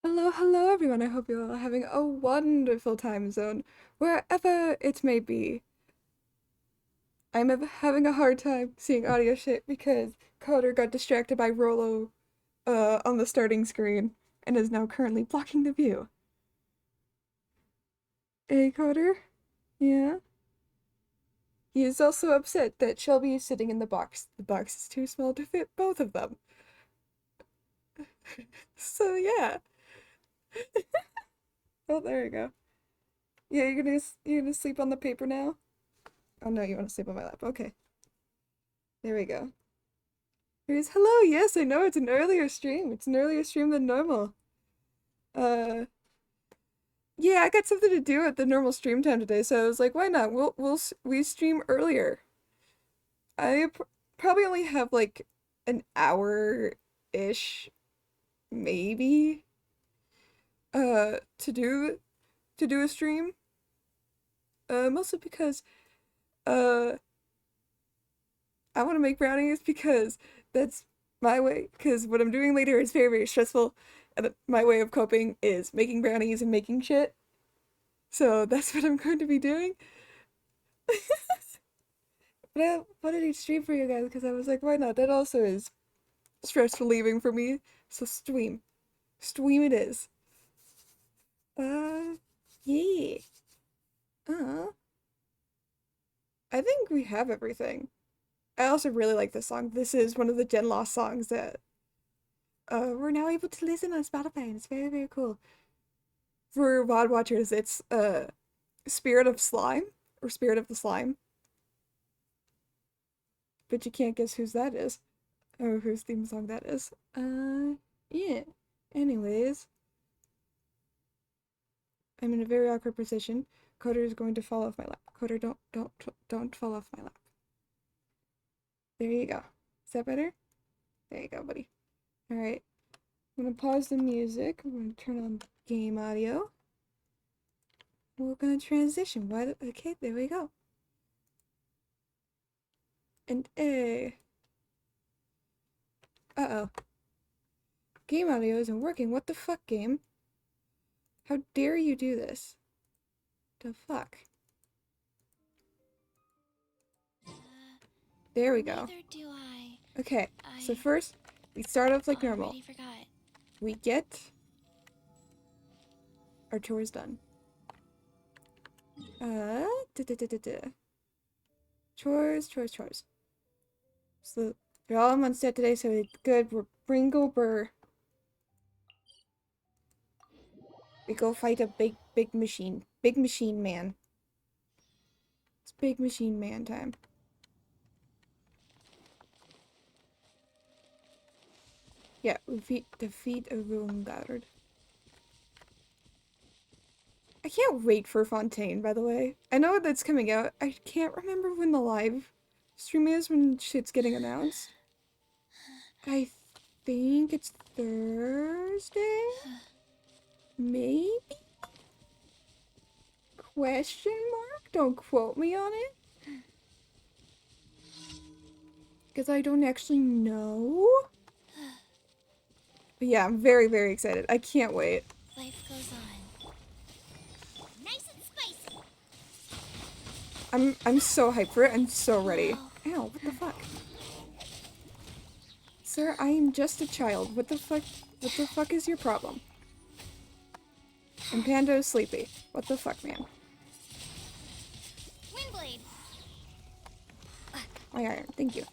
Hello, hello everyone. I hope you're all having a wonderful time zone, wherever it may be. Having a hard time seeing audio shit because Coder got distracted by Rolo on the starting screen and is now currently blocking the view. Hey, Coder? Yeah? He is also upset that Shelby is sitting in the box. The box is too small to fit both of them. So, yeah. Oh, there you go. Yeah, you're gonna sleep on the paper now? Oh no, you want to sleep on my lap. Okay. There we go. Here's hello. Yes, I know it's an earlier stream. It's an earlier stream than normal. Uh, yeah, I got something to do at the normal stream time today, so I was like, why not? We stream earlier. I probably only have like an hour-ish, maybe, uh, to do to do a stream. Mostly because uh I want to make brownies because that's my way. Because what I'm doing later is very, very stressful. And my way of coping is making brownies and making shit. So that's what I'm going to be doing. But I wanted to stream for you guys because I was like, why not? That also is stress relieving for me. So stream. Stream it is. Uh, yeah. Uh, I think we have everything. I also really like this song. This is one of the Gen Lost songs that we're now able to listen on Spotify, and it's very, very cool. For VOD watchers, it's Spirit of Slime or Spirit of the Slime. But you can't guess whose that is. Or whose theme song that is. Yeah. Anyways, I'm in a very awkward position. Coder is going to fall off my lap. Coder, don't fall off my lap. There you go. Is that better? There you go, buddy. Alright. I'm gonna pause the music. I'm gonna turn on game audio. We're gonna transition. Okay, there we go. And uh-oh. Game audio isn't working. What the fuck, game? How dare you do this? The fuck? There we go. Neither do I. Okay, so first, we start off like normal. Already forgot. We get our chores done. Da, da, da, da, da. Chores. So, we're all on one set today, so it's good. We're Bringle Burr. We go fight a big machine. Big machine man. It's big machine man time. Yeah, we defeat a room guard. I can't wait for Fontaine, by the way. I know that's coming out. I can't remember when the live stream is when shit's getting announced. I think it's Thursday? Maybe? Question mark? Don't quote me on it. Because I don't actually know. But yeah, I'm very, very excited. I can't wait. Life goes on. Nice and spicy. I'm so hyped for it. I'm so ready. Wow. Ow, what the fuck? Sir, I am just a child. What the fuck is your problem? And Panda is sleepy. What the fuck, man? Windblade. My iron, thank you.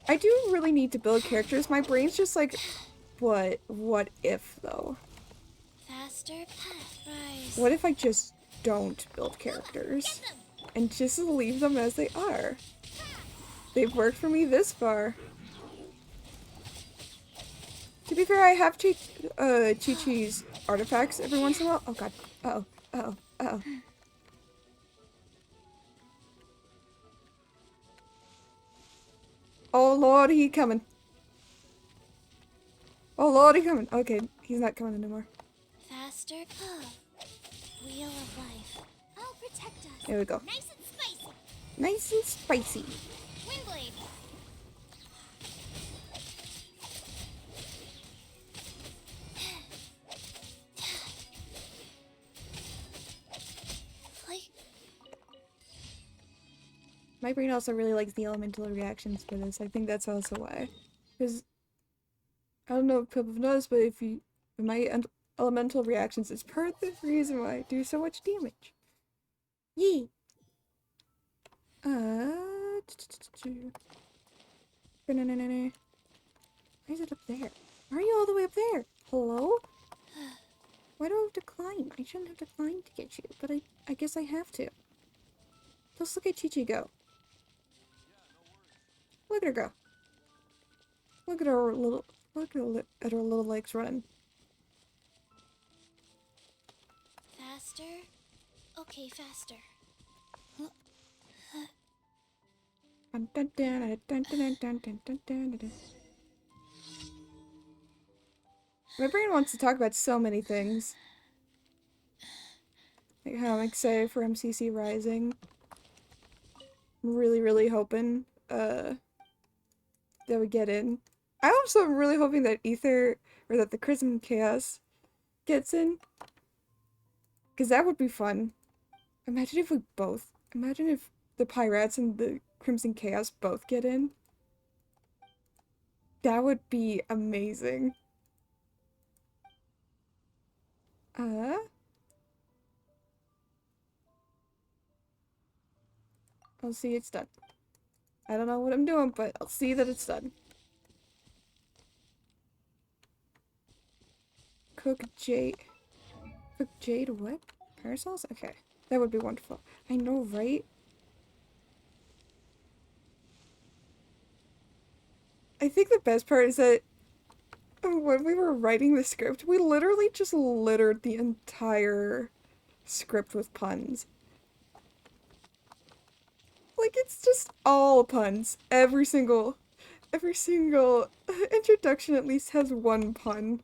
I do really need to build characters. My brain's just like, what if, though? Faster path rise. What if I just don't build characters? And just leave them as they are? They've worked for me this far. To be fair, I have Chi-Chi's artifacts every once in a while. Oh god. Uh-oh. Uh-oh. Uh-oh. Oh lord, he coming. Oh lord, he coming. Okay, he's not coming anymore. Faster path. Wheel of life. I'll protect us. There we go. Nice and spicy. Nice and spicy. Windblade. My brain also really likes the elemental reactions for this. I think that's also why. Because, I don't know if people have noticed, but elemental reactions is part of the reason why I do so much damage. Yee! Why is it up there? Why are you all the way up there? Hello? Why do I have to climb? I shouldn't have to climb to get you, but I guess I have to. Just look at Chi-Chi go. Look at her go. Look at her little, at her little legs running. Faster? Okay, faster. Dun, dun, dun, dun, dun, dun, dun, dun, dun, dun. My brain wants to talk about so many things. Like how I'm excited for MCC Rising. I'm really, really hoping that we get in. I also am really hoping that that the Crimson Chaos gets in. Because that would be fun. Imagine if the Pirates and the Crimson Chaos both get in. That would be amazing. I'll see it's done. I don't know what I'm doing, but I'll see that it's done. Cook jade what? Parasols? Okay. That would be wonderful. I know, right? I think the best part is that when we were writing the script, we literally just littered the entire script with puns. Like, it's just all puns. Every single introduction at least has one pun.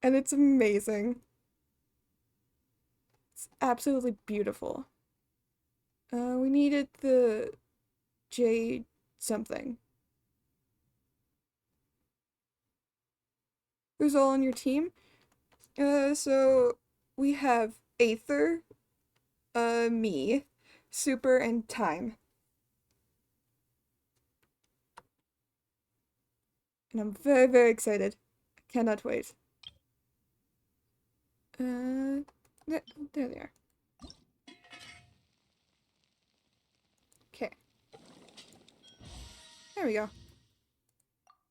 And it's amazing. It's absolutely beautiful. We needed the jade something. Who's all on your team? So we have Aether, me, Super, and Time. And I'm very, very excited. I cannot wait. There they are. Okay. There we go.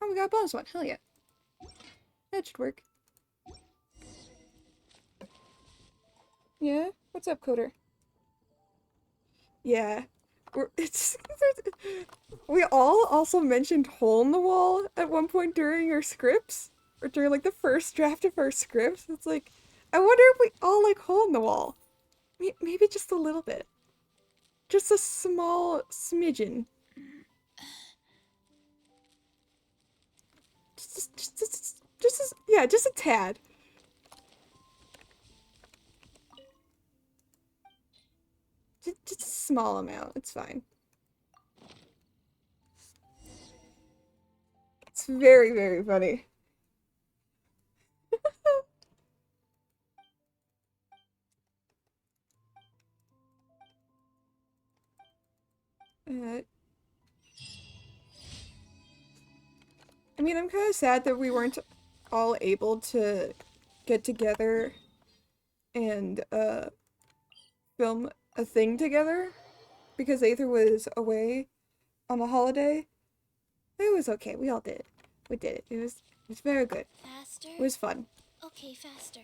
Oh, we got a bonus one. Hell yeah. That should work. Yeah? What's up, Coder? Yeah. We all also mentioned hole in the wall at one point during our scripts. Or during like the first draft of our scripts. It's like, I wonder if we all like hole in the wall. Maybe just a little bit. Just a small smidgen. Just a tad. Just a small amount. It's fine. It's very, very funny. I mean, I'm kind of sad that we weren't all able to get together and film a thing together because Aether was away on a holiday. It was okay. We all did it. We did it. It was very good. Faster? It was fun. Okay, faster.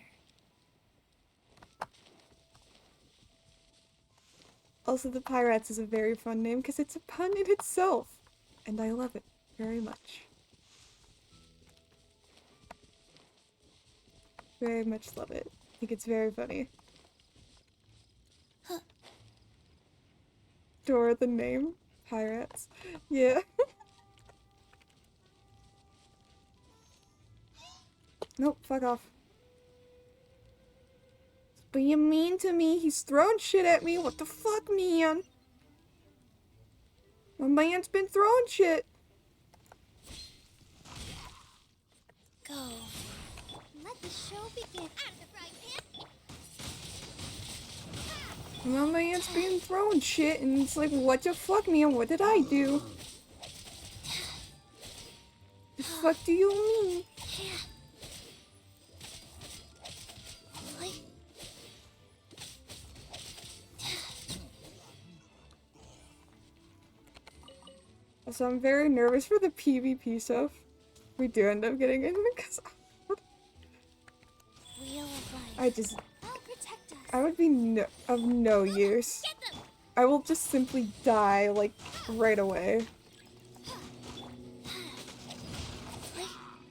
Also, the Pirates is a very fun name because it's a pun in itself. And I love it very much. Very much love it. I think it's very funny. Huh. Dora the name? Pirates. Yeah. Nope, fuck off. Being mean to me, he's throwing shit at me. What the fuck, man? My man's been throwing shit. Go. Let the show begin. My man's being thrown shit, and it's like, what the fuck, man? What did I do? The fuck do you mean? So I'm very nervous for the PvP stuff. We do end up getting in because Wheel of life. I just, I'll protect us. I would be of no use. Get them. I will just simply die, like, right away.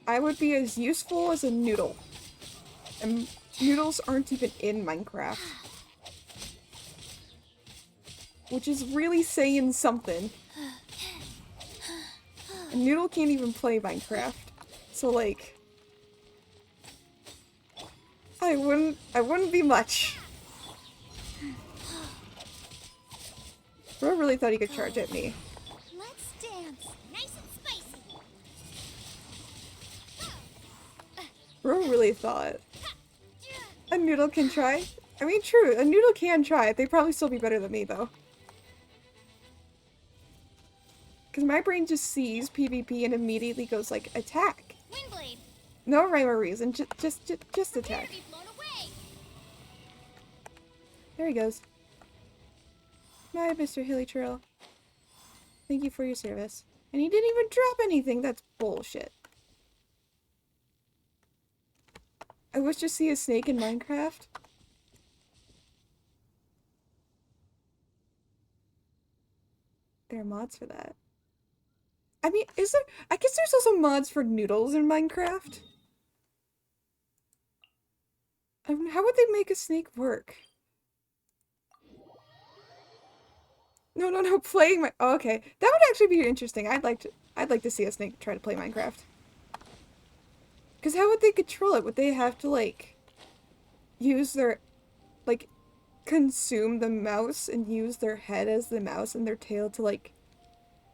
I would be as useful as a noodle. And noodles aren't even in Minecraft. Which is really saying something. A noodle can't even play Minecraft. So, like, I wouldn't be much. Bro really thought he could charge at me. Let's dance. Nice and spicy. Bro really thought. A noodle can try. I mean, true, a noodle can try. They'd probably still be better than me, though. Because my brain just sees PvP and immediately goes, like, attack. Windblade. No rhyme or reason, just Prepare attack. to be blown away. There he goes. Hi, Mr. Hilly Trail. Thank you for your service. And he didn't even drop anything. That's bullshit. I wish to see a snake in Minecraft. There are mods for that. I mean, is there? I guess there's also mods for noodles in Minecraft. I mean, how would they make a snake work? No, playing my. Oh, okay, that would actually be interesting. I'd like to see a snake try to play Minecraft. Because how would they control it? Would they have to, like, use their, like, consume the mouse and use their head as the mouse and their tail to, like,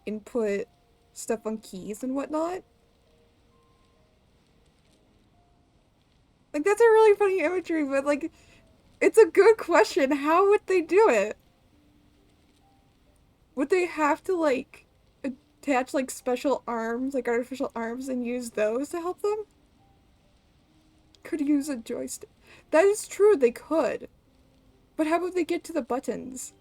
input stuff on keys and whatnot? Like, that's a really funny imagery, but, like, it's a good question. How would they do it? Would they have to, like, attach, like, special arms, like artificial arms, and use those to help them? Could use a joystick. That is true, they could. But how would they get to the buttons?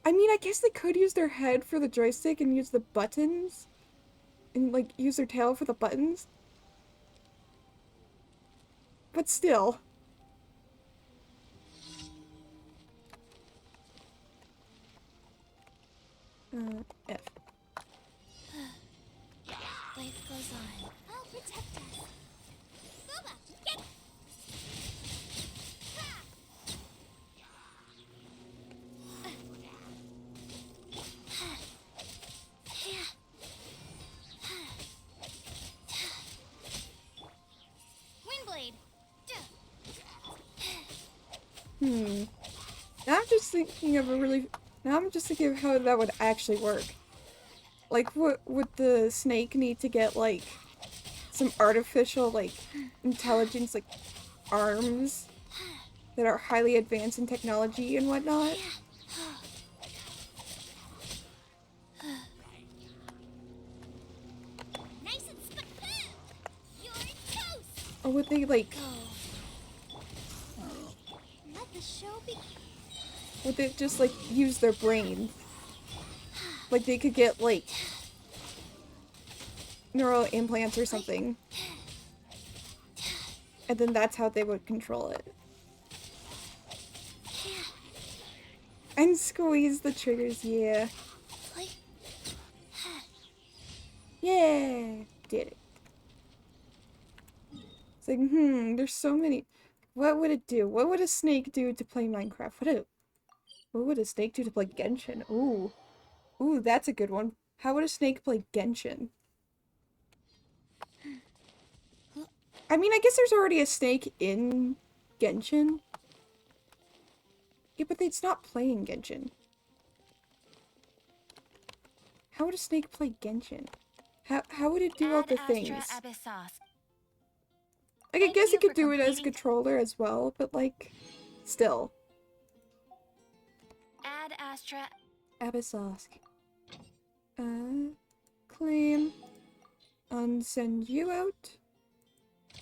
I mean, I guess they could use their head for the joystick and use the buttons. And, like, use their tail for the buttons. But still. F. Life goes on. I'll protect us. Boba, get. Windblade. Now I'm just thinking of now I'm just thinking of how that would actually work. Like, what would the snake need to get, like, some artificial, like, intelligence, like, arms that are highly advanced in technology and whatnot? Nice and You're toast. Or would they, like, Let the show begin. would they just, like, use their brain? Like, they could get, like, neural implants or something. And then that's how they would control it. And squeeze the triggers, yeah. Yeah! Did it. It's like, there's so many. What would it do? What would a snake do to play Minecraft? What would a snake do to play Genshin? Ooh. Ooh, that's a good one. How would a snake play Genshin? I mean, I guess there's already a snake in Genshin. Yeah, but it's not playing Genshin. How would a snake play Genshin? How would it do all the things? Like, I guess it could do it as a controller as well, but, like, Still. Add Astra. Abyssosk. Claim. Unsend you out.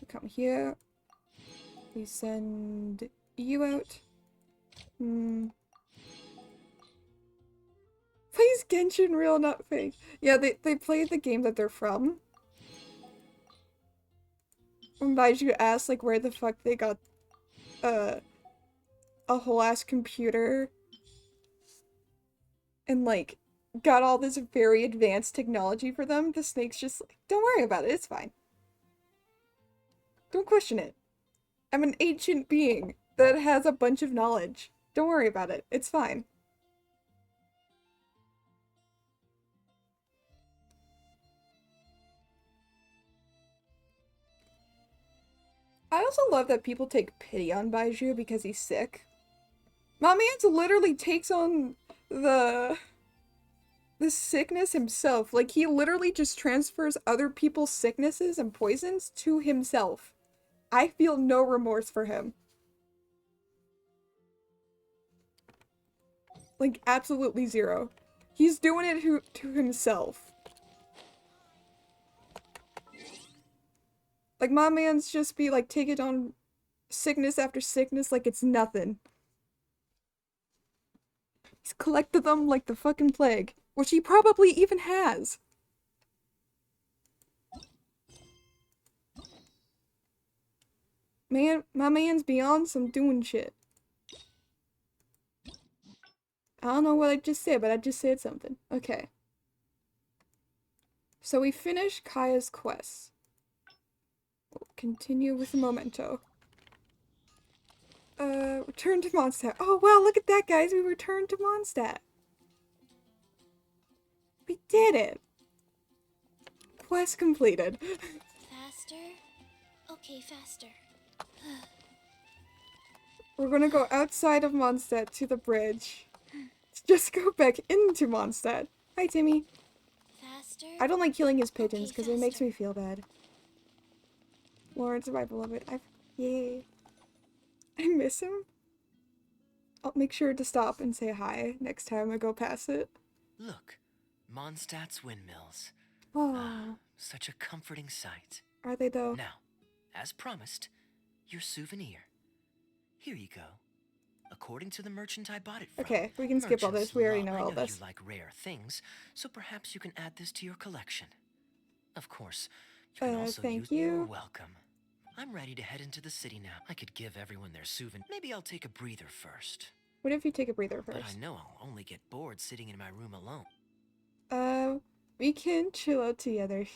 Come here. We send you out. Please Genshin real, not fake. Yeah, they played the game that they're from. When Baiju asked like where the fuck they got a whole ass computer and like got all this very advanced technology for them, the snake's just like, don't worry about it, it's fine. Don't question it. I'm an ancient being that has a bunch of knowledge. Don't worry about it, it's fine. I also love that people take pity on Baiju because he's sick. My man's literally takes on the sickness himself. Like, he literally just transfers other people's sicknesses and poisons to himself. I feel no remorse for him. Like, absolutely zero. He's doing it to himself. Like, my man's just be like taking on sickness after sickness like it's nothing. He's collected them like the fucking plague, which he probably even has. Man, my man's beyond some doing shit. I don't know what I just said, but I just said something. Okay. So we finished Kaya's quest. We'll continue with Memento. Return to Mondstadt. Oh, wow, look at that, guys. We returned to Mondstadt. We did it. Quest completed. Faster? Okay, faster. We're gonna go outside of Mondstadt to the bridge. Just go back into Mondstadt. Hi, Timmy. Faster? I don't like killing his pigeons Okay, because it makes faster. me feel bad. Lawrence, my beloved. Yay. I miss him. I'll make sure to stop and say hi next time I go past it. Look, Mondstadt's windmills. Oh, Such a comforting sight. are they though? Now, as promised, your souvenir. Here you go. According to the merchant I bought it from. Okay, we can skip all this. We already know all I know this. you like rare things, so perhaps you can add this to your collection. Of course, you can also thank use. you. You're welcome. I'm ready to head into the city now. I could give everyone their souvenir. Maybe I'll take a breather first. What if you take a breather But I first? know I'll only get bored sitting in my room alone. We can chill out together.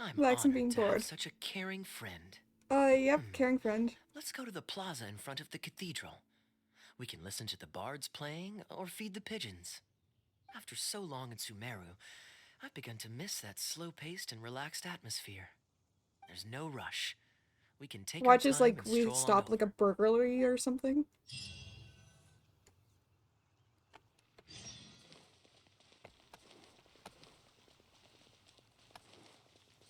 I'm Relax and honored being to have bored. such a caring friend. Yep, caring friend. Let's go to the plaza in front of the cathedral. We can listen to the bards playing or feed the pigeons. After so long in Sumeru, I've begun to miss that slow-paced and relaxed atmosphere. There's no rush. We can take Watch our as time like and we stroll stop on like a over. burglary or something.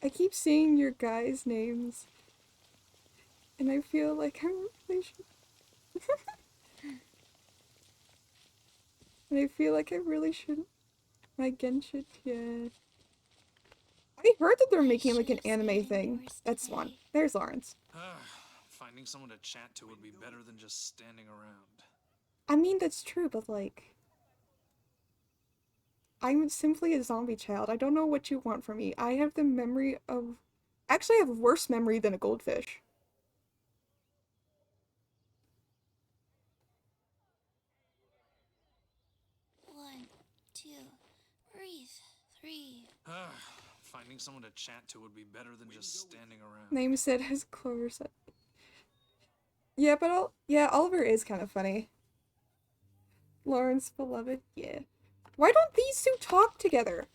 I keep seeing your guys' names, and I feel like I'm really should. And I feel like I really shouldn't. My Genshin, yeah. I heard that they're I making like should an have anime stayed thing. indoors That's one. today. There's Lawrence. Finding someone to chat to would be better than just standing around. I mean, that's true, but like, I'm simply a zombie child. I don't know what you want from me. I have the memory of. Actually, I have worse memory than a goldfish. One, two, breathe. Three. Finding someone to chat to would be better than just standing around. Name said has Clover said. Yeah, but Oliver is kind of funny. Lawrence, beloved, yeah. Why don't these two talk together?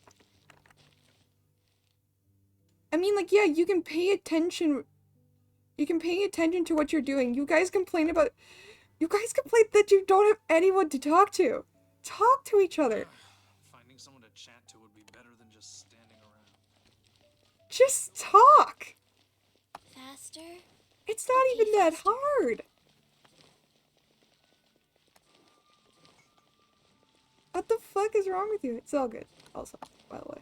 I mean, like, yeah, you can pay attention. You can pay attention to what you're doing. You guys complain that you don't have anyone to talk to. Talk to each other. Finding someone to chat to would be better than just standing around. Just talk. Faster? It's not Okay, even that faster. hard. wrong with you? It's all good. Also, by the way.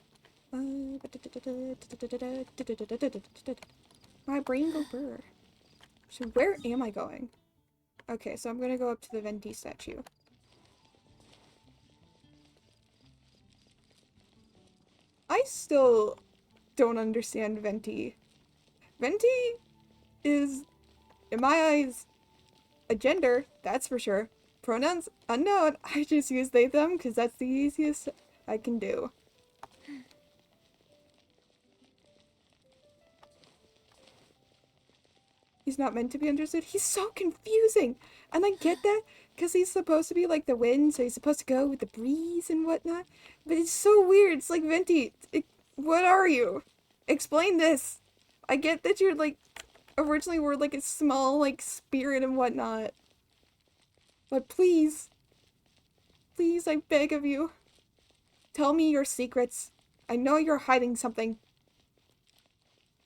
My brain go burr. So where am I going? Okay, so I'm gonna go up to the Venti statue. I still don't understand Venti. Venti is, in my eyes, a gender, that's for sure. Pronouns unknown. I just use they them because that's the easiest I can do. He's not meant to be understood. He's so confusing. And I get that because he's supposed to be like the wind, so he's supposed to go with the breeze and whatnot. But it's so weird. It's like, Venti, what are you? Explain this. I get that you're like, originally were like a small like spirit and whatnot. But please, please, I beg of you, tell me your secrets. I know you're hiding something.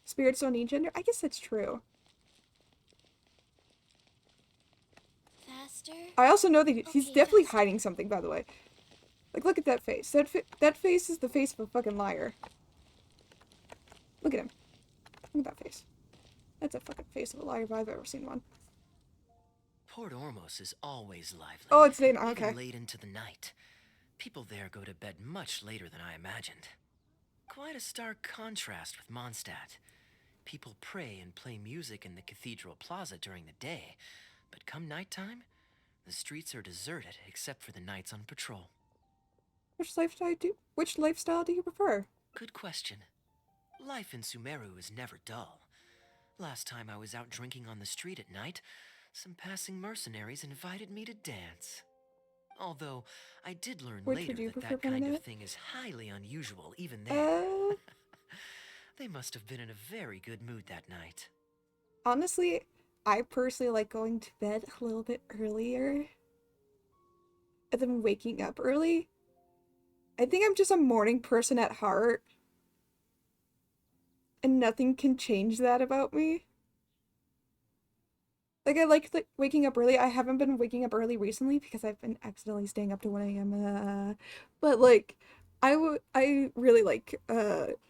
Spirits don't need gender? I guess that's true. Faster? I also know that he's Okay, definitely faster. hiding something, by the way. Like, look at that face. That face is the face of a fucking liar. Look at him. Look at that face. That's a fucking face of a liar if I've ever seen one. Port Ormos is always lively. Oh, it's Dana. Even Okay. late into the night. People there go to bed much later than I imagined. Quite a stark contrast with Mondstadt. People pray and play music in the cathedral plaza during the day, but come nighttime, the streets are deserted except for the knights on patrol. Which lifestyle do you prefer? Good question. Life in Sumeru is never dull. Last time I was out drinking on the street at night, some passing mercenaries invited me to dance. Although, I did learn Which later would you that prefer, that kind of Bernadette? thing is highly unusual even there. They must have been in a very good mood that night. Honestly, I personally like going to bed a little bit earlier and then waking up early. I think I'm just a morning person at heart. And nothing can change that about me. Like, I like waking up early. I haven't been waking up early recently because I've been accidentally staying up to 1 a.m. But, like, I really like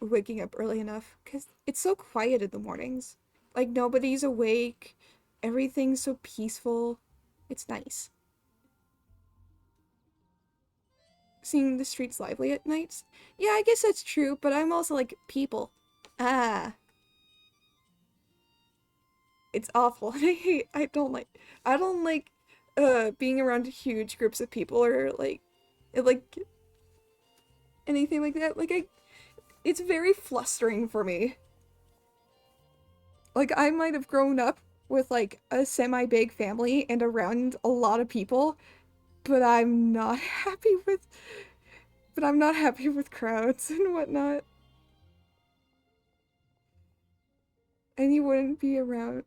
waking up early enough because it's so quiet in the mornings. Like, nobody's awake. Everything's so peaceful. It's nice. Seeing the streets lively at nights? Yeah, I guess that's true, but I'm also like, people. Ah. It's awful. I don't like being around huge groups of people or like anything like that. It's very flustering for me. Like, I might have grown up with like a semi-big family and around a lot of people, but I'm not happy with crowds and whatnot. And you wouldn't be around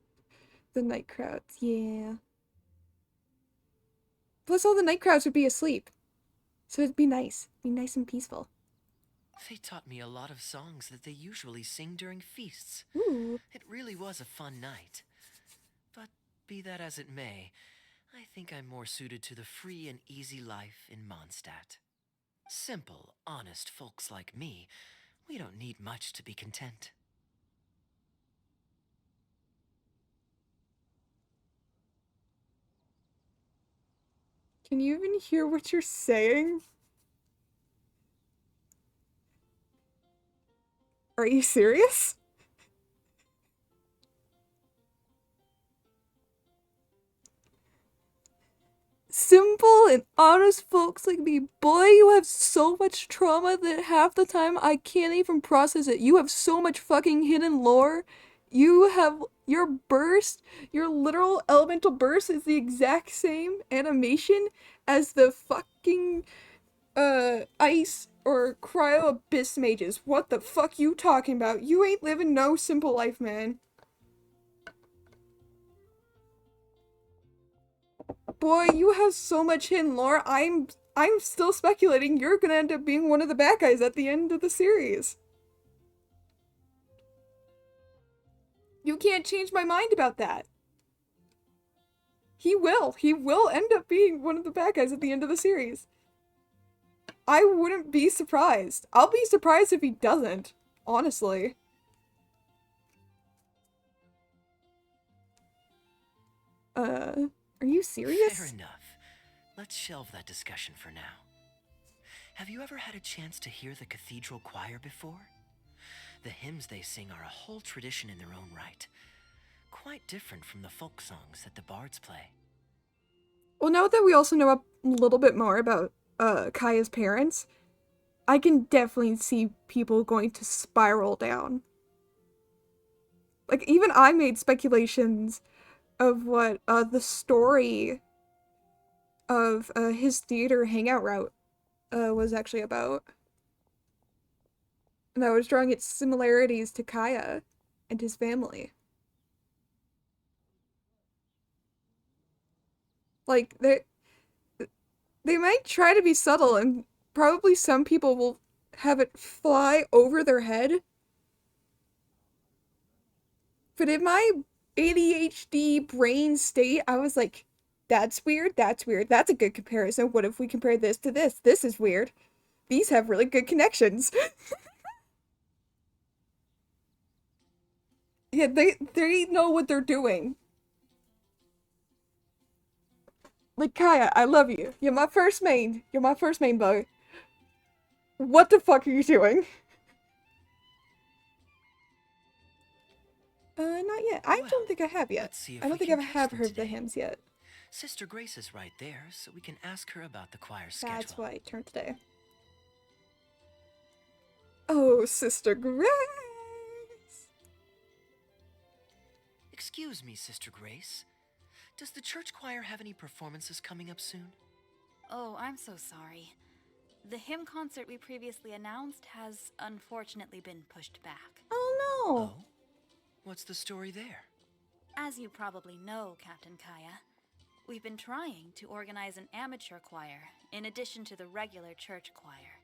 the night crowds, yeah. Plus all the night crowds would be asleep. So it'd be nice. Be nice and peaceful. They taught me a lot of songs that they usually sing during feasts. Ooh. It really was a fun night. But be that as it may, I think I'm more suited to the free and easy life in Mondstadt. Simple, honest folks like me, we don't need much to be content. Can you even hear what you're saying? Are you serious? Simple and honest folks like me. Boy, you have so much trauma that half the time I can't even process it. You have so much fucking hidden lore. You have your burst, your literal elemental burst is the exact same animation as the fucking ice or cryo abyss mages. What the fuck you talking about? You ain't living no simple life, man. Boy, you have so much hidden lore. I'm still speculating you're gonna end up being one of the bad guys at the end of the series. You can't change my mind about that. He will. He will end up being one of the bad guys at the end of the series. I wouldn't be surprised. I'll be surprised if he doesn't, honestly. Are you serious? Fair enough. Let's shelve that discussion for now. Have you ever had a chance to hear the cathedral choir before? The hymns they sing are a whole tradition in their own right. Quite different from the folk songs that the bards play. Well, now that we also know a little bit more about Kaya's parents, I can definitely see people going to spiral down. Like, even I made speculations of what the story of his theater hangout route was actually about. And I was drawing its similarities to Kaya and his family. Like, they might try to be subtle, and probably some people will have it fly over their head. But in my ADHD brain state, I was like, that's weird, that's weird, that's a good comparison. What if we compare this to this? This is weird. These have really good connections. Yeah, they know what they're doing. Like, Kaya, I love you. You're my first main. You're my first main boy. What the fuck are you doing? Not yet. I Well, don't think I have yet. let's see if I don't we think can I catch have them heard the today. hymns yet. Sister Grace is right there, so we can ask her about the choir's schedule. That's why I turned today. Oh, Sister Grace! Excuse me, Sister Grace. Does the church choir have any performances coming up soon? Oh, I'm so sorry. The hymn concert we previously announced has unfortunately been pushed back. Oh no! Oh? What's the story there? As you probably know, Captain Kaya, we've been trying to organize an amateur choir in addition to the regular church choir.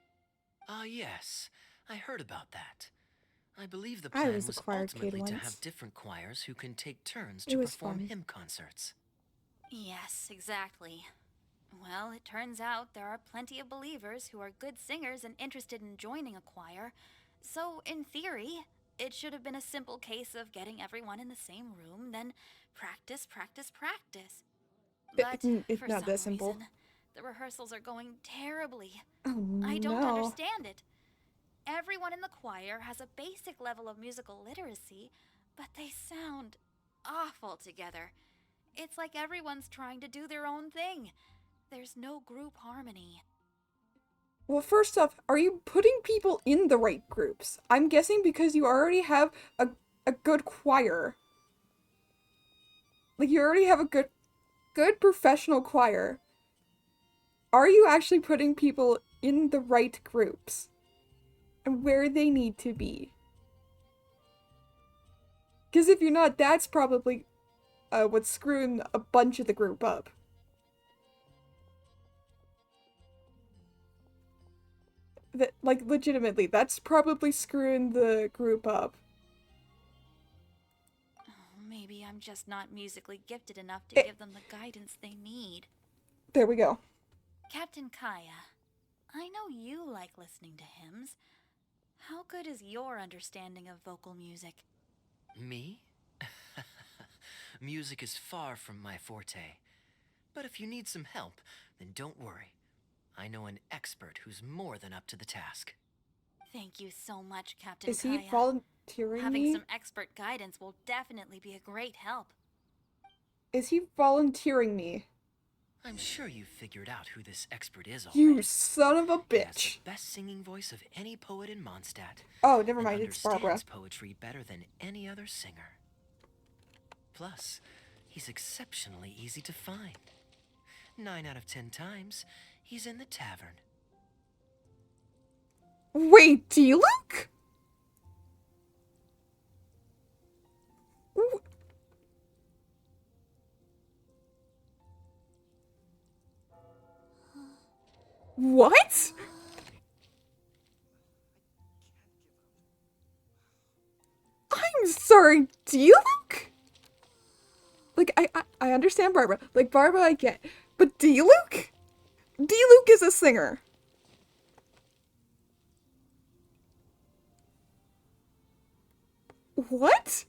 Ah, yes. I heard about that. I believe the I plan was a was choir kid ultimately to once. have different choirs who can take turns It to was perform fun. hymn concerts. Yes, exactly. Well, it turns out there are plenty of believers who are good singers and interested in joining a choir. So, in theory, it should have been a simple case of getting everyone in the same room, then practice, practice, practice. But It's for not some that simple. reason, the rehearsals are going terribly. Oh I don't no. understand it. Everyone in the choir has a basic level of musical literacy, but they sound awful together. It's like everyone's trying to do their own thing. There's no group harmony. Well, first off, are you putting people in the right groups? I'm guessing because you already have a good choir. Like, you already have a good professional choir. Are you actually putting people in the right groups? And where they need to be? Because if you're not, that's probably what's screwing a bunch of the group up. That, like, legitimately, that's probably screwing the group up. Maybe I'm just not musically gifted enough to give them the guidance they need. There we go. Captain Kaya, I know you like listening to hymns. How good is your understanding of vocal music? Me? Music is far from my forte. But if you need some help, then don't worry. I know an expert who's more than up to the task. Thank you so much, Captain Is Kaya. he volunteering Having me? some expert guidance will definitely be a great help. Is he volunteering me? I'm sure you've figured out who this expert is already. You son of a He has bitch. the best singing voice of any poet in Mondstadt. Oh, never And mind, it's Barbara. understands poetry better than any other singer. Plus, he's exceptionally easy to find. 9 out of 10 times, he's in the tavern. Wait, D-Luke? What? I'm sorry, D-Luke? Like, I understand Barbara. Like, Barbara I get. But D-Luke? D-Luke is a singer. What?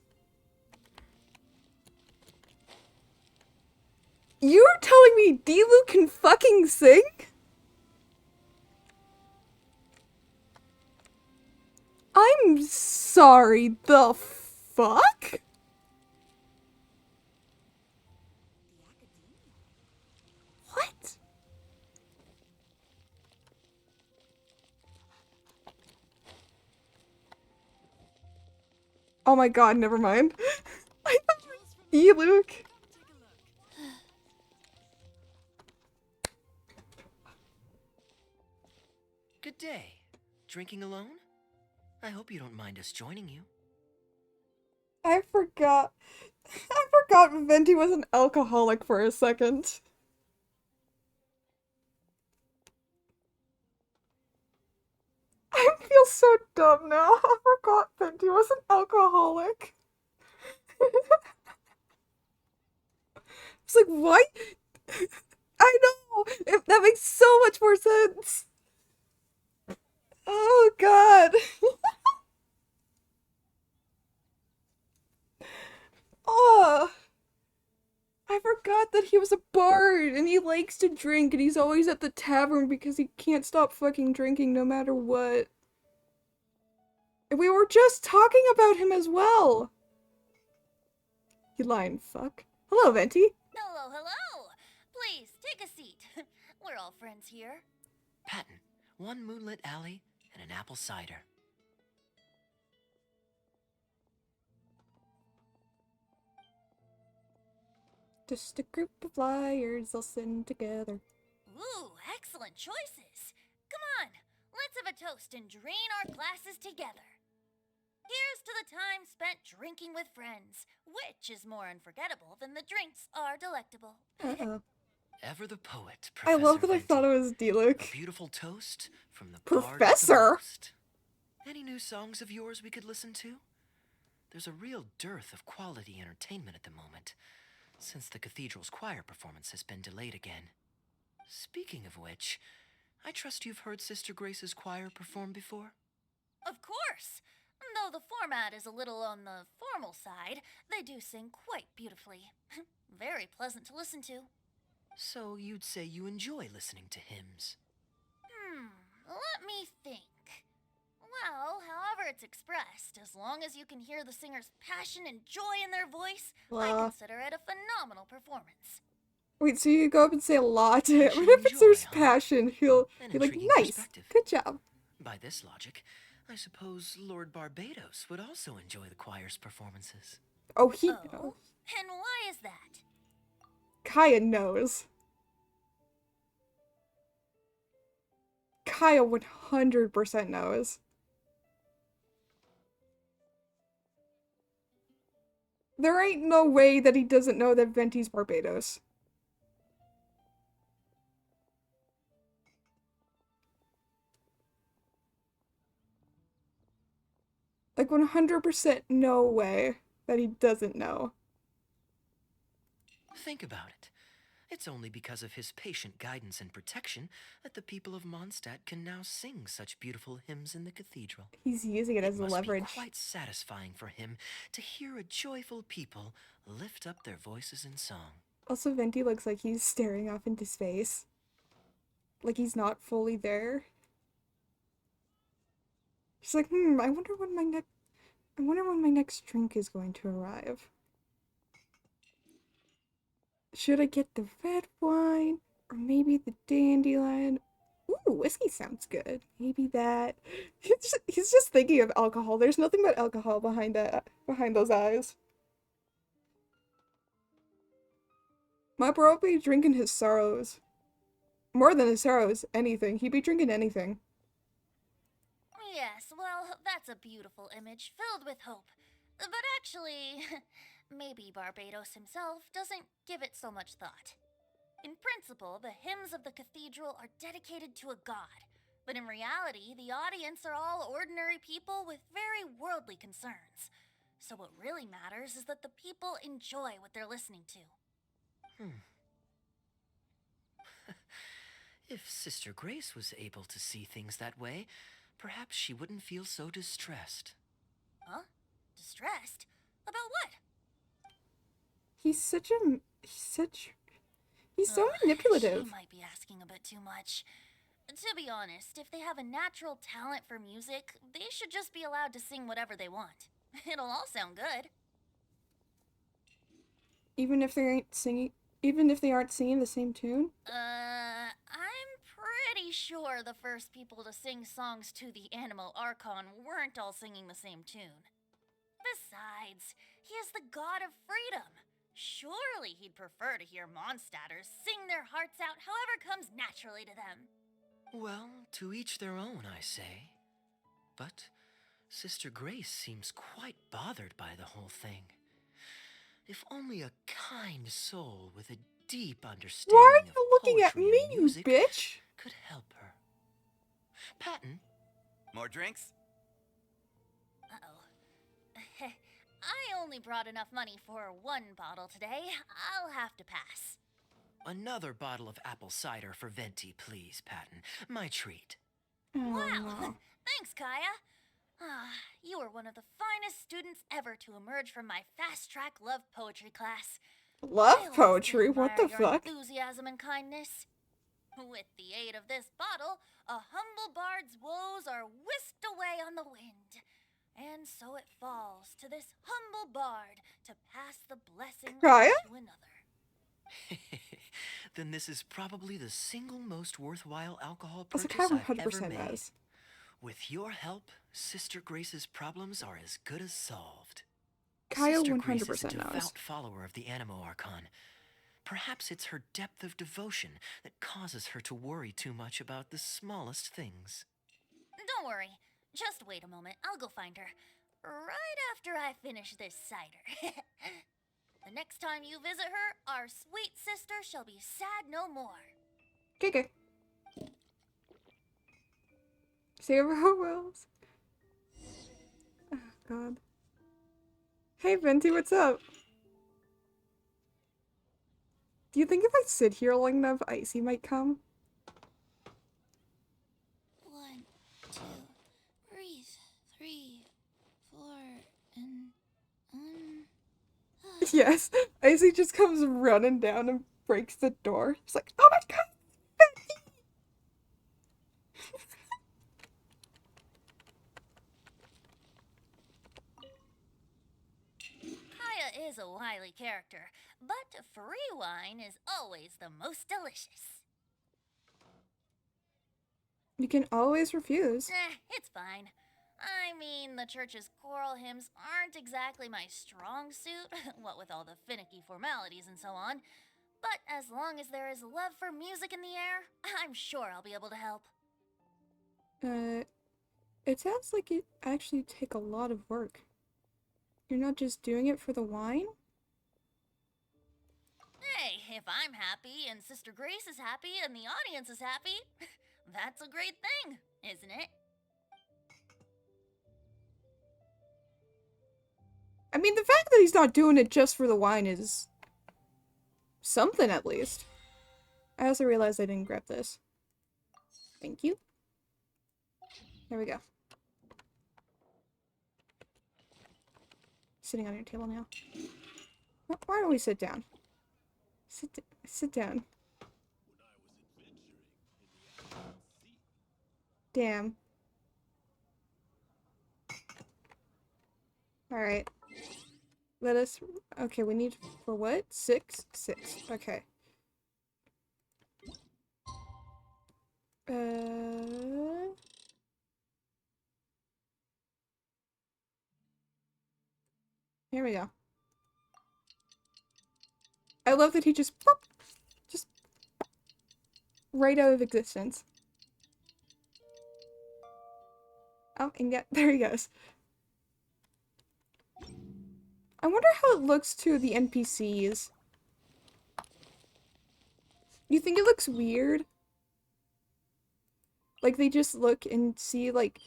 You're telling me Dilu can fucking sing? I'm sorry, the fuck? What? Oh my god, never mind. I thought you were Diluc. Good day. Drinking alone? I hope you don't mind us joining you. I forgot. I forgot Venti was an alcoholic for a second. I feel so dumb now. I forgot Venti was an alcoholic. It's like, what? I know! That makes so much more sense! Oh god! Oh! I forgot that he was a bard and he likes to drink and he's always at the tavern because he can't stop fucking drinking no matter what. And we were just talking about him as well! You lying fuck. Hello, Venti. Hello, hello! Please, take a seat. We're all friends here. Patton, one moonlit alley and an apple cider. Just a group of liars all sitting together. Ooh, excellent choices. Come on, let's have a toast and drain our glasses together. Here's to the time spent drinking with friends, which is more unforgettable than the drinks are delectable. Uh-oh. Ever the poet, I Professor love that I Venti. thought it was A Diluc. beautiful toast from the bard of the Professor? most. Any new songs of yours we could listen to? There's a real dearth of quality entertainment at the moment, since the cathedral's choir performance has been delayed again. Speaking of which, I trust you've heard Sister Grace's choir perform before? Of course! Though the format is a little on the formal side, they do sing quite beautifully. Very pleasant to listen to. So you'd say you enjoy listening to hymns? Let me think. Well, however it's expressed, as long as you can hear the singer's passion and joy in their voice, I consider it a phenomenal performance. Wait, so you go up and say a lot to him, Passion and if and it's there's joy, huh? passion, he'll An be like, intriguing nice, perspective. good job. By this logic, I suppose Lord Barbados would also enjoy the choir's performances. Oh, he Oh? knows. And why is that? Kaya knows. Kaya 100% knows. There ain't no way that he doesn't know that Venti's Barbados. Like 100% no way that he doesn't know. Think about it. It's only because of his patient guidance and protection that the people of Mondstadt can now sing such beautiful hymns in the cathedral. He's using it as It must leverage. be quite satisfying for him to hear a joyful people lift up their voices in song. Also, Venti looks like he's staring off into space. Like he's not fully there. He's like, I wonder when my next drink is going to arrive. Should I get the red wine? Or maybe the dandelion? Ooh, whiskey sounds good. Maybe that. He's just thinking of alcohol. There's nothing but alcohol behind those eyes. My bro be drinking his sorrows. More than his sorrows, anything. He'd be drinking anything. Yes, well, that's a beautiful image filled with hope. But actually, maybe Barbados himself doesn't give it so much thought. In principle, the hymns of the cathedral are dedicated to a god, but in reality, the audience are all ordinary people with very worldly concerns. So what really matters is that the people enjoy what they're listening to. If Sister Grace was able to see things that way, perhaps she wouldn't feel so distressed. Huh? stressed. About what? He's such a... He's so Ugh, manipulative. She might be asking a bit too much. To be honest, if they have a natural talent for music, they should just be allowed to sing whatever they want. It'll all sound good. Even if they aren't singing the same tune? I'm pretty sure the first people to sing songs to the Animo Archon weren't all singing the same tune. Besides, he is the god of freedom. Surely he'd prefer to hear Mondstadters sing their hearts out however comes naturally to them. Well, to each their own, I say. But Sister Grace seems quite bothered by the whole thing. If only a kind soul with a deep understanding Why are of you looking at poetry me, and you music bitch? could help her. Patton, More drinks? Uh-oh. I only brought enough money for one bottle today. I'll have to pass. another bottle of apple cider for Venti, please, Patton. My treat. Oh, Wow! no. Thanks, Kaya. You are one of the finest students ever to emerge from my fast-track love poetry class. I Love always poetry? did What the admire your fuck? enthusiasm and kindness. With the aid of this bottle, a humble bard's woes are whisked away on the wind. And so it falls to this humble bard to pass the blessing Kaya? on to another. Then this is probably the single most worthwhile alcohol That's what purchase Kaya I've ever 100% made. does. With your help, Sister Grace's problems are as good as solved. Kaya Sister Grace is a 100% knows. devout follower of the Animo Archon. Perhaps it's her depth of devotion that causes her to worry too much about the smallest things. Don't worry. Just wait a moment. I'll go find her. Right after I finish this cider. The next time you visit her, our sweet sister shall be sad no more. Okay. Save her wills. Oh, God. Hey, Venti, what's up? Do you think if I sit here long enough, Icy might come? 1, 2, breathe. 3, 4, and Yes. Icy just comes running down and breaks the door. He's like, oh my God, Venti! Kaya is a wily character, but free wine is always the most delicious. You can always refuse. It's fine. I mean, the church's choral hymns aren't exactly my strong suit, what with all the finicky formalities and so on. But as long as there is love for music in the air, I'm sure I'll be able to help. It sounds like it actually take a lot of work. You're not just doing it for the wine? Hey, if I'm happy and Sister Grace is happy and the audience is happy, that's a great thing, isn't it? I mean, the fact that he's not doing it just for the wine is something, at least. I also realized I didn't grab this. Thank you. There we go. Sitting on your table now. Why don't we sit down? Sit down. Damn. Alright. Let us... Okay, we need... For what? 6? 6. Okay. Here we go. I love that he just... Pop, just... Right out of existence. Oh, and yeah, there he goes. I wonder how it looks to the NPCs. You think it looks weird? Like, they just look and see, like,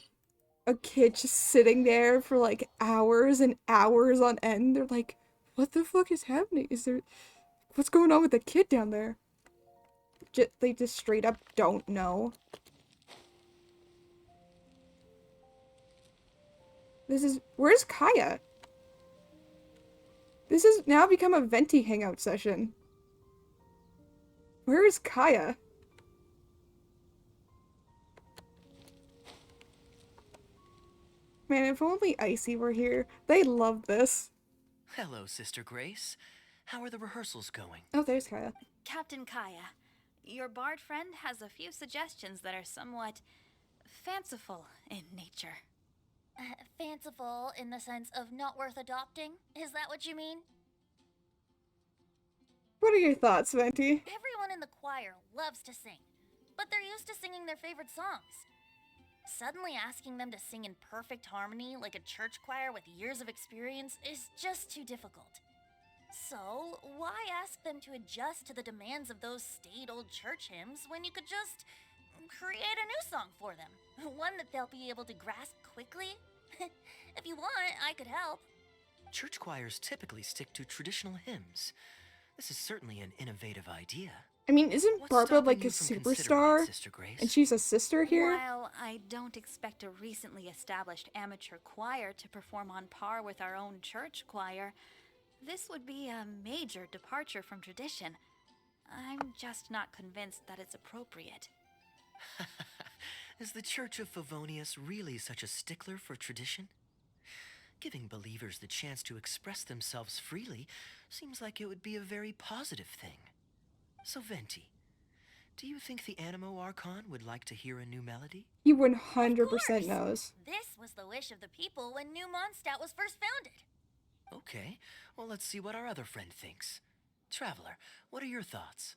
a kid just sitting there for, like, hours and hours on end. They're like, what the fuck is happening? Is there... What's going on with the kid down there? They just straight up don't know. This is... Where's Kaya? This has now become a venti hangout session. Where is Kaya? Man, if only Icy were here. They'd love this. Hello, Sister Grace. How are the rehearsals going? Oh, there's Kaya. Captain Kaya, your bard friend has a few suggestions that are somewhat fanciful in nature. Fanciful in the sense of not worth adopting? Is that what you mean? What are your thoughts, Venti? Everyone in the choir loves to sing, but they're used to singing their favorite songs. Suddenly asking them to sing in perfect harmony like a church choir with years of experience is just too difficult. So, why ask them to adjust to the demands of those staid old church hymns when you could just create a new song for them? One that they'll be able to grasp quickly? If you want, I could help. Church choirs typically stick to traditional hymns. This is certainly an innovative idea. I mean, isn't What's Barbara stopping like a you from considering superstar? it, Sister Grace? And she's a sister here? While I don't expect a recently established amateur choir to perform on par with our own church choir, this would be a major departure from tradition. I'm just not convinced that it's appropriate. Is the Church of Favonius really such a stickler for tradition? Giving believers the chance to express themselves freely seems like it would be a very positive thing. So, Venti, do you think the Animo Archon would like to hear a new melody? He Of 100% course. knows. This was the wish of the people when New Mondstadt was first founded. Okay, well, let's see what our other friend thinks. Traveler, what are your thoughts?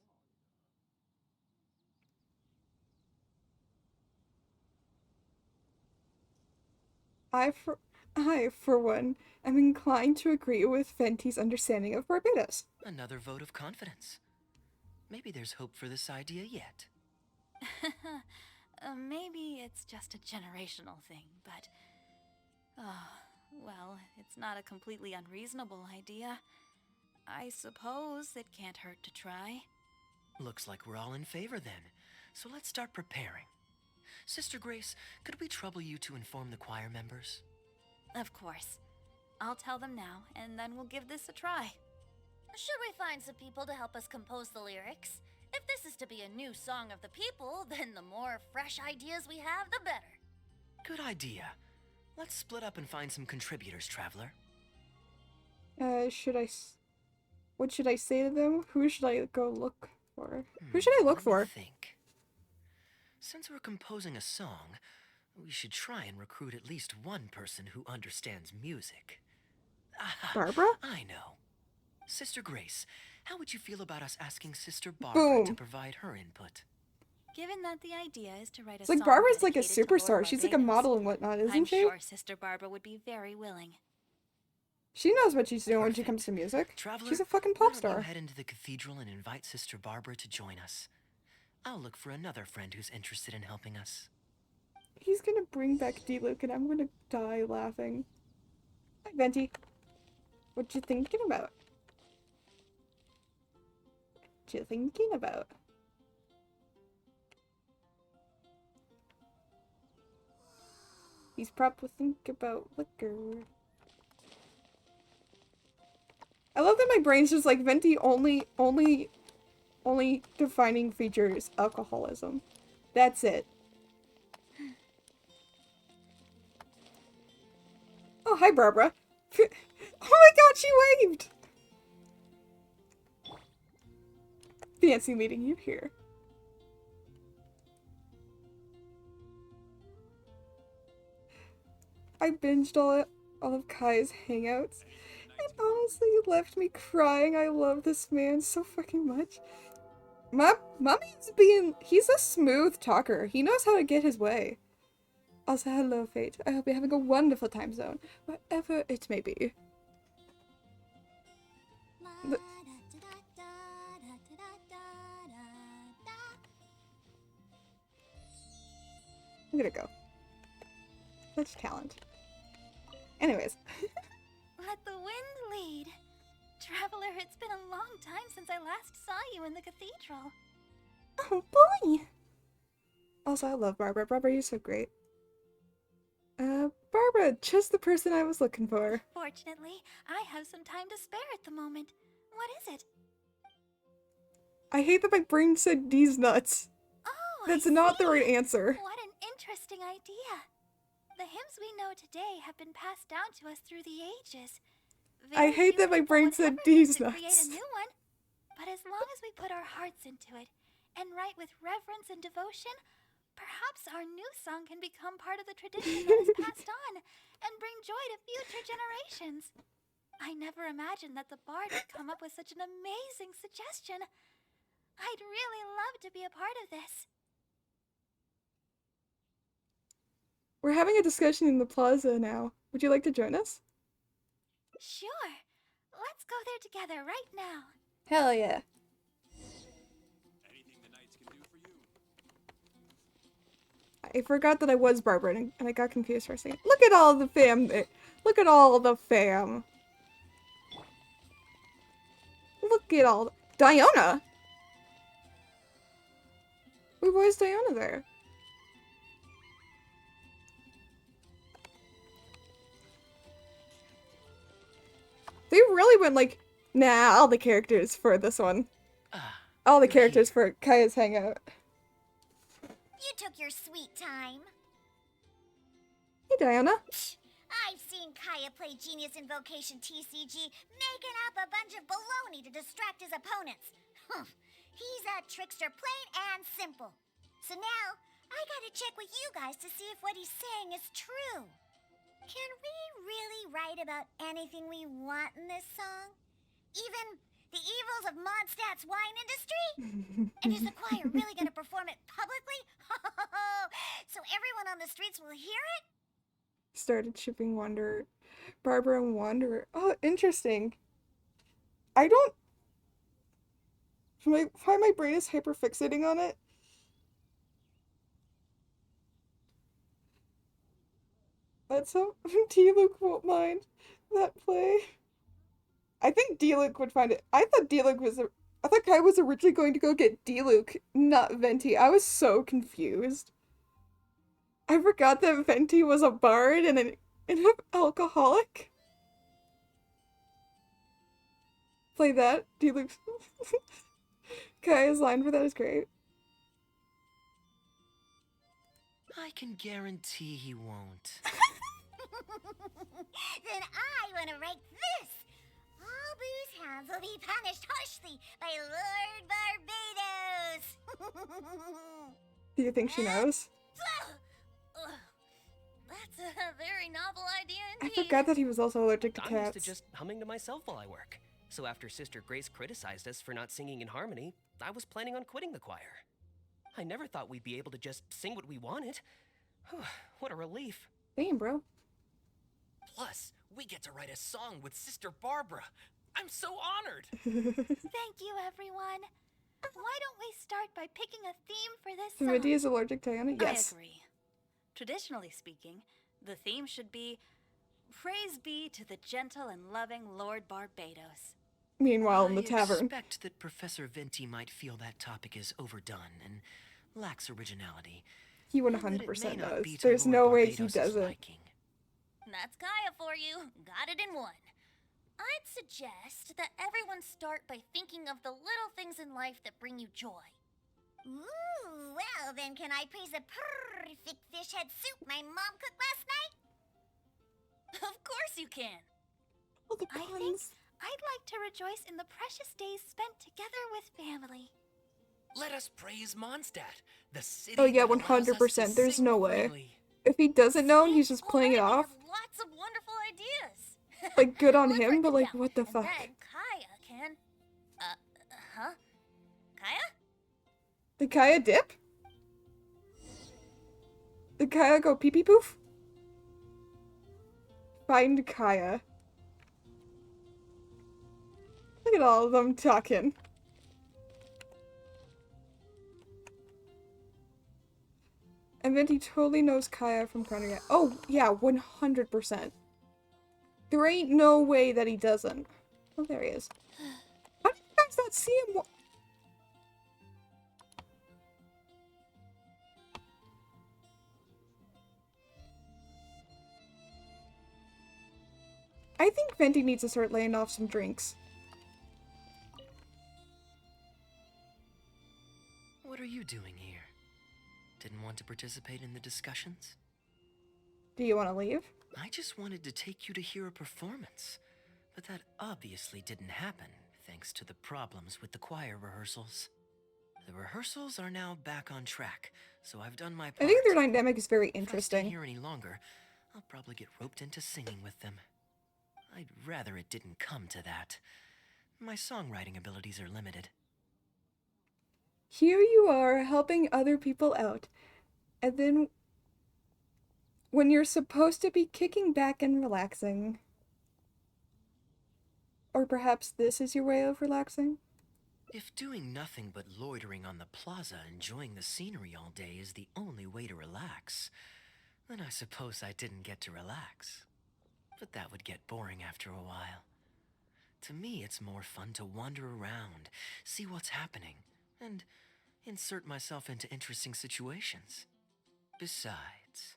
I, for one, am inclined to agree with Venti's understanding of Barbados. Another vote of confidence. Maybe there's hope for this idea yet. Maybe it's just a generational thing, but. Well, it's not a completely unreasonable idea. I suppose it can't hurt to try. Looks like we're all in favor then, so let's start preparing. Sister Grace, could we trouble you to inform the choir members? Of course. I'll tell them now, and then we'll give this a try. Should we find some people to help us compose the lyrics? If this is to be a new song of the people, then the more fresh ideas we have, the better. Good idea. Let's split up and find some contributors, Traveler. What should I say to them? Who should I go look for? Who should I look Let me for? think. Since we're composing a song, we should try and recruit at least one person who understands music. Aha, Barbara? I know. Sister Grace, how would you feel about us asking Sister Barbara Boom. to provide her input? Given that the idea is to write a It's like song Barbara's like a dedicated to Lord superstar. She's like a Barbados, model and whatnot, isn't I'm she? sure Sister Barbara would be very willing. She knows what she's doing when she Perfect. comes to music. Traveler, She's a fucking why pop don't you star. head into the cathedral and invite Sister Barbara to join us. I'll look for another friend who's interested in helping us. He's gonna bring back D-Luke and I'm gonna die laughing. Hi, Venti. What you thinking about? What you thinking about? He's probably thinking about liquor. I love that my brain's just like Venti only defining feature is alcoholism. That's it. Oh, hi, Barbara. Oh my god, she waved! Fancy meeting you here. I binged all of Kai's hangouts. It honestly left me crying. I love this man so fucking much. He's a smooth talker. He knows how to get his way. Also, hello, Fate. I hope you're having a wonderful time zone, wherever it may be. The- I'm gonna go. Such talent. Anyways. Let the wind lead. Traveler, it's been a long time since I last saw you in the cathedral. Oh boy! Also, I love Barbara. Barbara, you're so great. Barbara, just the person I was looking for. Fortunately, I have some time to spare at the moment. What is it? I hate that my brain said D's nuts. Oh, That's I not the see. right answer. What an interesting idea. The hymns we know today have been passed down to us through the ages. I Very hate few that my people brain would said ever D's think to create nuts. a new one. But as long as we put our hearts into it and write with reverence and devotion, perhaps our new song can become part of the tradition that is passed on and bring joy to future generations. I never imagined that the bard would come up with such an amazing suggestion. I'd really love to be a part of this. We're having a discussion in the plaza now. Would you like to join us? Sure. Let's go there together right now. Hell yeah. Anything the knights can do for you. I forgot that I was Barbara and I got confused for a second. Look at all the fam there. Look at all the fam. Look at all Diana! Wait, why is Diana there? They really went like, nah, all the characters for this one. Ah, All the you're characters here. for Kaya's hangout. You took your sweet time. Hey, Diana. I've seen Kaya play Genius Invocation TCG, making up a bunch of baloney to distract his opponents. He's a trickster, plain and simple. So now, I gotta check with you guys to see if what he's saying is true. Can we really write about anything we want in this song? Even the evils of Mondstadt's wine industry? And is the choir really gonna perform it publicly? So everyone on the streets will hear it? Started shipping Wanderer. Barbara and Wanderer. Oh, interesting. I don't find my brain is hyperfixating on it. Let's hope D-Luke won't mind that play. I think D-Luke would find it. I thought I thought Kai was originally going to go get D-Luke, not Venti. I was so confused. I forgot that Venti was a bard and an alcoholic. Play that. D-Luke's Kai's line for that is great. I can guarantee he won't. Then I want to write this. All booze hounds will be punished harshly by Lord Barbados. Do you think she knows? That's a very novel idea I indeed. forgot that he was also allergic to I'm used to cats. just humming to myself while I work. So after Sister Grace criticized us for not singing in harmony, I was planning on quitting the choir. I never thought we'd be able to just sing what we wanted. What a relief. Damn, bro. Plus, we get to write a song with Sister Barbara. I'm so honored. Thank you, everyone. Why don't we start by picking a theme for this song? Venti is allergic to Diana? Yes. I agree. Traditionally speaking, the theme should be Praise be to the gentle and loving Lord Barbados. Meanwhile, in the I tavern. expect that Professor Venti might feel that topic is overdone and lacks originality. He and that it may 100% not does. be to There's Lord no way he Barbados' doesn't. liking. That's Kaya for you. Got it in one. I'd suggest that everyone start by thinking of the little things in life that bring you joy. Ooh, well then can I praise the perfect fish head soup my mom cooked last night? Of course you can. All the I think puns. I'd like to rejoice in the precious days spent together with family. Let us praise Mondstadt, the city. Oh, yeah, that allows us to 100%. There's sing no way. freely. If he doesn't know and he's just playing it Already off, have lots of wonderful ideas. like, good on Let's him, write but them like, down, what the and fuck? then Kaya can. Huh? Kaya? Did Kaya dip? Did Kaya go pee pee poof? Find Kaya. Look at all of them talking. And Venti totally knows Kaya from Crown Again. Oh, yeah, 100%. There ain't no way that he doesn't. Oh, there he is. How did you guys not see him? I think Venti needs to start laying off some drinks. What are you doing here? Didn't want to participate in the discussions? Do you want to leave? I just wanted to take you to hear a performance. But that obviously didn't happen, thanks to the problems with the choir rehearsals. The rehearsals are now back on track, so I've done my part. I think their dynamic is very If I stay interesting. here any longer, I'll probably get roped into singing with them. I'd rather it didn't come to that. My songwriting abilities are limited. Here you are helping other people out, and then when you're supposed to be kicking back and relaxing. Or perhaps this is your way of relaxing? If doing nothing but loitering on the plaza enjoying the scenery all day is the only way to relax, then I suppose I didn't get to relax. But that would get boring after a while. To me, it's more fun to wander around, see what's happening, and insert myself into interesting situations. Besides,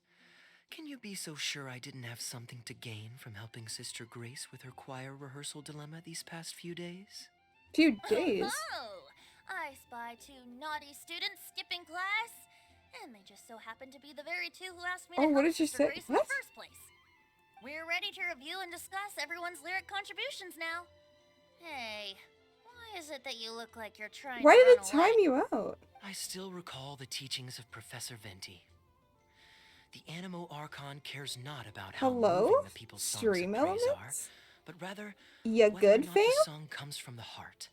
can you be so sure I didn't have something to gain from helping Sister Grace with her choir rehearsal dilemma these past few days? Few days. Oh, I spy two naughty students skipping class, and they just so happen to be the very two who asked me to Oh, what help did you Sister say? Grace in What? the first place. We're ready to review and discuss everyone's lyric contributions now. Hey, why is it that you look like you're trying Why to did run it away? time you out? I still recall the teachings of Professor Venti. The Animo Archon cares not about how Hello? moving the people's songs of Stream praise are, elements? but rather Ya whether or good, not fam? the song comes from the heart.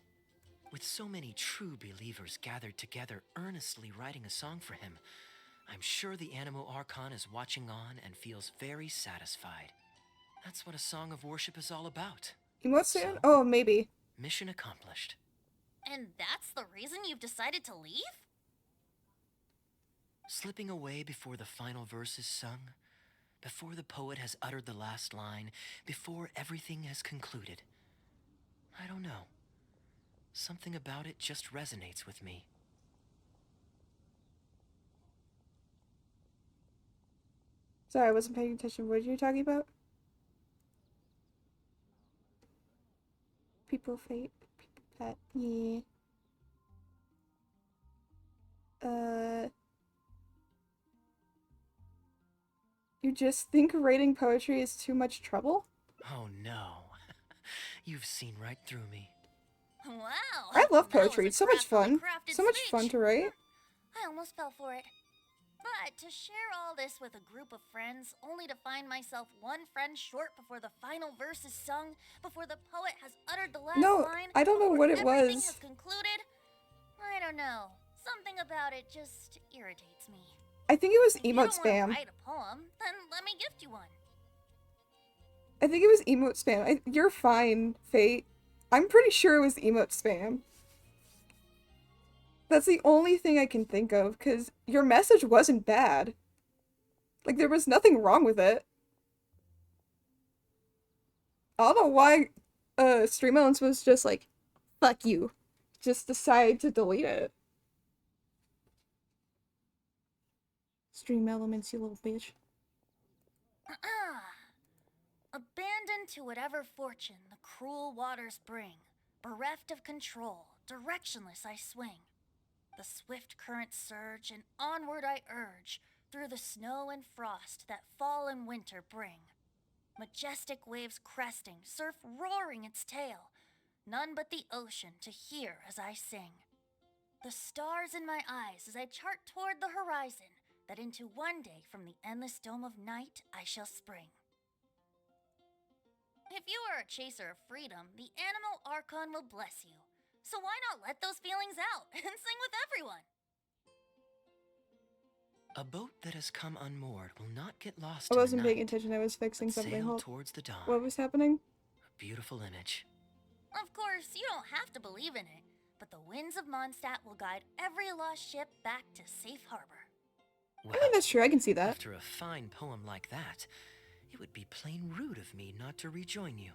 With so many true believers gathered together earnestly writing a song for him, I'm sure the Animo Archon is watching on and feels very satisfied. That's what a song of worship is all about. Emote So? soon? Oh, maybe. Mission accomplished. And that's the reason you've decided to leave? Slipping away before the final verse is sung, before the poet has uttered the last line, before everything has concluded. I don't know. Something about it just resonates with me. Sorry, I wasn't paying attention. What are you talking about? People fate. People pet. Yeah. You just think writing poetry is too much trouble? Oh no. You've seen right through me. Wow. I love that was poetry. a It's so much craftily fun. crafted So much speech. fun to write. I almost fell for it. But to share all this with a group of friends, only to find myself one friend short before the final verse is sung, before the poet has uttered the last No, line, I don't know before what it everything was. has concluded, I don't know. Something about it just irritates me. I think it was If you emote don't want spam. to write a poem, then let me gift you one. I think it was emote spam. You're fine, Fate. I'm pretty sure it was emote spam. That's the only thing I can think of, because your message wasn't bad. Like, there was nothing wrong with it. I don't know why Stream Elements was just like, fuck you. Just decide to delete it. Stream Elements, you little bitch. Abandoned to whatever fortune the cruel waters bring, bereft of control, directionless I swing. The swift currents surge, and onward I urge, through the snow and frost that fall and winter bring. Majestic waves cresting, surf roaring its tail, none but the ocean to hear as I sing. The stars in my eyes as I chart toward the horizon, that into one day from the endless dome of night I shall spring. If you are a chaser of freedom, the Animo Archon will bless you. So why not let those feelings out and sing with everyone? A boat that has come unmoored will not get lost I in the wasn't paying night, attention, I was fixing but something. sail Hold. towards the dawn. What was happening? A beautiful image. Of course, you don't have to believe in it, but the winds of Mondstadt will guide every lost ship back to safe harbor. I mean, that's true, I can see that. After a fine poem like that, it would be plain rude of me not to rejoin you.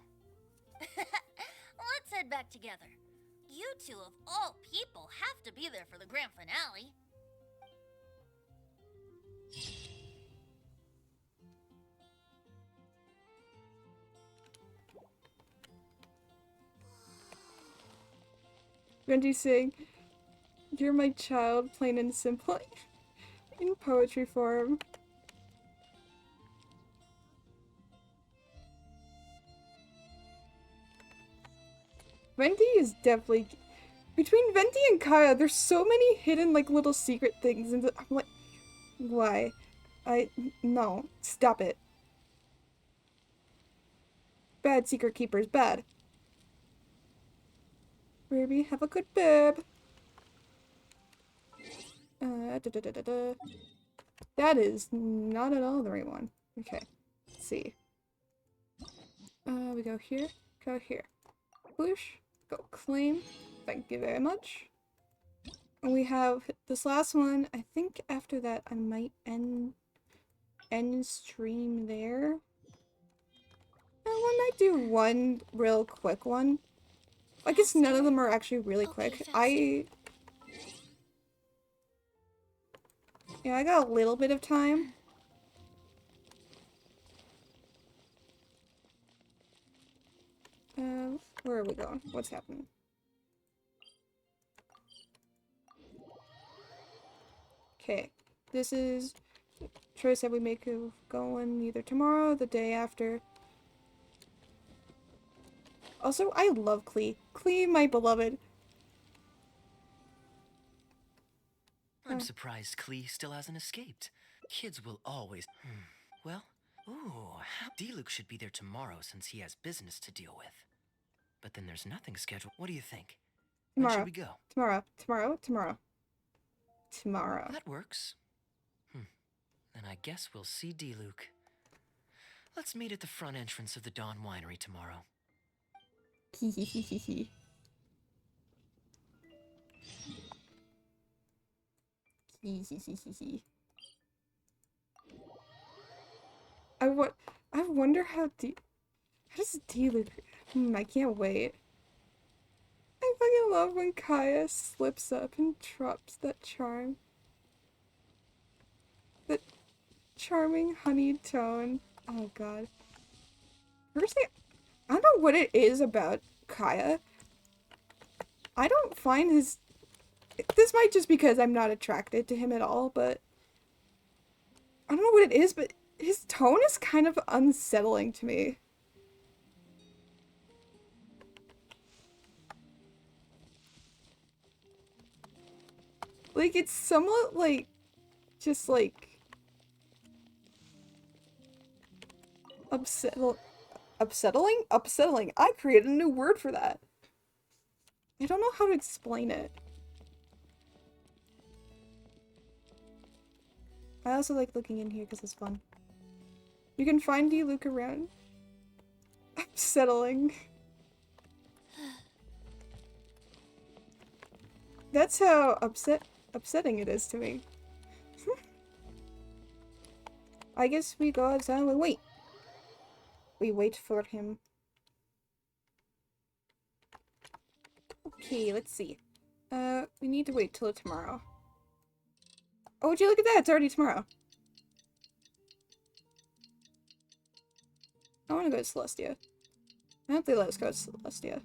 Let's head back together. You two, of all people, have to be there for the grand finale. Benji saying, "You're my child, plain and simple," in poetry form. Venti is definitely... Between Venti and Kaya, there's so many hidden, like, little secret things, and I'm like, why? No. Stop it. Bad secret keepers, bad. Baby, have a good bib. That is not at all the right one. Okay, let's see. We go here, go here. Push, go claim. Thank you very much. And we have this last one. I think after that I might end stream there. I might do one real quick one. I guess none of them are actually really quick. Yeah, I got a little bit of time. Where are we going? What's happening? Okay, this is choice that we make of going either tomorrow or the day after. Also, I love Klee. Klee, my beloved. I'm surprised Klee still hasn't escaped. Kids will always... Well, D-Luke should be there tomorrow since he has business to deal with. But then there's nothing scheduled. What do you think? When should we go? Tomorrow. That works. Then I guess we'll see D-Luke. Let's meet at the front entrance of the Dawn Winery tomorrow. Hehehehe. I wonder how does D-Luke... I can't wait. I fucking love when Kaya slips up and drops that charm. That charming honeyed tone. Oh god. Personally, I don't know what it is about Kaya. I don't find his... This might just because I'm not attracted to him at all, but... I don't know what it is, but his tone is kind of unsettling to me. Like, it's somewhat, like, just, like... Upsetting? Upsetting. I created a new word for that. I don't know how to explain it. I also like looking in here because it's fun. You can find D-Luke around. Upsetting. That's how upsetting it is to me. I guess we go outside and wait. We wait for him. Okay, let's see. We need to wait till tomorrow. Oh, would you look at that? It's already tomorrow. I want to go to Celestia. I hope they let us go to Celestia.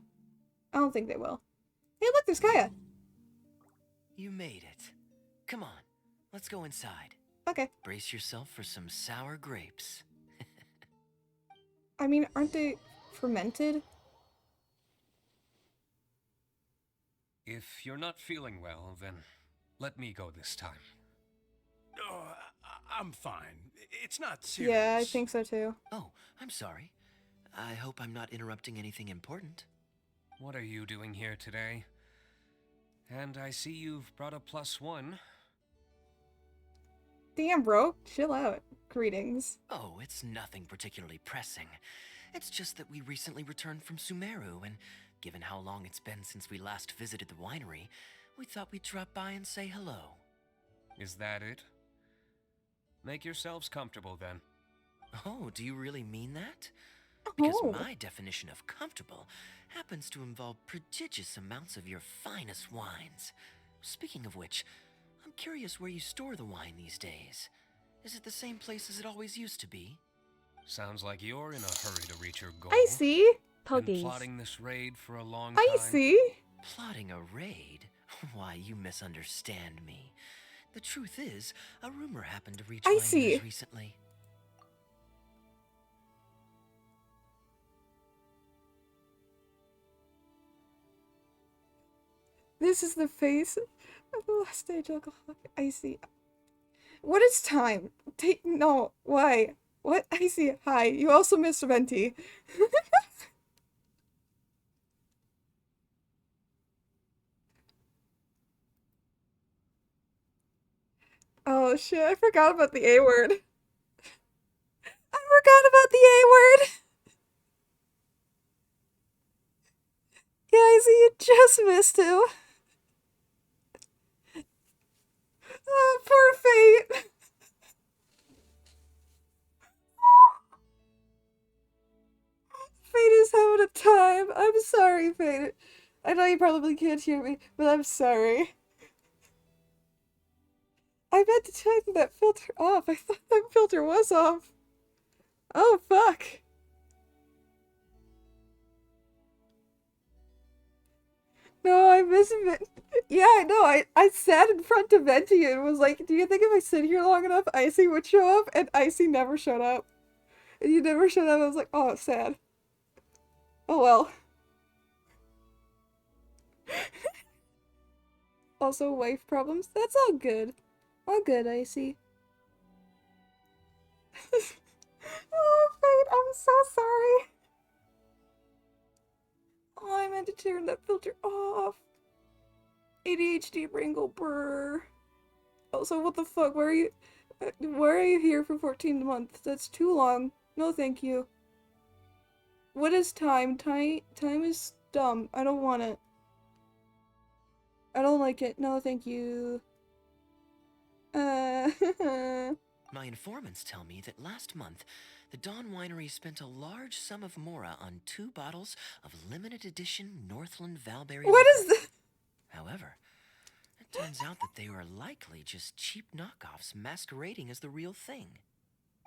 I don't think they will. Hey, look, there's Kaya! You made it. Come on, let's go inside. Okay. Brace yourself for some sour grapes. I mean, aren't they fermented? If you're not feeling well, then let me go this time. Oh, I'm fine. It's not serious. Yeah, I think so too. Oh, I'm sorry. I hope I'm not interrupting anything important. What are you doing here today? And I see you've brought a +1. Damn, bro. Chill out. Greetings. Oh, it's nothing particularly pressing. It's just that we recently returned from Sumeru, and given how long it's been since we last visited the winery, we thought we'd drop by and say hello. Is that it? Make yourselves comfortable then. Oh, do you really mean that? Because Oh. my definition of comfortable happens to involve prodigious amounts of your finest wines. Speaking of which, I'm curious where you store the wine these days. Is it the same place as it always used to be? Sounds like you're in a hurry to reach your goal. I see. Been Poggies. plotting this raid for a long time. I see. Plotting a raid? Why, you misunderstand me. The truth is, a rumor happened to reach I my see. ears recently. This is the face of the last stage alcoholic. I see. What is time? No, why? What? I see. Hi. You also missed Venti. Oh shit, I forgot about the A word. I forgot about the A word. Yeah, I see you just missed him. Oh, poor Fate. Fate is having a time. I'm sorry, Fate. I know you probably can't hear me, but I'm sorry. I meant to turn that filter off. I thought that filter was off. Oh, fuck. No, I miss it. Yeah, I know. I sat in front of Venti and was like, do you think if I sit here long enough, Icy would show up? And Icy never showed up. And you never showed up. I was like, oh, it's sad. Oh, well. Also, wife problems. That's all good. All good, Icy. Oh, Fate, I'm so sorry. Oh, I meant to turn that filter off. ADHD Bringle brr. Also, what the fuck? Why are you here for 14 months? That's too long. No, thank you. What is time? Time is dumb. I don't want it. I don't like it. No, thank you. My informants tell me that last month, the Dawn Winery spent a large sum of mora on 2 bottles of limited edition Northland Valberry What liquor. is this? However, it turns out that they were likely just cheap knockoffs masquerading as the real thing.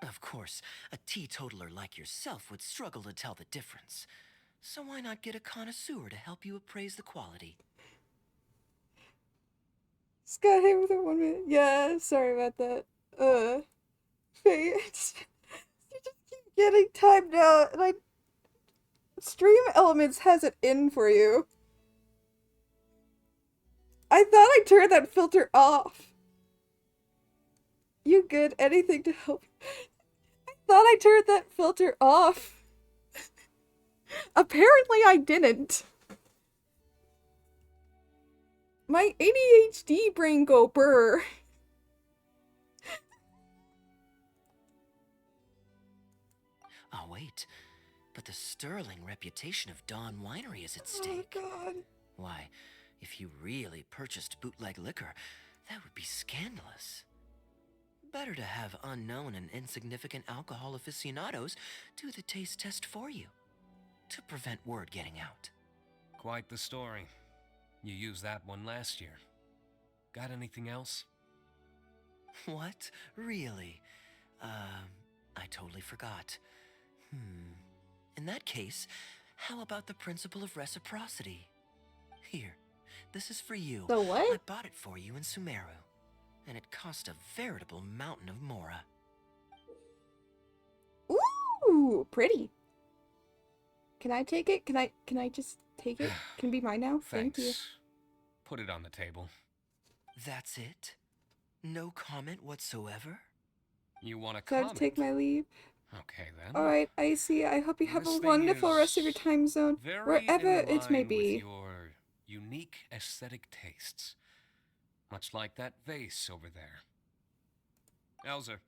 Of course, a teetotaler like yourself would struggle to tell the difference. So why not get a connoisseur to help you appraise the quality? Scott here with a 1 minute. Yeah, sorry about that. Fate. You just keep getting timed out, and Stream Elements has it in for you. I thought I turned that filter off. You good? Anything to help? I thought I turned that filter off. Apparently I didn't. My ADHD brain go brr. Oh, wait. But the sterling reputation of Dawn Winery is at stake. Oh, God. Why, if you really purchased bootleg liquor, that would be scandalous. Better to have unknown and insignificant alcohol aficionados do the taste test for you, to prevent word getting out. Quite the story. You used that one last year. Got anything else? What? Really? I totally forgot. In that case, how about the principle of reciprocity? Here, this is for you. The what? I bought it for you in Sumeru, and it cost a veritable mountain of mora. Ooh, pretty. Can I take it? Can I just take it? Can it be mine now? Thank Thanks. you. Put it on the table. That's it? No comment whatsoever? You want to So I have comment? to take my leave. Okay then. Alright, Icy, I hope you have This a thing wonderful rest of your is time zone, very wherever in it may line be. with your unique aesthetic tastes. Much like that vase over there. Elzer,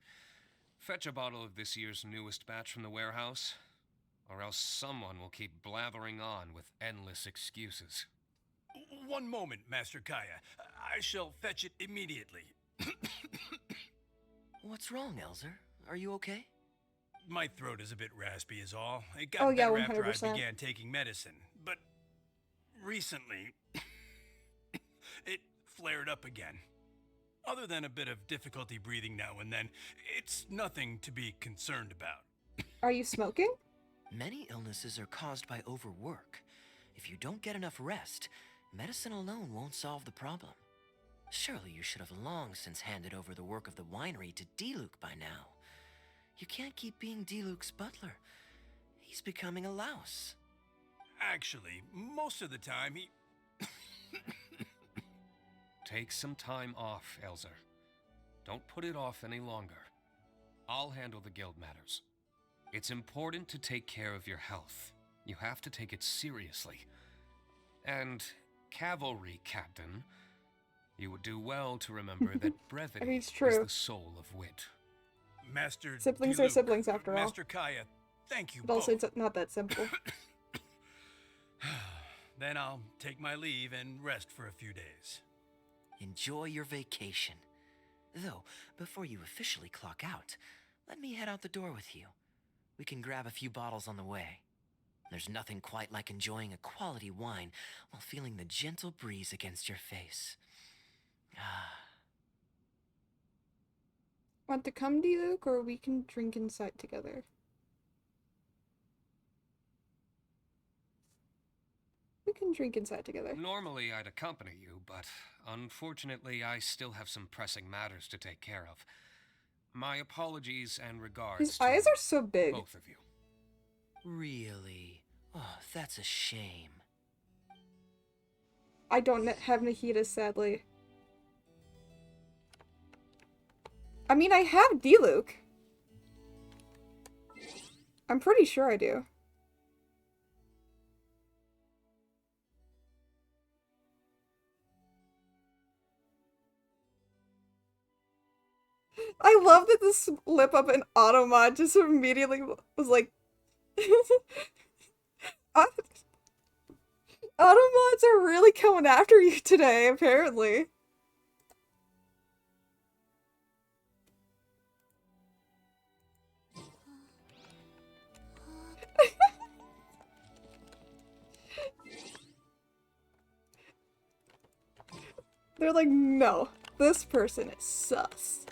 fetch a bottle of this year's newest batch from the warehouse, or else someone will keep blathering on with endless excuses. One moment, Master Kaya. I shall fetch it immediately. What's wrong, Elzer? Are you okay? My throat is a bit raspy is all. It got Oh, yeah, better after I 100%. began taking medicine. But recently, it flared up again. Other than a bit of difficulty breathing now and then, it's nothing to be concerned about. Are you smoking? Many illnesses are caused by overwork. If you don't get enough rest, Medicine alone won't solve the problem. Surely you should have long since handed over the work of the winery to Diluc by now. You can't keep being Diluc's butler. He's becoming a louse. Actually, most of the time he. Take some time off, Elzer. Don't put it off any longer. I'll handle the guild matters. It's important to take care of your health. You have to take it seriously. And, cavalry captain, you would do well to remember that brevity I mean, it's is true. the soul of wit. Master Siblings are Diluc, siblings after all. Master Kaya, thank you But also, both. it's not that simple. Then I'll take my leave and rest for a few days. Enjoy your vacation. Though, before you officially clock out, let me head out the door with you. We can grab a few bottles on the way. There's nothing quite like enjoying a quality wine while feeling the gentle breeze against your face. Ah. Want to come, Diluc, or we can drink inside together? We can drink inside together. Normally I'd accompany you, but unfortunately I still have some pressing matters to take care of. My apologies and regards His to eyes are so big. both of you. Really? Oh, that's a shame. I don't have Nahida, sadly. I mean, I have Diluc. I'm pretty sure I do. I love that this lip up in Automod just immediately was like... Automods are really coming after you today, apparently. They're like, no, this person is sus.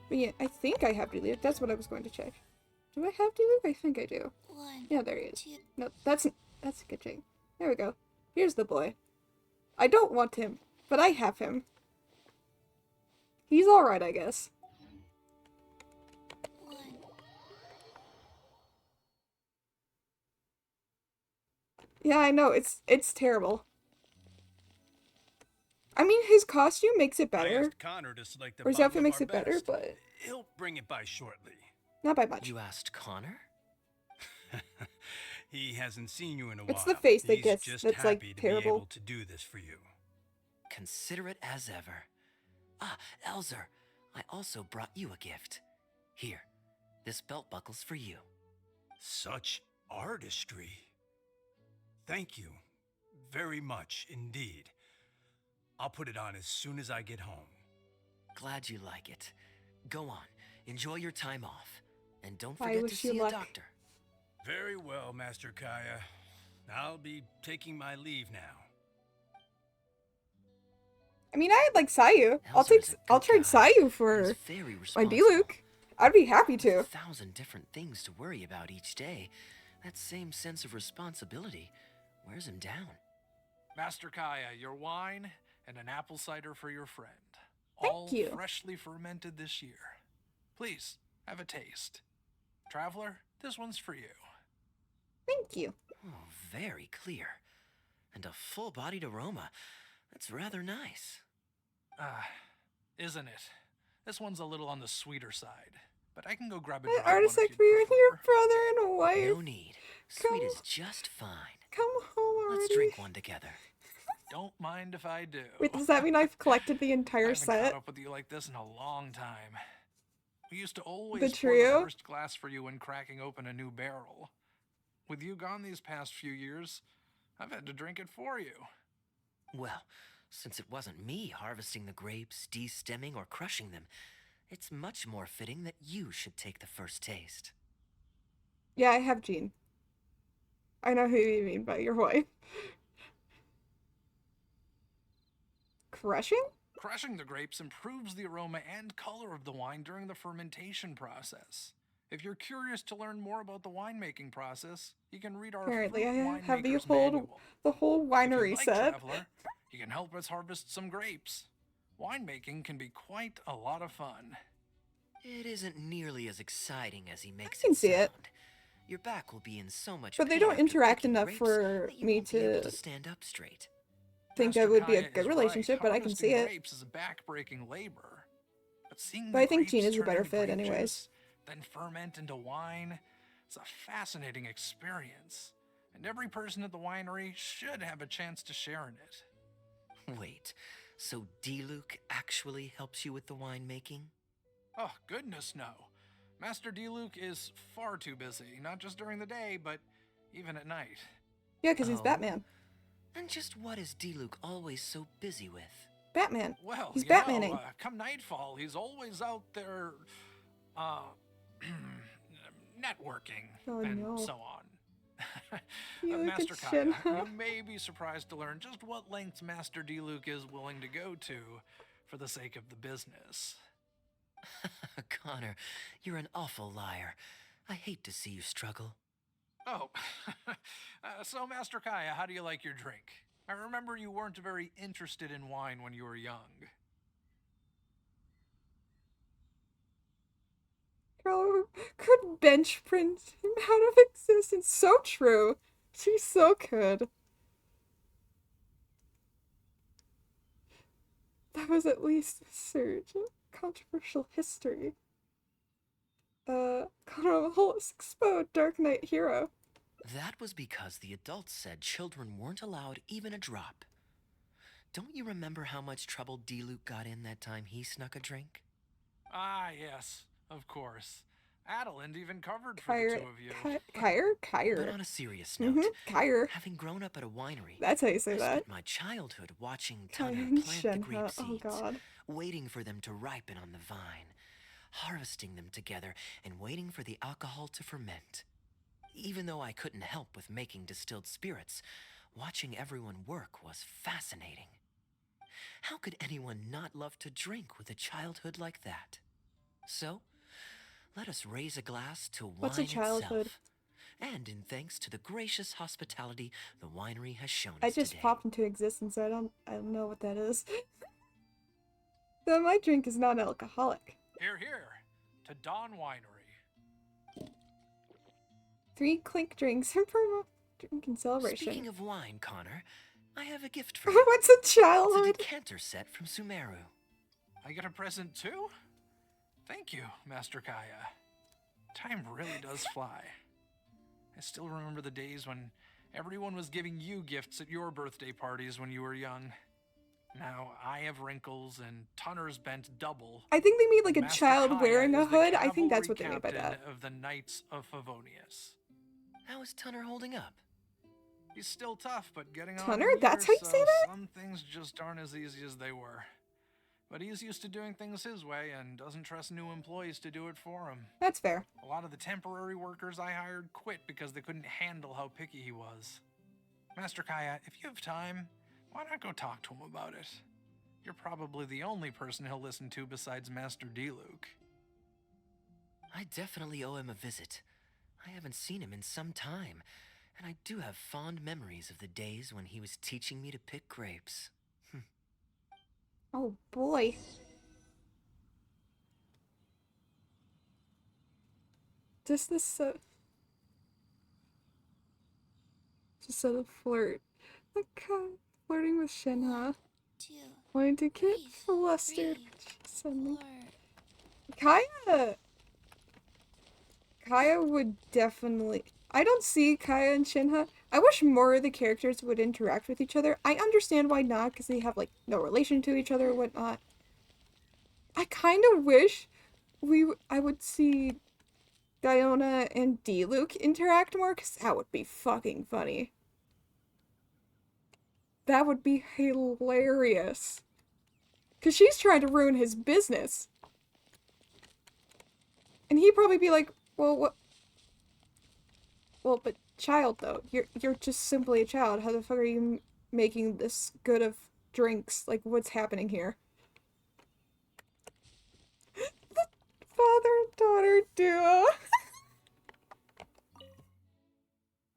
But yeah, I think I have Diluc. That's what I was going to check. Do I have Diluc? I think I do. Yeah, there he is. No, that's a good thing. There we go. Here's the boy. I don't want him, but I have him. He's alright, I guess. Yeah, I know, it's terrible. I mean, his costume makes it I better. asked Connor to select the Or his bottle outfit of makes our it better, best. but He'll bring it by shortly. not by much. You asked Connor? He hasn't seen you in a while. It's the face that He's gets- just that's, like, happy to terrible. be able to do this for you. Considerate as ever. Ah, Elzer, I also brought you a gift. Here, this belt buckle's for you. Such artistry. Thank you very much indeed. I'll put it on as soon as I get home. Glad you like it. Go on, enjoy your time off. And don't I forget to wish you see a luck. doctor. Very well, Master Kaya. I'll be taking my leave now. I mean, I had like Sayu. Elzer's a I'll good trade guy. Sayu for He's very my responsible. Diluc. I'd be happy With to. 1,000 different things to worry about each day, that same sense of responsibility wears him down. Master Kaya, your wine and an apple cider for your friend. Thank All you. freshly fermented this year. Please, have a taste. Traveler, this one's for you. Thank you. Oh, very clear. And a full-bodied aroma. That's rather nice. Ah, isn't it? This one's a little on the sweeter side, but I can go grab a An dry one if artifact you'd for you and your prefer. brother and a wife. No need. Sweet is Come- just fine. Come home already. Let's drink one together. Don't mind if I do. Wait, does that mean I've collected the I entire haven't set? caught up with you like this in a long time. We used to always The pour trio? the first glass for you when cracking open a new barrel. With you gone these past few years, I've had to drink it for you. Well, since it wasn't me harvesting the grapes, de-stemming, or crushing them, it's much more fitting that you should take the first taste. Yeah, I have Jean. I know who you mean by your wife. Crushing? Crushing the grapes improves the aroma and color of the wine during the fermentation process. If you're curious to learn more about the winemaking process, you can read our Apparently, Fruit I have Winemaker's Manual. the whole If winery you'd like, set. traveler, you can help us harvest some grapes. Winemaking can be quite a lot of fun. It isn't nearly as exciting as he makes can it see sound. it. Your back will be in so much But they pain don't after interact picking enough grapes for that you me won't be able to to stand up straight. think Master that would be a Kaya good is relationship, right. but I can see Harvesting it. grapes is a back-breaking labor. But seeing But the I think grapes Gina's the turn better into fit grape anyways. juice, then ferment into wine, it's a fascinating experience. And every person at the winery should have a chance to share in it. Wait, so D-Luke actually helps you with the winemaking? Oh, goodness no. Master D-Luke is far too busy, not just during the day, but even at night. Yeah, because he's Oh. Batman. And just what is D-Luke always so busy with? Batman. Well, He's you know, Batmaning. come nightfall, he's always out there, networking Oh, and no. so on. You look Master at Kaya, Shinha. you may be surprised to learn just what lengths Master D-Luke is willing to go to for the sake of the business. Connor, you're an awful liar. I hate to see you struggle. Oh, so Master Kaya, how do you like your drink? I remember you weren't very interested in wine when you were young. Girl could bench print him out of existence. So true. She's so good. That was at least a surge in controversial history. Connor Hollis exposed Dark Knight hero. That was because the adults said children weren't allowed even a drop. Don't you remember how much trouble D-Luke got in that time he snuck a drink? Ah, yes, of course. Adeline even covered for Kyre. the two of you. But Kyre. on a serious note, Kyre. having grown up at a winery, That's how you say I that. spent my childhood watching Kyre Tunner and plant the Shinha. grape Oh seeds, god. waiting for them to ripen on the vine, harvesting them together, and waiting for the alcohol to ferment. Even though I couldn't help with making distilled spirits, watching everyone work was fascinating. How could anyone not love to drink with a childhood like that? So, let us raise a glass to wine What's a childhood? itself, and in thanks to the gracious hospitality the winery has shown I us just today. popped into existence, so I don't know what that is. Though my drink is non-alcoholic. Here, here, to Dawn Winery. 3 clink drinks in promo drinking celebration. Speaking of wine, Connor, I have a gift for you. What's a It's childhood? a decanter set from Sumeru. I get a present too? Thank you, Master Kaya. Time really does fly. I still remember the days when everyone was giving you gifts at your birthday parties when you were young. Now I have wrinkles and Tunner's bent double. I think they mean like a Master child Kaya wearing a is the hood. I think that's cavalry what they mean by captain that. of the Knights of Favonius. How is Tunner holding up? He's still tough, but getting on Tunner? in That's years, how you say so that? some things just aren't as easy as they were. But he's used to doing things his way and doesn't trust new employees to do it for him. That's fair. A lot of the temporary workers I hired quit because they couldn't handle how picky he was. Master Kaya, if you have time, why not go talk to him about it? You're probably the only person he'll listen to besides Master D-Luke. I definitely owe him a visit. I haven't seen him in some time, and I do have fond memories of the days when he was teaching me to pick grapes. Oh boy. Just this just a flirt. Okay. Flirting with Shinha. 2, Wanting to get 3, flustered. 3, Suddenly. 4. Kaya would definitely... I don't see Kaya and Shinha. I wish more of the characters would interact with each other. I understand why not, because they have, like, no relation to each other or whatnot. I kind of wish I would see Diona and D-Luke interact more, because that would be fucking funny. That would be hilarious. Because she's trying to ruin his business. And he'd probably be like, well, what? Well, but child, though. You're just simply a child. How the fuck are you making this good of drinks? Like, what's happening here? The father and daughter duo.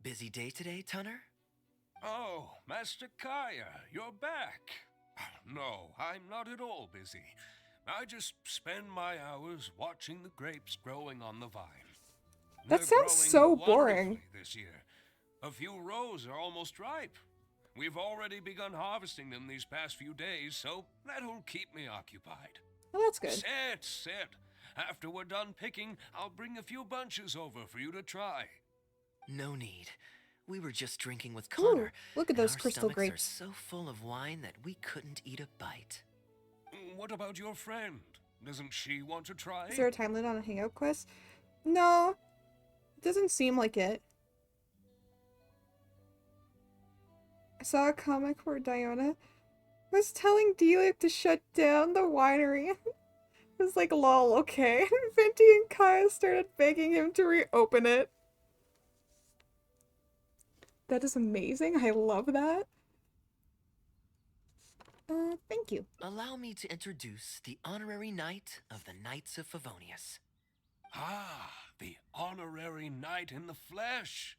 Busy day today, Tunner? Oh, Master Kaya, you're back. No, I'm not at all busy. I just spend my hours watching the grapes growing on the vine. That They're sounds growing so boring. wonderfully this year. A few rows are almost ripe. We've already begun harvesting them these past few days, so that'll keep me occupied. Well, that's good. Sit. After we're done picking, I'll bring a few bunches over for you to try. No need. We were just drinking with Ooh, Connor. look at and those our crystal stomachs grapes. are so full of wine that we couldn't eat a bite. What about your friend? Doesn't she want to try? Is there a time limit on a hangout quest? No. It doesn't seem like it. I saw a comic where Diona was telling D-Lip to shut down the winery. It was like, lol, okay. And Venti and Kaya started begging him to reopen it. That is amazing. I love that. Thank you. Allow me to introduce the honorary knight of the Knights of Favonius. Ah, the honorary knight in the flesh.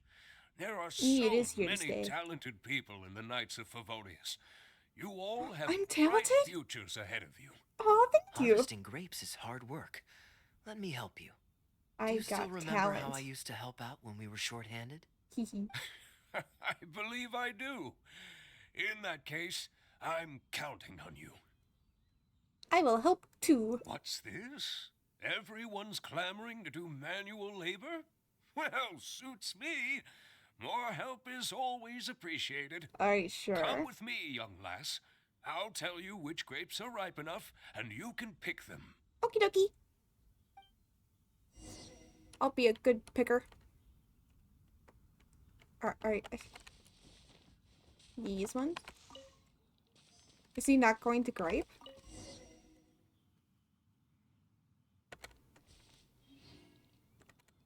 There are so It is here to many stay. talented people in the Knights of Favonius. You all have I'm bright talented? futures ahead of you. Aw, thank you. Harvesting grapes is hard work. Let me help you. Do I you still got remember how I talent. used to help out when we were short-handed? Hehe. I believe I do. In that case, I'm counting on you. I will help too. What's this? Everyone's clamoring to do manual labor? Well, suits me. More help is always appreciated. Alright, sure. Come with me, young lass. I'll tell you which grapes are ripe enough, and you can pick them. Okie dokie. I'll be a good picker. Alright. These ones? Is he not going to gripe?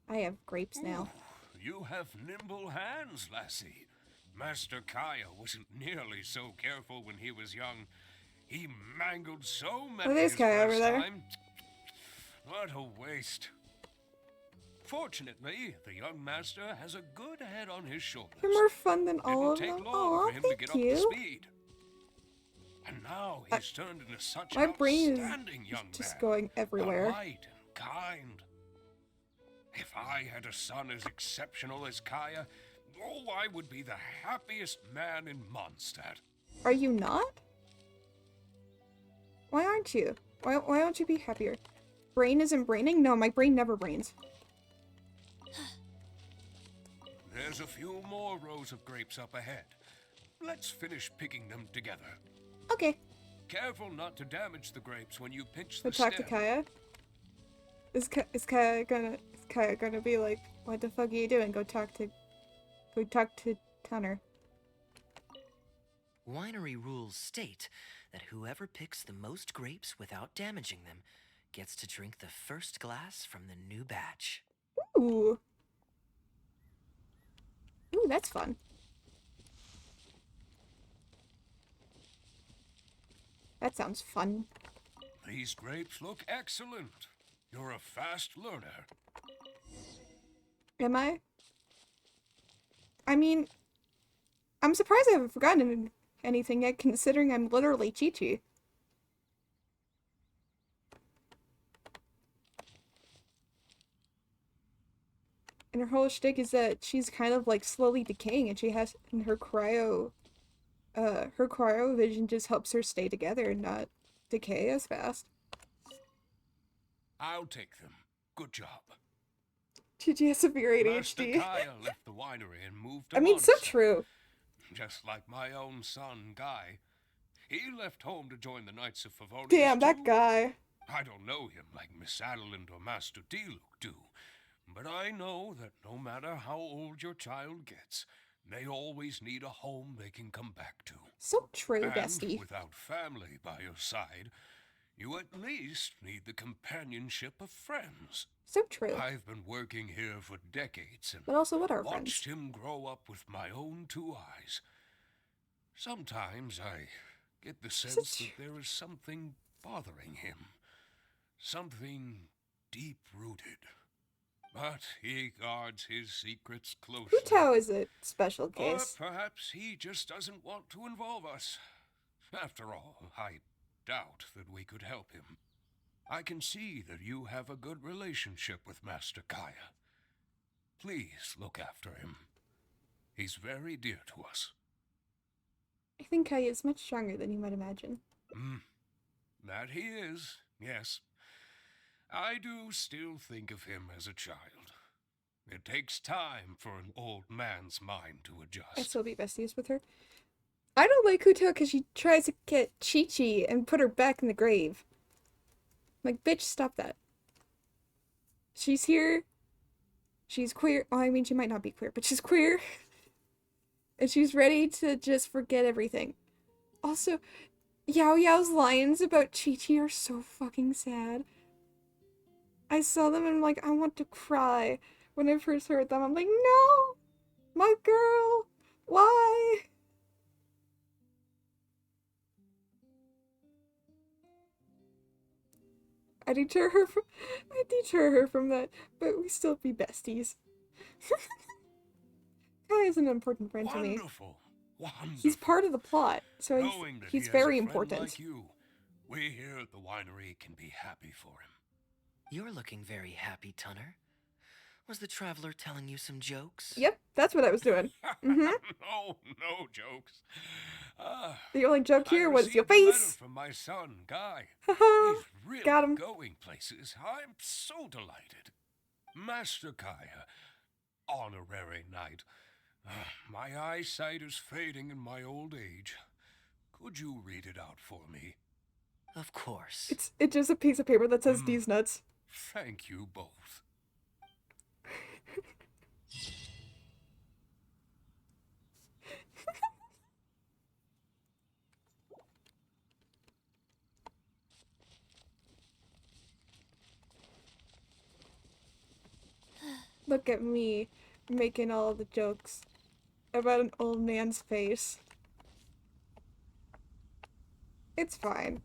I have grapes now. You have nimble hands, lassie. Master Kaya wasn't nearly so careful when he was young. He mangled so many there's his Kaya over first there. time. What a waste. Fortunately, the young master has a good head on his shoulders. You're more fun than all Didn't of take them. long Aw, for him to thank get up to you. speed. And now he's turned into such My an brain is outstanding young just man. going everywhere. Polite and kind. If I had a son as exceptional as Kaya, oh, I would be the happiest man in Mondstadt. Are you not? Why aren't you? Why don't you be happier? Brain isn't braining? No, my brain never brains. There's a few more rows of grapes up ahead. Let's finish picking them together. Okay. Careful not to damage the grapes when you pinch So the talk to stem. Kaya? Is Kaya gonna be like, what the fuck are you doing? Go talk to Tunner. Winery rules state that whoever picks the most grapes without damaging them gets to drink the first glass from the new batch. Ooh. Ooh, that's fun. That sounds fun. These grapes look excellent. You're a fast learner. Am I? I mean, I'm surprised I haven't forgotten anything yet, considering I'm literally Chi-Chi. And her whole shtick is that she's kind of like slowly decaying, and she has and her cryo vision just helps her stay together and not decay as fast. I'll take them. Good job. Chi-Chi has severe Master ADHD. Kaya left the winery and moved to I mean, so Mondstadt. true. Just like my own son, Guy. He left home to join the Knights of Favonius. Damn, that too. guy. I don't know him like Miss Adeline or Master D-Luke do, but I know that no matter how old your child gets, they always need a home they can come back to. So true, And bestie. without family by your side, you at least need the companionship of friends. So true. I've been working here for decades and But also, what are watched friends? him grow up with my own two eyes. Sometimes I get the sense that there is something bothering him. Something deep-rooted. but he guards his secrets closely. Hu Tao is a special Or case. perhaps he just doesn't want to involve us. After all, I doubt that we could help him. I can see that you have a good relationship with Master Kaya. Please look after him. He's very dear to us. I think Kai is much stronger than you might imagine. That he is, yes. I do still think of him as a child. It takes time for an old man's mind to I adjust. still be besties with her. I don't like Hu Tao because she tries to get Chi-Chi and put her back in the grave. I'm like, bitch, stop that. She's here. She's queer. Oh, I mean, she might not be queer, but she's queer. And she's ready to just forget everything. Also, Yao Yao's lines about Chi-Chi are so fucking sad. I saw them and I'm like, I want to cry. When I first heard them, I'm like, no! My girl! Why? I deter her from that, but we still be besties. Kai is an important friend to me. Wonderful. Wonderful. He's part of the plot, so Knowing that he's he has very a friend important. like you, we here at the winery can be happy for him. You're looking very happy, Tunner. Was the traveler telling you some jokes? Yep, that's what I was doing. No jokes. The only joke I here was your received a letter face. from my son, Guy. Haha. He's really Got him. going places. I'm so delighted. Master Kaya, honorary knight. My eyesight is fading in my old age. Could you read it out for me? Of course. It's just a piece of paper that says these nuts. Thank you both. Look at me making all the jokes about an old man's face. It's fine.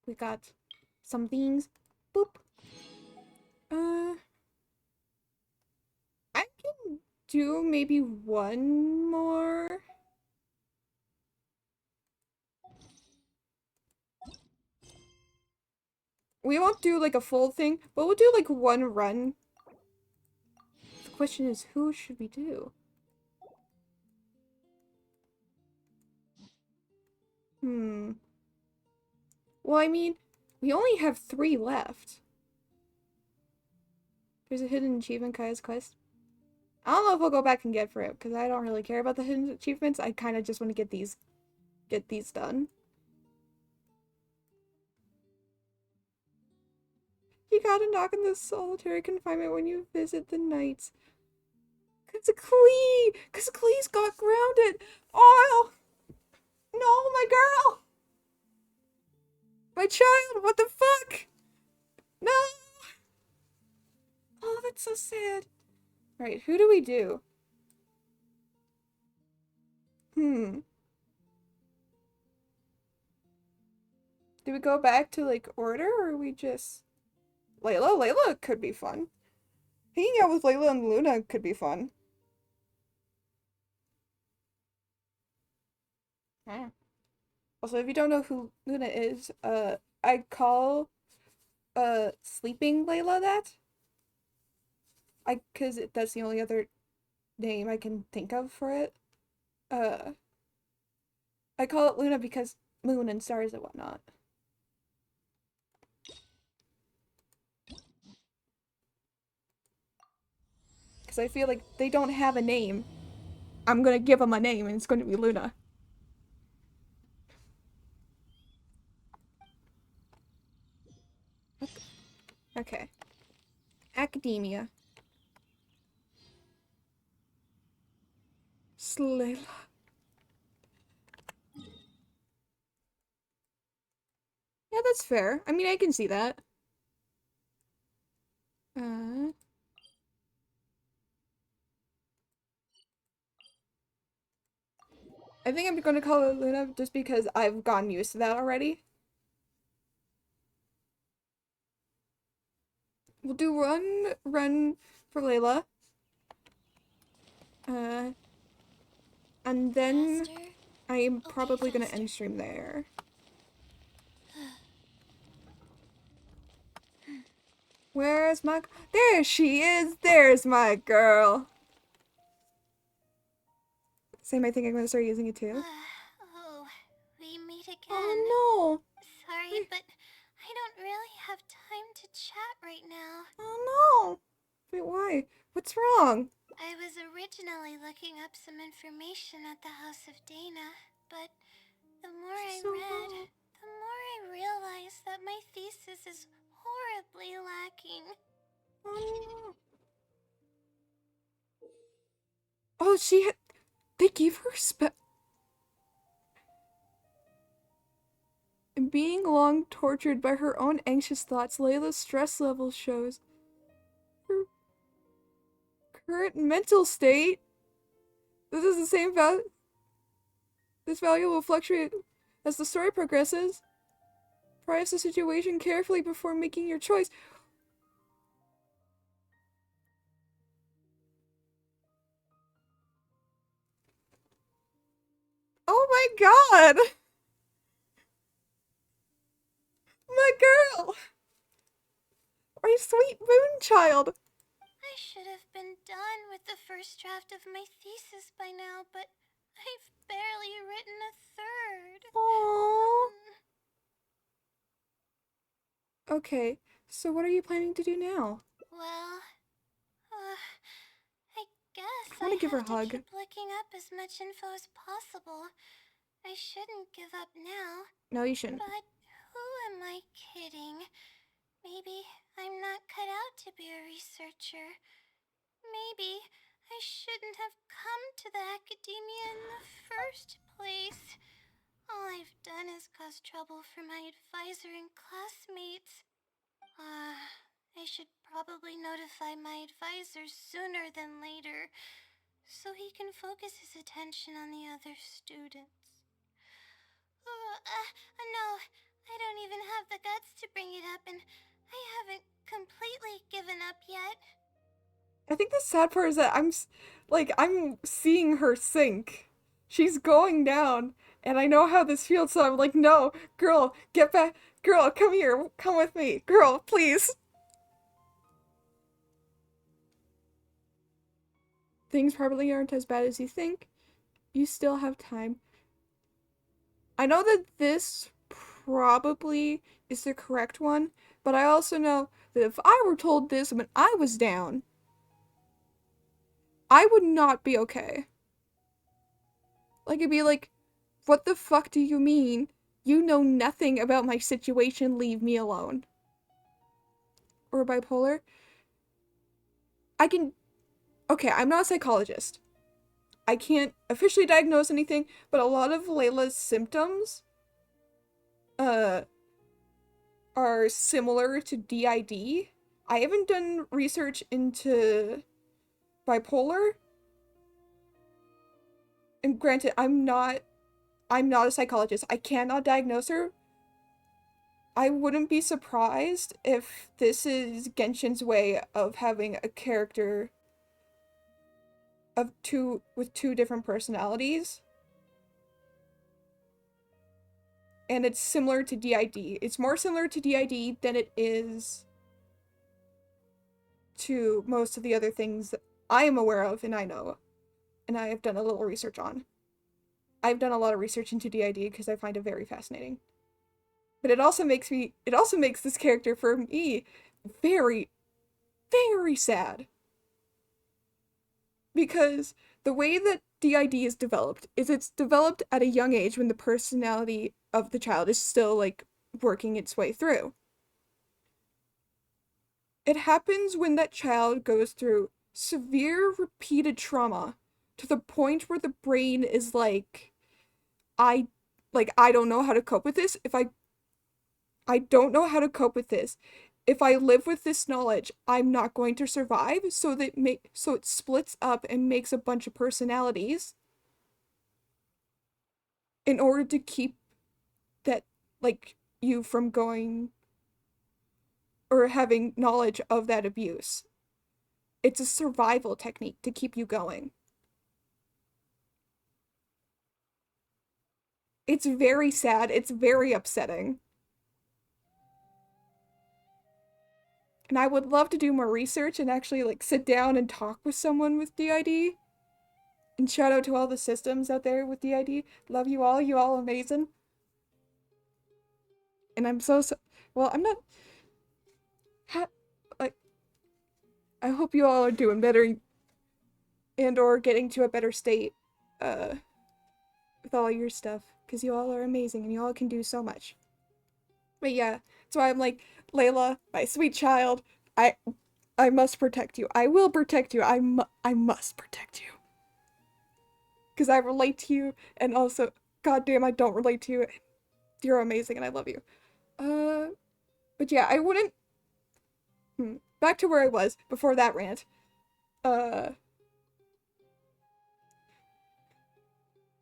We got some things. Boop. I can do maybe one more. We won't do like a full thing, but we'll do like one run. The question is, who should we do? Well, I mean, we only have 3 left. There's a hidden achievement, Kaya's quest. I don't know if we'll go back and get for it, because I don't really care about the hidden achievements. I kind of just want to get these done. You gotta knock on the solitary confinement when you visit the knights. Cause Klee's got grounded. Oh no, my girl! My child, what the fuck? No! Oh, that's so sad. Alright, who do we do? Do we go back to, like, order, or we just... Layla? Layla could be fun. Hanging out with Layla and Luna could be fun. Also, if you don't know who Luna is, I call, Sleeping Layla that. Cause that's the only other name I can think of for it. I call it Luna because moon and stars and whatnot. Because I feel like they don't have a name. I'm gonna give them a name and it's going to be Luna. Okay. Academia. Slayla. Yeah, that's fair. I mean, I can see that. I think I'm gonna call it Luna just because I've gotten used to that already. we'll do one run for Layla. And then Faster? I am Okay, probably gonna faster. end stream there. Where's my... There she is! There's my girl! Same, I think I'm gonna start using it too. Oh, we meet again. Oh Sorry, but I don't really have time to chat right now. no! Oh no! Wait, why? What's wrong? I was originally looking up some information at the House of Dana, but the more I So read, wrong. the more I realized that my thesis is horribly lacking. Oh no. Oh, she had... They gave her being long tortured by her own anxious thoughts, Layla's stress level shows her current mental state. This is the same value. This value will fluctuate as the story progresses. Price the situation carefully before making your choice. Oh my god! My girl! My sweet moonchild! I should have been done with the first draft of my thesis by now, but I've barely written a third. Aww. Okay, so what are you planning to do now? Well, I guess I want to give her a have to hug. keep looking up as much info as possible. I shouldn't give up now, No, you shouldn't. but who am I kidding? Maybe I'm not cut out to be a researcher. Maybe I shouldn't have come to the academia in the first place. All I've done is cause trouble for my advisor and classmates. I should probably notify my advisor sooner than later, so he can focus his attention on the other students. No, I don't even have the guts to bring it up, and I haven't completely given up yet. I think the sad part is that I'm seeing her sink. She's going down, and I know how this feels, so I'm like, no, girl, get back. Girl, come here. Come with me. Girl, please. Things probably aren't as bad as you think. You still have time. I know that this probably is the correct one, but I also know that if I were told this when I was down, I would not be okay. Like, it'd be like, what the fuck do you mean? You know nothing about my situation, leave me alone. Or bipolar. I can... Okay, I'm not a psychologist. I can't officially diagnose anything, but a lot of Layla's symptoms, are similar to DID. I haven't done research into bipolar. And granted, I'm not a psychologist. I cannot diagnose her. I wouldn't be surprised if this is Genshin's way of having a character with two different personalities. And it's similar to DID. It's more similar to DID than it is to most of the other things that I am aware of and I know. And I have done a little research on. I've done a lot of research into DID because I find it very fascinating. But it also makes this character for me very, very sad. Because the way that DID is developed is it's developed at a young age when the personality of the child is still like working its way through. It happens when that child goes through severe repeated trauma to the point where the brain is like, I don't know how to cope with this. I don't know how to cope with this. If I live with this knowledge, I'm not going to survive. So it splits up and makes a bunch of personalities in order to keep that, like, you from going or having knowledge of that abuse. It's a survival technique to keep you going. It's very sad. It's very upsetting. And I would love to do more research and actually like sit down and talk with someone with DID. And shout out to all the systems out there with DID. Love you all amazing. And I'm so well, I'm not like I hope you all are doing better and or getting to a better state with all your stuff, because you all are amazing and you all can do so much. But yeah, that's why I'm like, Layla, my sweet child, I must protect you. I will protect you. I must protect you. Because I relate to you, and also, goddamn, I don't relate to you. You're amazing, and I love you. But yeah, I wouldn't. Back to where I was before that rant. I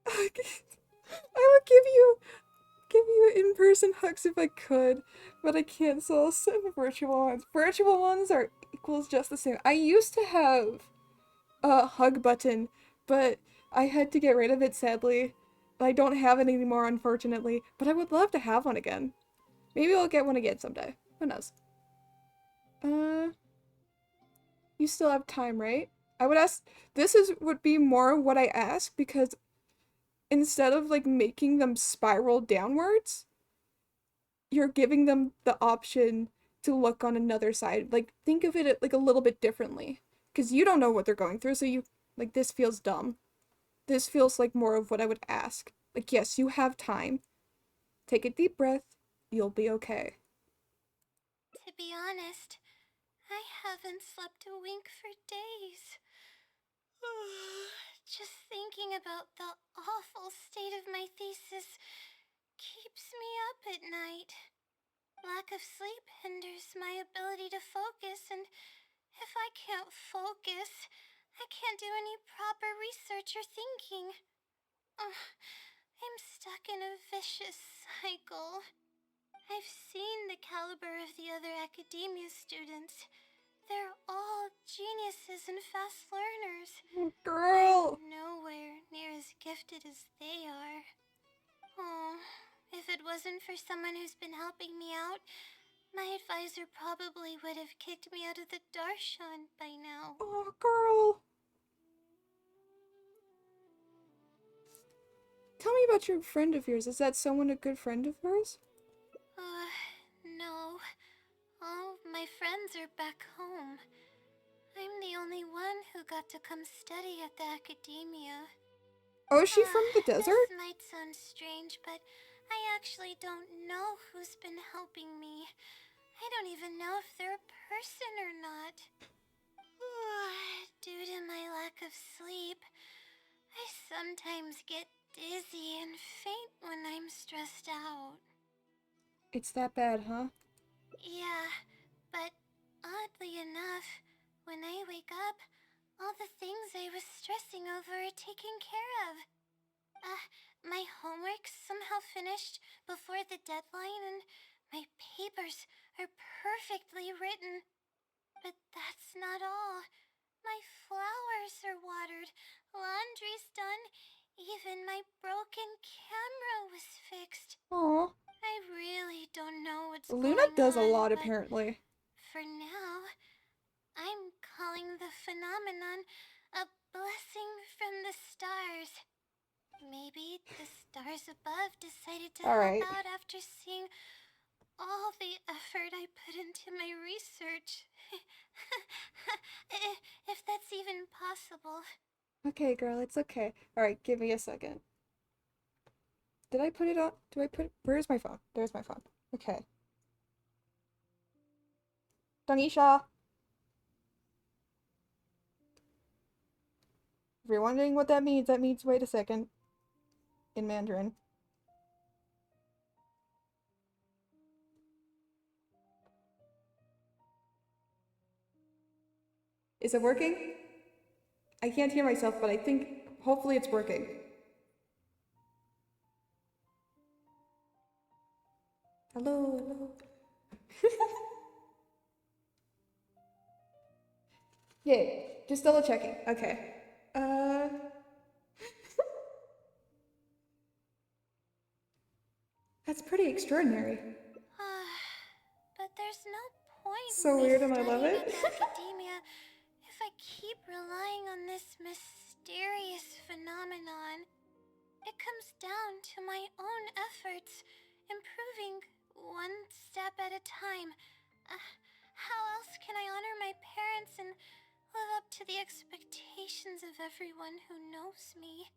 would give you in-person hugs if I could, but I can't, so I'll send virtual ones. Virtual ones are equals just the same. I used to have a hug button, but I had to get rid of it, sadly. I don't have it anymore, unfortunately, but I would love to have one again. Maybe I'll get one again someday. Who knows? You still have time, right? I would ask, would be more what I ask, because instead of like making them spiral downwards, you're giving them the option to look on another side. Like, think of it like a little bit differently, because you don't know what they're going through, so you like, this feels dumb. This feels like more of what I would ask. Like, yes, you have time. Take a deep breath. You'll be okay. To be honest, I haven't slept a wink for days. Just thinking about the awful state of my thesis keeps me up at night. Lack of sleep hinders my ability to focus, and if I can't focus, I can't do any proper research or thinking. I'm stuck in a vicious cycle. I've seen the caliber of the other academia students. They're all geniuses and fast learners. Girl! I'm nowhere near as gifted as they are. Oh, if it wasn't for someone who's been helping me out, my advisor probably would have kicked me out of the Darshan by now. Oh, girl! Tell me about your friend of yours. Is that someone a good friend of yours? No. All my friends are back home. I'm the only one who got to come study at the academia. Oh, is she from the desert? This might sound strange, but I actually don't know who's been helping me. I don't even know if they're a person or not. Due to my lack of sleep, I sometimes get dizzy and faint when I'm stressed out. It's that bad, huh? Yeah, but oddly enough, when I wake up, all the things I was stressing over are taken care of. My homework's somehow finished before the deadline, and my papers are perfectly written. But that's not all. My flowers are watered, laundry's done, even my broken camera was fixed. Aw. I really don't know what's Luna going does a on, lot, but apparently. for now, I'm calling the phenomenon a blessing from the stars. Maybe the stars above decided to help Alright. out after seeing all the effort I put into my research. If that's even possible. Okay, girl, it's okay. Alright, give me a second. Did I put it on? Where's my phone? There's my phone. Okay. Donisha! If you're wondering what that means wait a second. In Mandarin. Is it working? I can't hear myself, but I think hopefully it's working. Hello, hello. Yay, just double checking. Okay. That's pretty extraordinary. But there's no point So in me weird and I love studying it. at academia if I keep relying on this mysterious phenomenon. It comes down to my own efforts, improving one step at a time. How else can I honor my parents and live up to the expectations of everyone who knows me?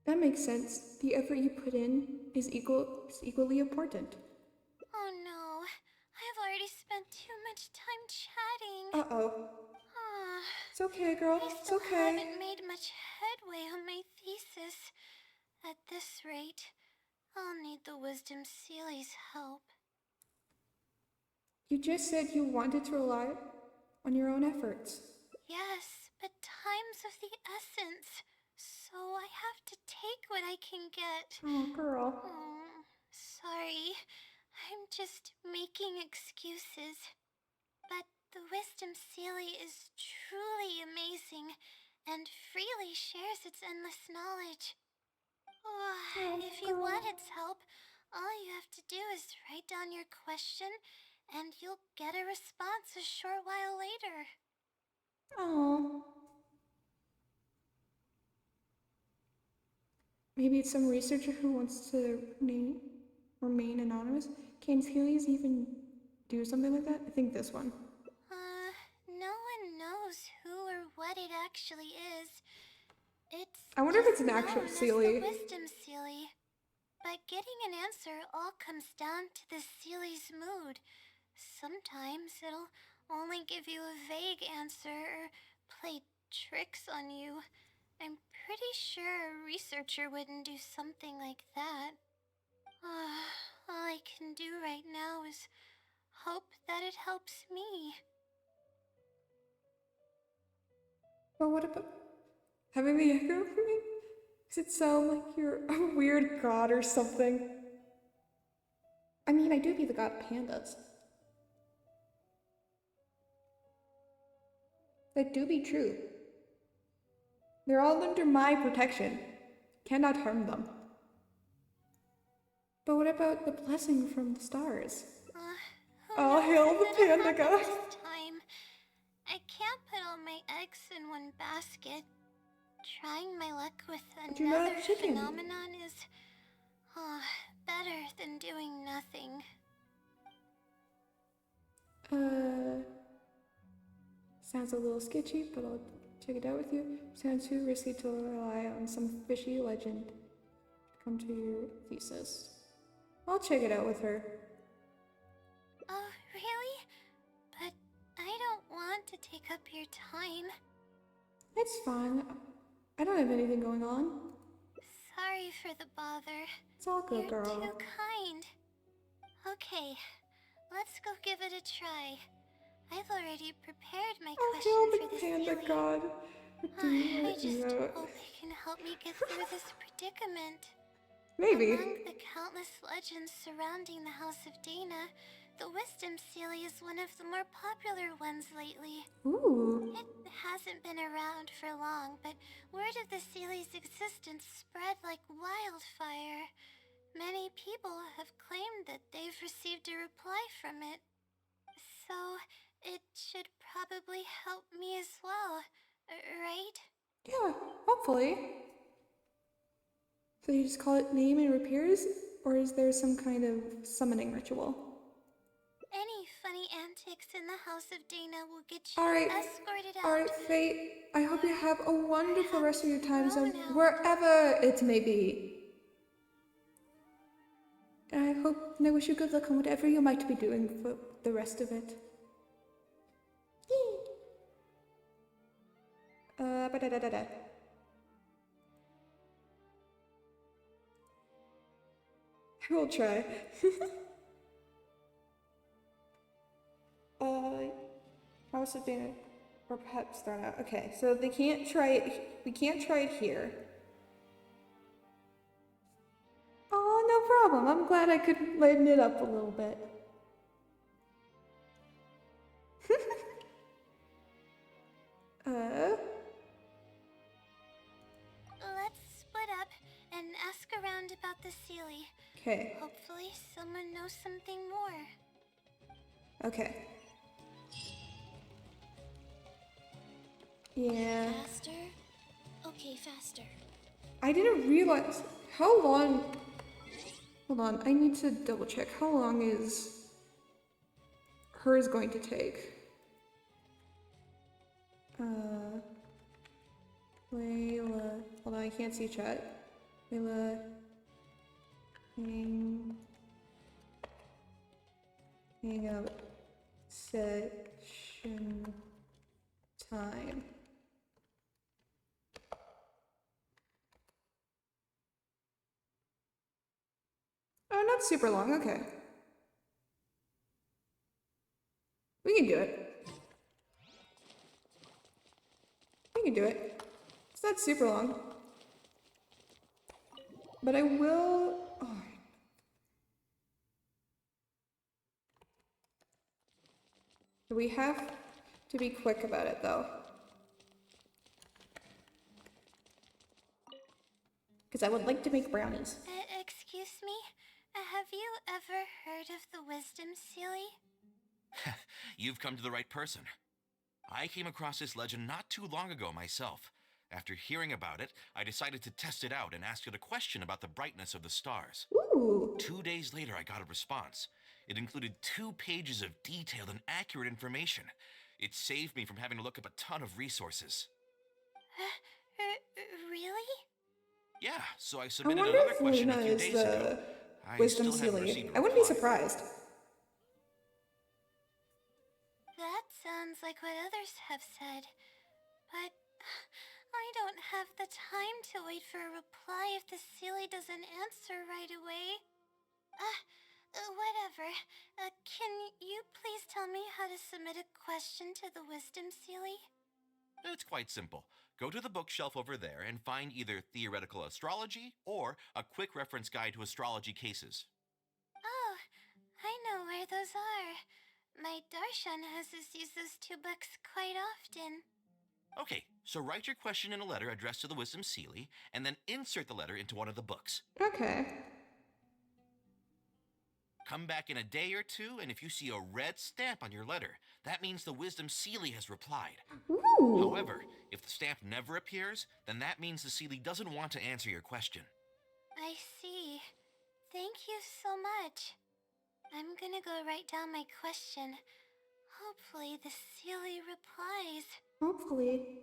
That makes sense. The effort you put in is equally important. Oh no, I've already spent too much time chatting. Uh-oh. Ah, It's okay, girl. I It's still okay. haven't made much headway on my thesis. At this rate, I'll need the Wisdom Sealy's help. You just said you wanted to rely on your own efforts. Yes, but time's of the essence, so I have to take what I can get. Oh, girl. Oh, sorry. I'm just making excuses. But the Wisdom Sealy is truly amazing and freely shares its endless knowledge. Oh, If you girl. want its help, all you have to do is write down your question and you'll get a response a short while later. Oh. Maybe it's some researcher who wants to remain anonymous. Can Heelys even do something like that? I think this one. No one knows who or what it actually is. It's I wonder if it's just an actual known as Sealy. the Wisdom Sealy. But getting an answer all comes down to the Sealy's mood. Sometimes it'll only give you a vague answer or play tricks on you. I'm pretty sure a researcher wouldn't do something like that. All I can do right now is hope that it helps me. But what about having the echo for me? Does it sound like you're a weird god or something? I mean, I do be the god of pandas. That do be true. They're all under my protection. Cannot harm them. But what about the blessing from the stars? Who All knows hail if the it'll panda happen god. this time. I can't put all my eggs in one basket. Trying my luck with Do not another have chicken. phenomenon is better than doing nothing. Sounds a little sketchy, but I'll check it out with you. Sounds too risky to rely on some fishy legend to come to your thesis. I'll check it out with her. Oh, really? But I don't want to take up your time. It's fine. I don't have anything going on. Sorry for the bother. It's all good, You're girl. too kind. Okay, let's go give it a try. I've already prepared my Oh, question hail for the this panda Sealy. god. I just hope it can help me get through this predicament. Maybe. Among the countless legends surrounding the House of Dana, the Wisdom Sealy is one of the more popular ones lately. Ooh. It hasn't been around for long, but word of the Sealy's existence spread like wildfire. Many people have claimed that they've received a reply from it. So, it should probably help me as well, right? Yeah, hopefully. So you just call it name and repairs? Or is there some kind of summoning ritual? Any funny antics in the House of Dana will get you Alright. escorted out. Alright, Fate. I hope you have a wonderful rest of your time zone, thrown out. wherever it may be. And I hope and I wish you good luck on whatever you might be doing for the rest of it. Ba-da-da-da-da. I will try. House of Dana, or perhaps thrown out. Okay, so they can't try it. We can't try it here. Oh, no problem. I'm glad I could lighten it up a little bit. about the Sealy. Okay. Hopefully someone knows something more. Okay. Yeah. Faster? Okay, faster. I didn't realize how long. Hold on, I need to double check. How long is hers going to take? Layla. Hold on, I can't see chat. Layla. Hang up. Session time. Oh, not super long. Okay. We can do it. We can do it. It's not super long. But I will. Oh. We have to be quick about it, though. Because I would like to make brownies. Excuse me? Have you ever heard of the Wisdom Sealy? You've come to the right person. I came across this legend not too long ago myself. After hearing about it, I decided to test it out and asked it a question about the brightness of the stars. Ooh. 2 days later, I got a response. It included 2 pages of detailed and accurate information. It saved me from having to look up a ton of resources. Really? Yeah, so I I submitted wonder another if question Luna a few is days the ago. I Wisdom still haven't Sealy. received a I wouldn't be reply. surprised. That sounds like what others have said. But I don't have the time to wait for a reply if the Sealy doesn't answer right away. Whatever. Can you please tell me how to submit a question to the Wisdom Sealy? It's quite simple. Go to the bookshelf over there and find either Theoretical Astrology or a quick reference guide to astrology cases. Oh, I know where those are. My Darshan has us use those 2 books quite often. Okay, so write your question in a letter addressed to the Wisdom Sealy, and then insert the letter into one of the books. Okay. Come back in a day or 2, and if you see a red stamp on your letter, that means the Wisdom Sealy has replied. Ooh. However, if the stamp never appears, then that means the Sealy doesn't want to answer your question. I see. Thank you so much. I'm gonna go write down my question. Hopefully the Sealy replies. Hopefully.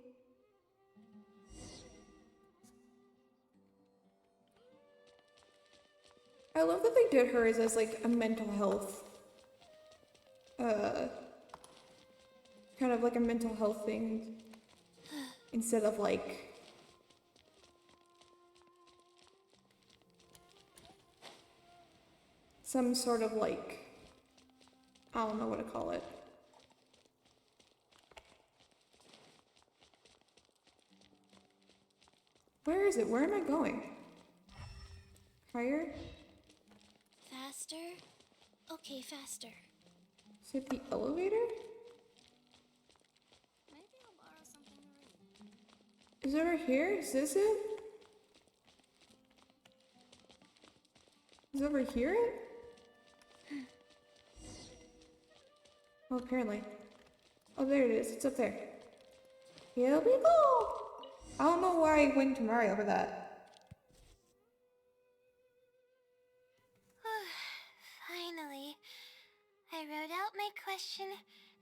I love that they did hers as like a mental health, kind of like a mental health thing, instead of like some sort of like, I don't know what to call it. Where is it? Where am I going? Higher? Faster? Okay, faster. Is it the elevator? Maybe I'll borrow something to read. Is it over here? Is this it? Is over here it? Oh, apparently. Oh, there it is. It's up there. Here we go! I don't know why I went to Mario for that. Finally. I wrote out my question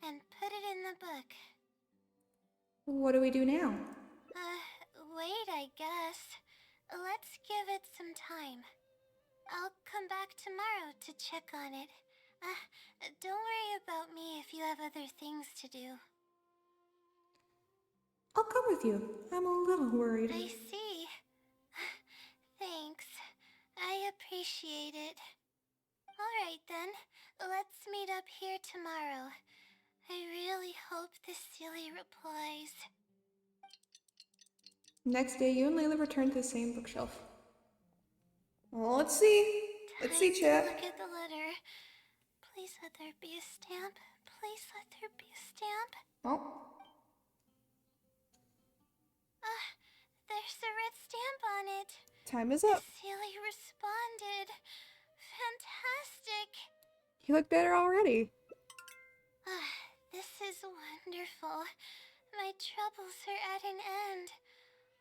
and put it in the book. What do we do now? Wait, I guess. Let's give it some time. I'll come back tomorrow to check on it. Don't worry about me if you have other things to do. I'll come with you. I'm a little worried. I see. Thanks. I appreciate it. Alright then, let's meet up here tomorrow. I really hope the Sealy replies. Next day, you and Layla return to the same bookshelf. Well, let's see. Let's see, Time to chat. look at the letter. Please let there be a stamp. Please let there be a stamp. Oh. There's a red stamp on it. Time is up. Silly responded. Fantastic. You look better already. This is wonderful. My troubles are at an end.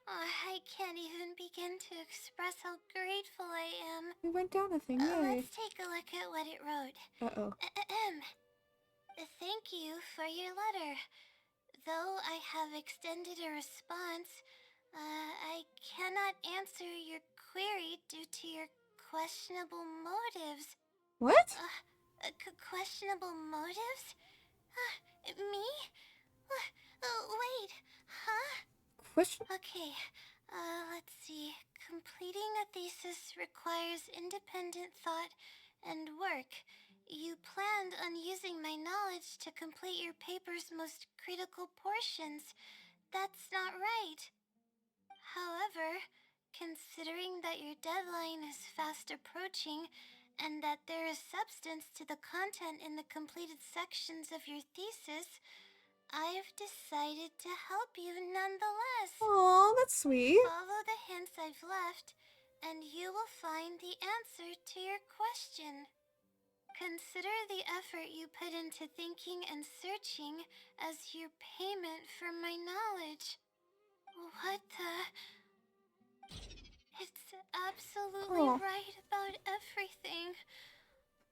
I can't even begin to express how grateful I am. We went down a thing, yay. Let's take a look at what it wrote. Uh-oh. Thank you for your letter. Though I have extended a response, I cannot answer your query due to your questionable motives. What? Questionable motives? Me? Wait, huh? Question? Okay, let's see. Completing a thesis requires independent thought and work. You planned on using my knowledge to complete your paper's most critical portions. That's not right. However, considering that your deadline is fast approaching and that there is substance to the content in the completed sections of your thesis, I've decided to help you nonetheless. Aw, that's sweet. Follow the hints I've left, and you will find the answer to your question. Consider the effort you put into thinking and searching as your payment for my knowledge. What the... It's absolutely Oh. right about everything.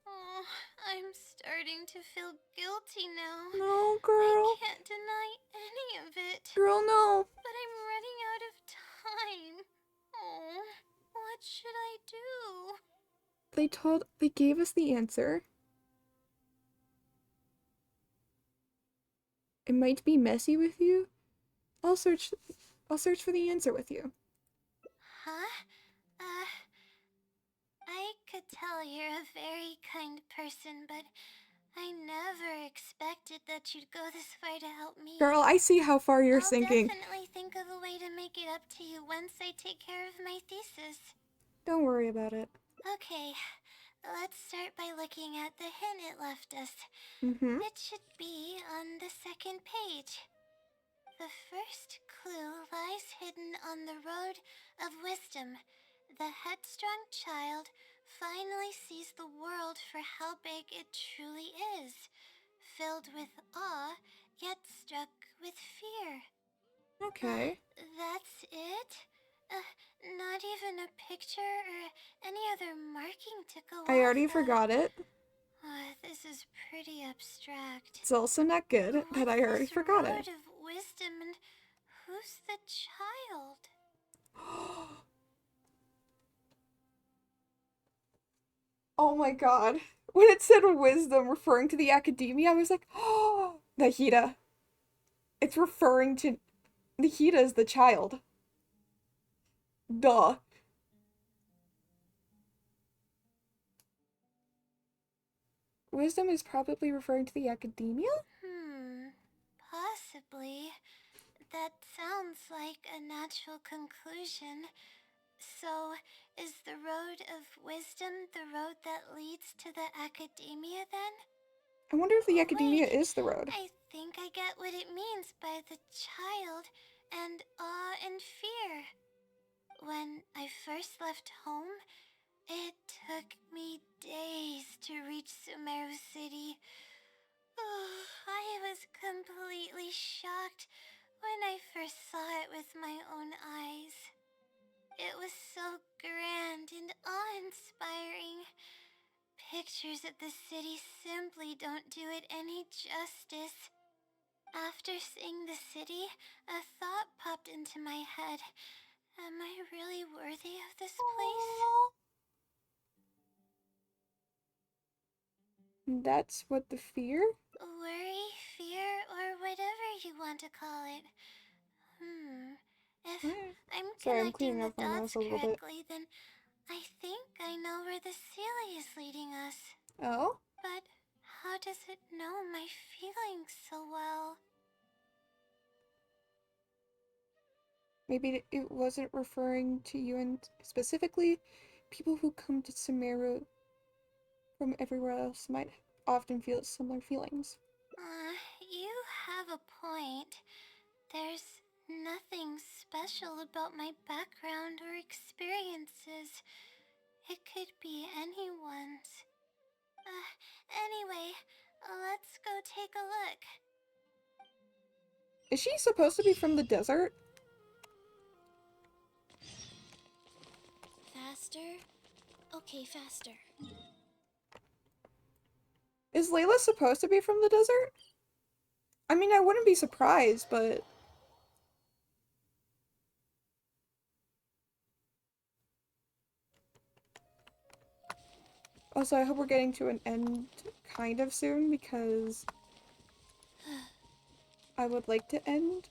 Oh, I'm starting to feel guilty now. No, girl. I can't deny any of it. Girl, no. But I'm running out of time. Oh, what should I do? They gave us the answer. It might be messy with you. I'll search for the answer with you. Huh? I could tell you're a very kind person, but I never expected that you'd go this far to help me. Girl, I see how far you're I'll sinking. definitely think of a way to make it up to you once I take care of my thesis. Don't worry about it. Okay, let's start by looking at the hint it left us. Mm-hmm. It should be on the second page. The first clue lies hidden on the road of wisdom. The headstrong child finally sees the world for how big it truly is, filled with awe, yet struck with fear. Okay. That's it? Not even a picture or any other marking to go I off already of. forgot it. This is pretty abstract. It's also not good that I already forgot Road it. of wisdom, and who's the child? Oh my god. When it said wisdom referring to the academia, I was like, oh, Nahida. It's referring to... Nahida is the child. Duh. Wisdom is probably referring to the academia? Possibly. That sounds like a natural conclusion. So, is the road of wisdom the road that leads to the academia then? I wonder if the academia Wait, is the road. I think I get what it means by the child and awe and fear. When I first left home, it took me days to reach Sumeru City. Oh, I was completely shocked when I first saw it with my own eyes. It was so grand and awe-inspiring. Pictures of the city simply don't do it any justice. After seeing the city, a thought popped into my head. Am I really worthy of this place? That's what the fear? Worry, fear, or whatever you want to call it. If I'm Sorry, I'm connecting cleaning the up my dots mouth a little bit. correctly, then I think I know where the Sealy is leading us. Oh? But how does it know my feelings so well? Maybe it wasn't referring to you and specifically people who come to Sumeru from everywhere else might often feel similar feelings. You have a point. There's nothing special about my background or experiences. It could be anyone's. Anyway, let's go take a look. Is she supposed to be from the desert? Faster? Okay, faster. Is Layla supposed to be from the desert? I mean, I wouldn't be surprised, but... Also, I hope we're getting to an end kind of soon, because... I would like to end,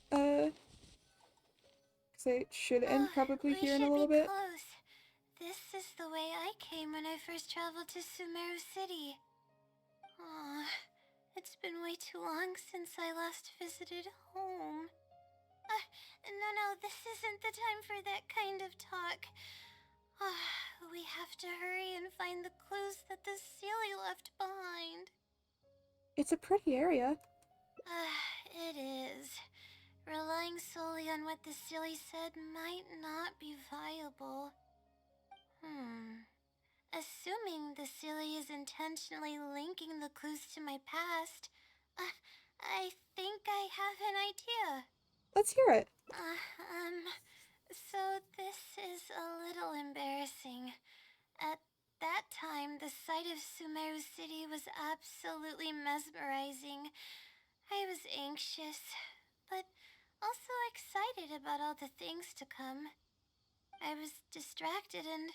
because it should end probably here in a little bit. Close. This is the way I came when I first traveled to Sumeru City. Aw, it's been way too long since I last visited home. No, this isn't the time for that kind of talk. We have to hurry and find the clues that the Sealy left behind. It's a pretty area. It is. Relying solely on what the Sealy said might not be viable. Assuming the Sealy is intentionally linking the clues to my past, I think I have an idea. Let's hear it. So this is a little embarrassing. At that time, the sight of Sumeru City was absolutely mesmerizing. I was anxious, but also excited about all the things to come. I was distracted and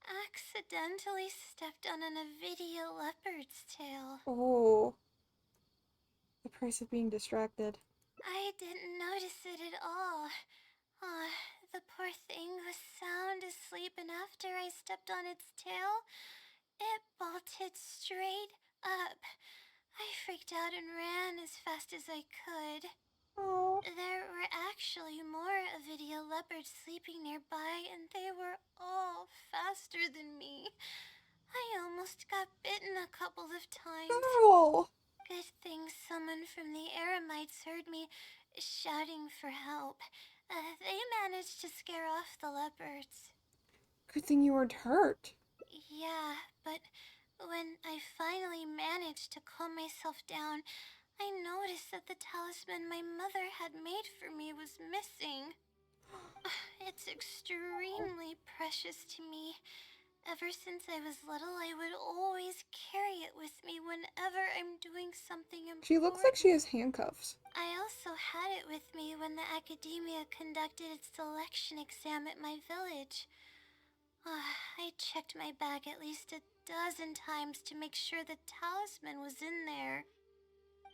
accidentally stepped on an Avidia leopard's tail. Oh. The price of being distracted. I didn't notice it at all. The poor thing was sound asleep, and after I stepped on its tail, it bolted straight up. I freaked out and ran as fast as I could. Oh. There were actually more Avidia leopards sleeping nearby, and they were all faster than me. I almost got bitten a couple of times. No. Good thing someone from the Eremites heard me shouting for help. They managed to scare off the leopards. Good thing you weren't hurt. Yeah, but when I finally managed to calm myself down, I noticed that the talisman my mother had made for me was missing. It's extremely precious to me. Ever since I was little, I would always carry it with me whenever I'm doing something important. She looks like she has handcuffs. I also had it with me when the academia conducted its selection exam at my village. I checked my bag at least a dozen times to make sure the talisman was in there.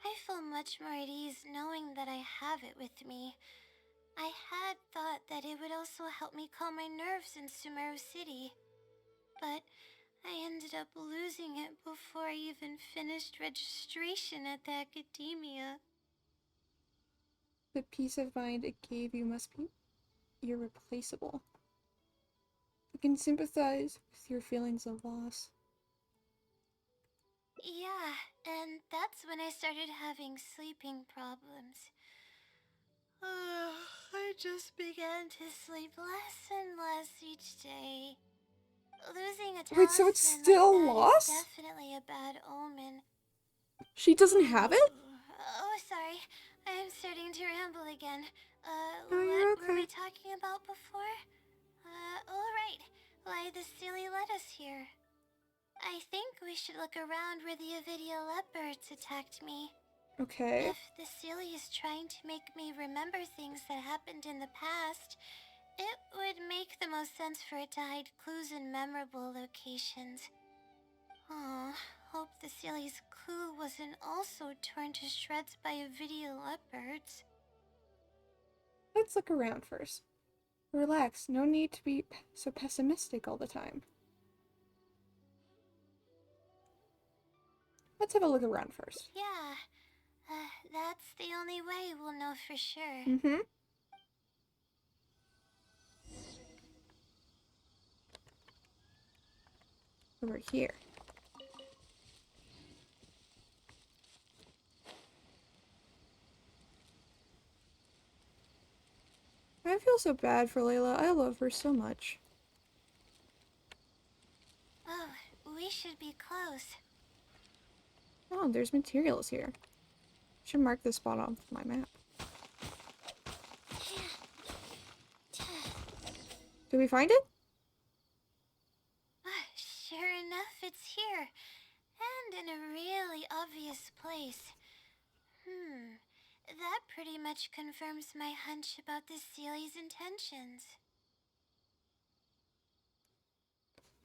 I feel much more at ease knowing that I have it with me. I had thought that it would also help me calm my nerves in Sumeru City, but I ended up losing it before I even finished registration at the academia. The peace of mind it gave you must be irreplaceable. I can sympathize with your feelings of loss. Yeah, and that's when I started having sleeping problems. I just began to sleep less and less each day. Losing a talisman Wait, so it's still like that lost? is definitely a bad omen. She doesn't have it? Oh, sorry. I'm starting to ramble again. No, you're what were we okay. talking about before? Right. Why the Sealy led us here. I think we should look around where the Avidia leopards attacked me. Okay. If the Sealy is trying to make me remember things that happened in the past, it would make the most sense for it to hide clues in memorable locations. Hope the Sealy's clue wasn't also torn to shreds by Avidia leopards. Let's look around first. Relax, no need to be so pessimistic all the time. Let's have a look around first. Yeah, that's the only way we'll know for sure. Mm-hmm. Over here. feel so bad for Layla. I love her so much. Oh, we should be close. Oh, there's materials here. Should mark this spot on my map. Did we find it? Sure enough, it's here. And in a really obvious place. That pretty much confirms my hunch about the Sealy's intentions.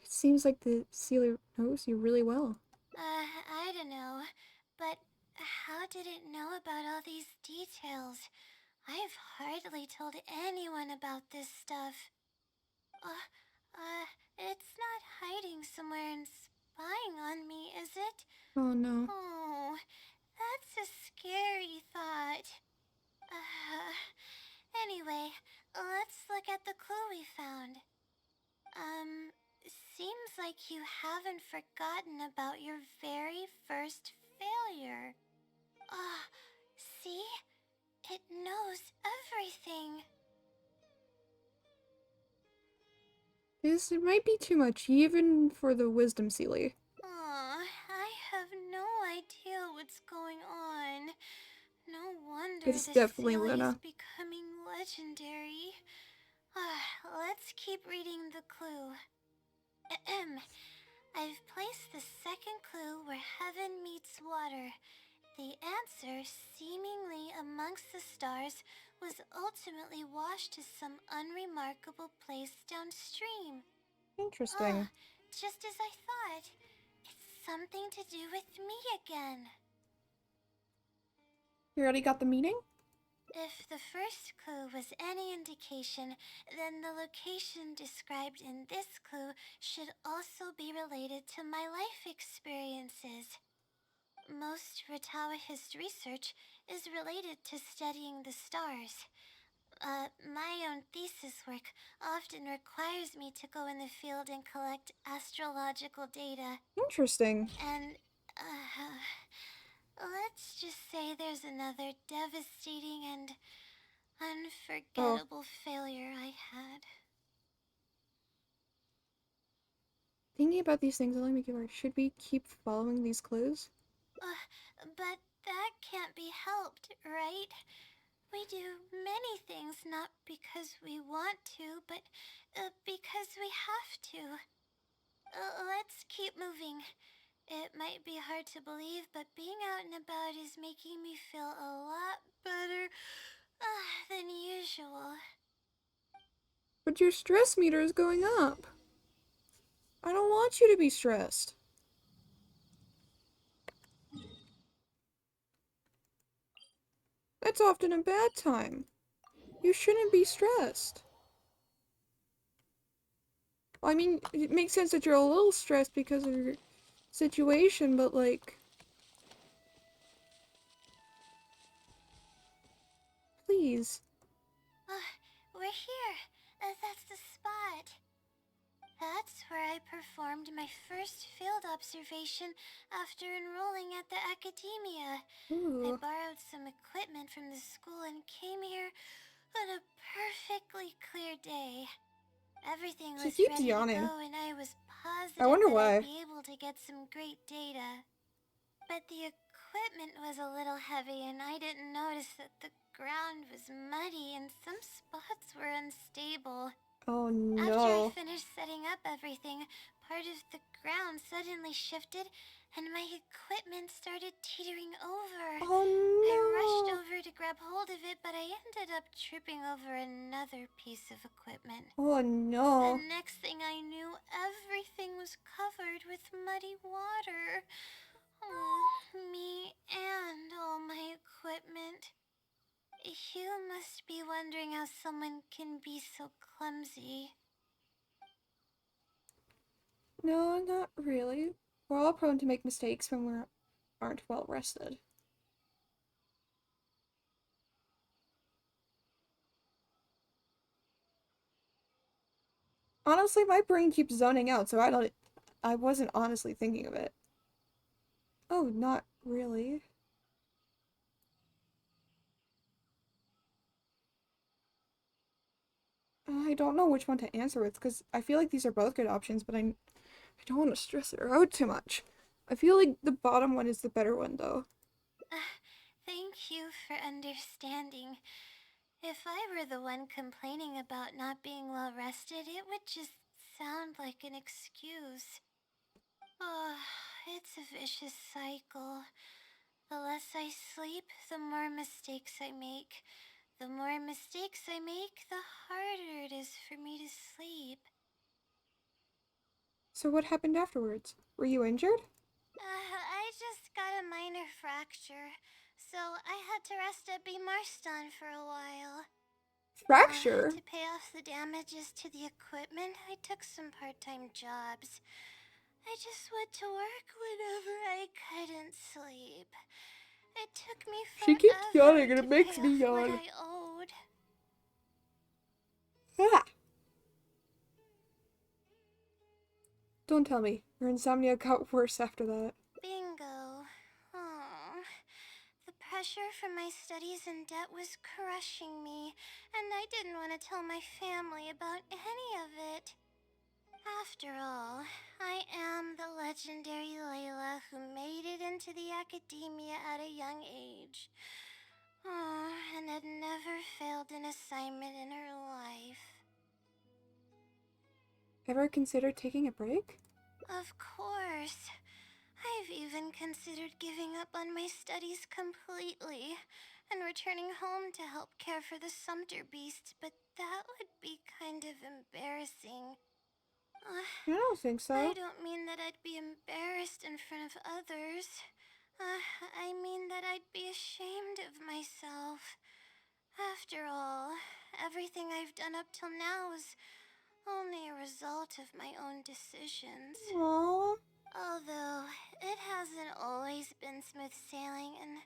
It seems like the sealer knows you really well. I don't know. But how did it know about all these details? I've hardly told anyone about this stuff. It's not hiding somewhere and spying on me, is it? Oh no. Oh, that's a scary thought. Anyway, let's look at the clue we found. Seems like you haven't forgotten about your very first failure. See? It knows everything. This might be too much, even for the wisdom Sealy. I have no idea what's going on. No wonder It's the definitely Sealy is Luna. becoming legendary. Let's keep reading the clue. I've placed the second clue where heaven meets water. The answer, seemingly amongst the stars, was ultimately washed to some unremarkable place downstream. Interesting. Just as I thought. It's something to do with me again. You already got the meaning? If the first clue was any indication, then the location described in this clue should also be related to my life experiences. Most Ratawa's research is related to studying the stars. My own thesis work often requires me to go in the field and collect astrological data. Interesting. And, let's just say there's another devastating and unforgettable failure I had. Thinking about these things only make it worse. Should we keep following these clues? But that can't be helped, right? We do many things not because we want to, but because we have to. Let's keep moving. It might be hard to believe, but being out and about is making me feel a lot better than usual. But your stress meter is going up. I don't want you to be stressed. That's often a bad time. You shouldn't be stressed. I mean, it makes sense that you're a little stressed because of your situation, but like... Please. We're here. That's the spot. That's where I performed my first field observation after enrolling at the academia. I Ooh. borrowed some equipment from the school and came here on a perfectly clear day. Everything She was keeps ready yawning. to go and I was I positive wonder that why. I'd be able to get some great data. But the equipment was a little heavy and I didn't notice that the ground was muddy and some spots were unstable. Oh After I no. finished setting up everything, part of the ground suddenly shifted and my equipment started teetering over. Oh I rushed no. over to grab hold of it, but I ended up tripping over another piece of equipment. Oh no. The next thing I knew, everything was covered with muddy water. Oh, me and all my equipment. You must be wondering how someone can be so clumsy. No, not really. We're all prone to make mistakes when we aren't well rested. Honestly, my brain keeps zoning out, so I wasn't honestly thinking of it. Oh, not really. I don't know which one to answer with because I feel like these are both good options, but I don't want to stress her out too much. I feel like the bottom one is the better one though. Thank you for understanding. If I were the one complaining about not being well rested, it would just sound like an excuse. Oh, it's a vicious cycle. The less I sleep, the more mistakes I make. The more mistakes I make, the harder it is for me to sleep. So what happened afterwards? Were you injured? I just got a minor fracture, so I had to rest at B. Marston for a while. Fracture? To pay off the damages to the equipment, I took some part-time jobs. I just went to work whenever I couldn't sleep. It took me She keeps forever yawning and to it makes pay me off what yawn. I owed. Ah! Don't tell me. Your insomnia got worse after that. Bingo. Oh, the pressure from my studies and debt was crushing me, and I didn't want to tell my family about any of it. After all, I am the legendary Layla who made it into the academia at a young age. Oh, and had never failed an assignment in her life. Ever considered taking a break? Of course. I've even considered giving up on my studies completely and returning home to help care for the Sumter beasts, but that would be kind of embarrassing. I don't think I so. don't mean that I'd be embarrassed in front of others. I mean that I'd be ashamed of myself. After all, everything I've done up till now is only a result of my own decisions. Aww. Although, it hasn't always been smooth sailing, and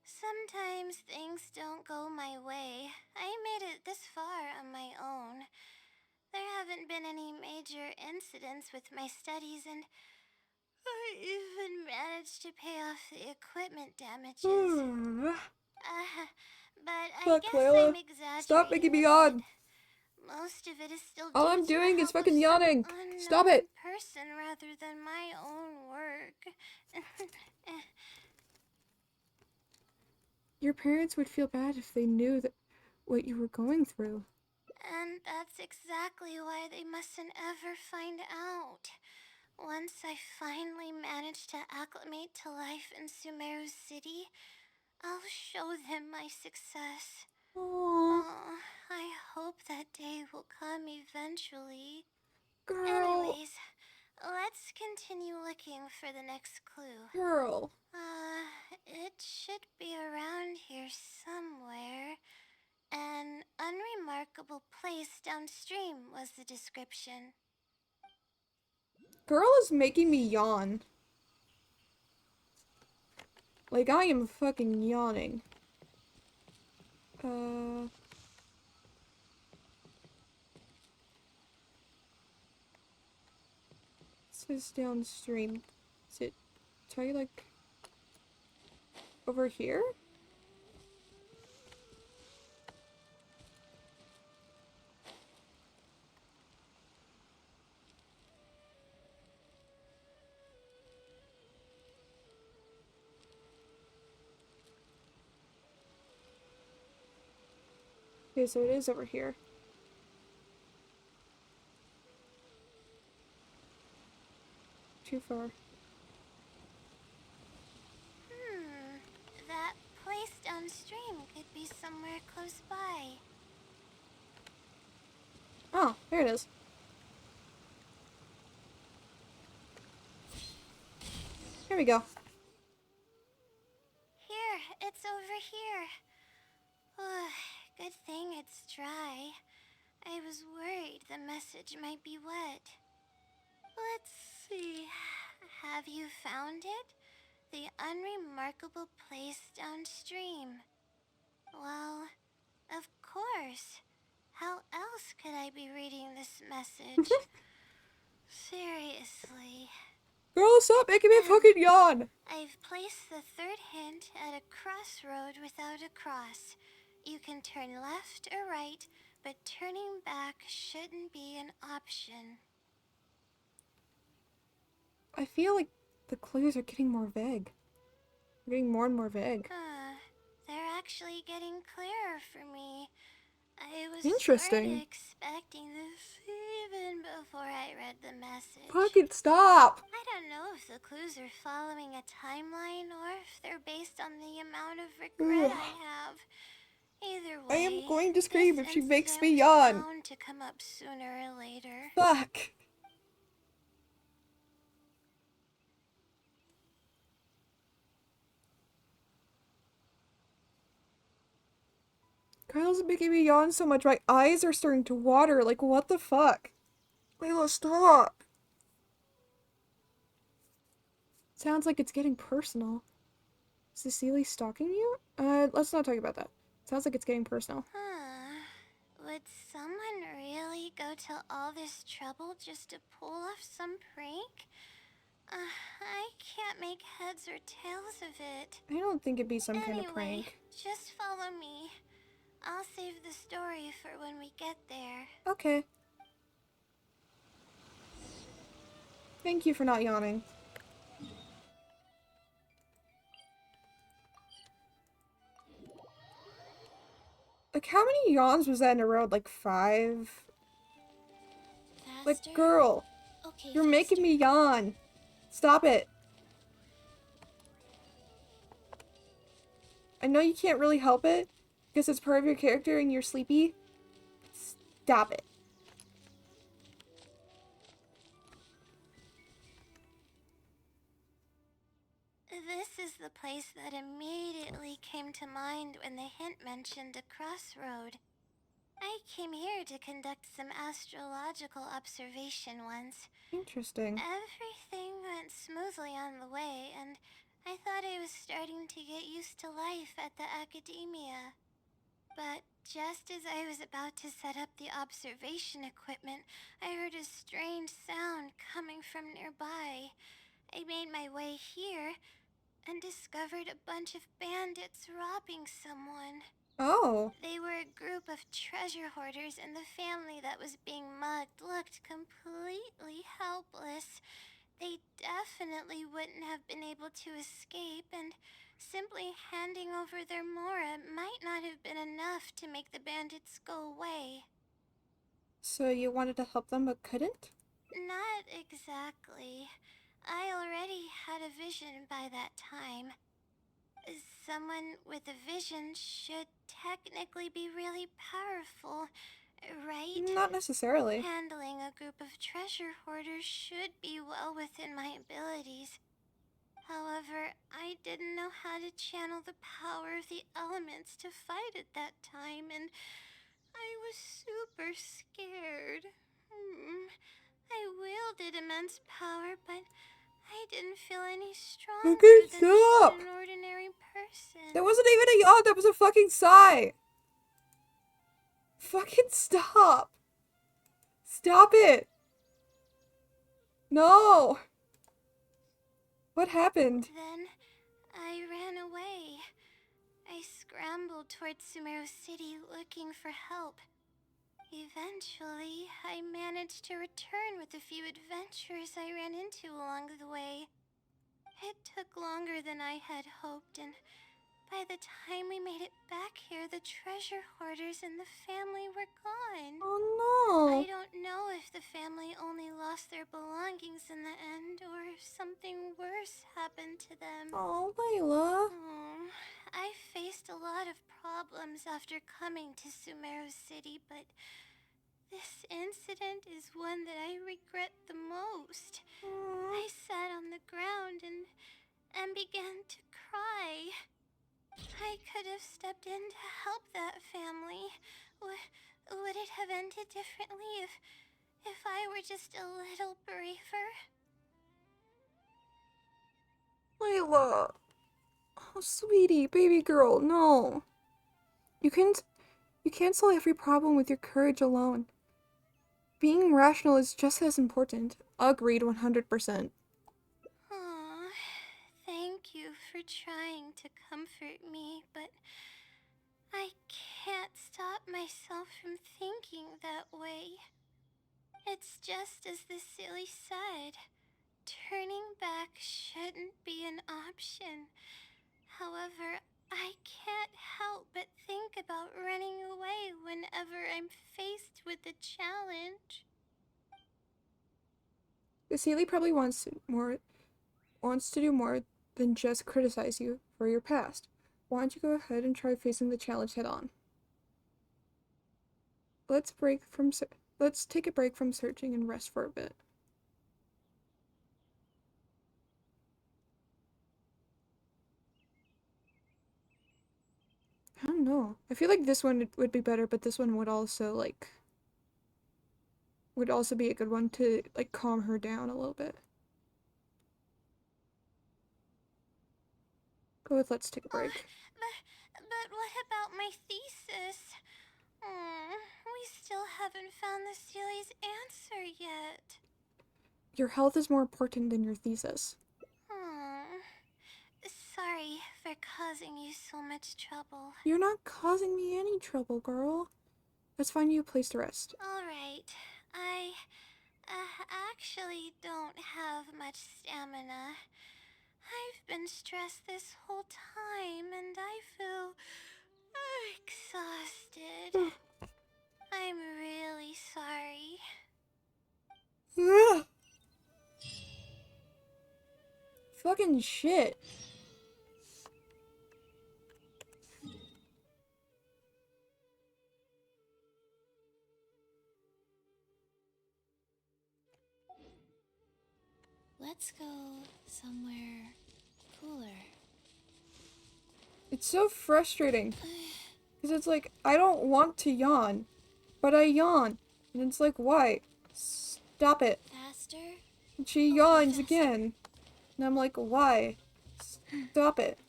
sometimes things don't go my way. I made it this far on my own. There haven't been any major incidents with my studies, and I even managed to pay off the equipment damages. But I Fuck, guess I'm Layla. Stop exaggerating making me a bit. yawn. Most of it is still All due I'm to the doing is help of fucking some yawning. Stop unknown it. person rather than my own work. Your parents would feel bad if they knew that what you were going through. And that's exactly why they mustn't ever find out. Once I finally manage to acclimate to life in Sumeru City, I'll show them my success. Aww. Oh, I hope that day will come eventually. Girl. Anyways, let's continue looking for the next clue. Girl. It should be around here somewhere. An unremarkable place downstream was the description. Girl is making me yawn. Like, I am fucking yawning. This is downstream. Is it, tell you, like, over here? Okay, so it is over here. Too far. That place downstream could be somewhere close by. Oh, there it is. Here we go. Here, it's over here. Oh, good thing it's dry. I was worried the message might be wet. Let's see. Have you found it? The unremarkable place downstream. Well, of course. How else could I be reading this message? Seriously. Girl, stop making me fucking yawn! I've placed the third hint at a crossroad without a cross. You can turn left or right, but turning back shouldn't be an option. I feel like the clues are getting more vague. They're getting more and more vague. They're actually getting clearer for me. I was Interesting. sort of expecting this even before I read the message. Fucking stop! I don't know if the clues are following a timeline or if they're based on the amount of regret I have. Either way, I am going to scream this if she makes incident me was yawn. bound to come up sooner or later. Fuck. Kyle's making me yawn so much. My eyes are starting to water. Like, what the fuck? Layla, stop. Sounds like it's getting personal. Is Cecily stalking you? Let's not talk about that. Sounds like it's getting personal. Would someone really go to all this trouble just to pull off some prank? I can't make heads or tails of it. I don't think it'd be some kind of Anyway, prank. just follow me. I'll save the story for when we get there. Okay. Thank you for not yawning. Like, how many yawns was that in a row? Like, 5? Faster? Like, girl, Okay, you're making me yawn. Stop it. I know you can't really help it, because it's part of your character and you're sleepy. Stop it. This is the place that immediately came to mind when the hint mentioned a crossroad. I came here to conduct some astrological observation once. Interesting. Everything went smoothly on the way, and I thought I was starting to get used to life at the academia. But just as I was about to set up the observation equipment, I heard a strange sound coming from nearby. I made my way here and discovered a bunch of bandits robbing someone. Oh. They were a group of treasure hoarders, and the family that was being mugged looked completely helpless. They definitely wouldn't have been able to escape, and simply handing over their Mora might not have been enough to make the bandits go away. So you wanted to help them but couldn't? Not exactly. I already had a vision by that time. Someone with a vision should technically be really powerful, right? Not necessarily. Handling a group of treasure hoarders should be well within my abilities. However, I didn't know how to channel the power of the elements to fight at that time, and I was super scared. I wielded immense power, but I didn't feel any stronger Okay, than stop! just an ordinary person. That wasn't even a yawn, that was a fucking sigh! Fucking stop! Stop it! No! What happened? Then I ran away. I scrambled towards Sumeru City looking for help. Eventually, I managed to return with a few adventurers I ran into along the way. It took longer than I had hoped, and by the time we made it back here, the treasure hoarders and the family were gone. Oh no! I don't know if the family only lost their belongings in the end, or if something worse happened to them. Oh, Layla. I faced a lot of problems after coming to Sumeru City, but this incident is one that I regret the most. I sat on the ground and began to cry. I could have stepped in to help that family. Would it have ended differently if I were just a little braver? Layla. Oh, sweetie, baby girl, no. You can't solve every problem with your courage alone. Being rational is just as important. Agreed 100%. Aw, thank you for trying to comfort me, but I can't stop myself from thinking that way. It's just as the silly said. Turning back shouldn't be an option. However, I can't help but think about running away whenever I'm faced with a challenge. The Sealy probably wants to do more than just criticize you for your past. Why don't you go ahead and try facing the challenge head on? Let's take a break from searching and rest for a bit. I don't know. I feel like this one would be better, but this one would also be a good one to like calm her down a little bit. Go with let's take a break. But what about my thesis? We still haven't found the Sealy's answer yet. Your health is more important than your thesis. Sorry for causing you so much trouble. You're not causing me any trouble, girl. Let's find you a place to rest. Alright, I actually don't have much stamina. I've been stressed this whole time and I feel exhausted. I'm really sorry. Fucking shit. Let's go somewhere cooler. It's so frustrating. Because it's like, I don't want to yawn, but I yawn. And it's like, why? Stop it. Faster? And she yawns again. And I'm like, why? Stop it.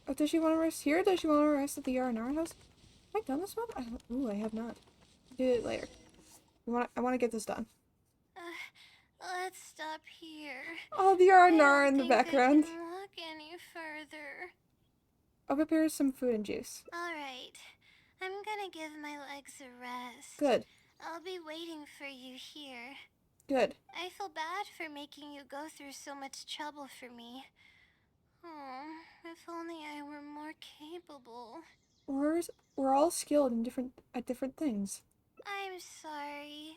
Oh, does she want to rest here? Does she want to rest at the R&R house? Have I done this one? I have not. Do it later. I want to get this done. Let's stop here. Oh, the R&R in the I background. can't walk any further. I'll prepare some food and juice. Alright. I'm gonna give my legs a rest. Good. I'll be waiting for you here. Good. I feel bad for making you go through so much trouble for me. Oh, if only I were more capable. We're all skilled at different things. I'm sorry.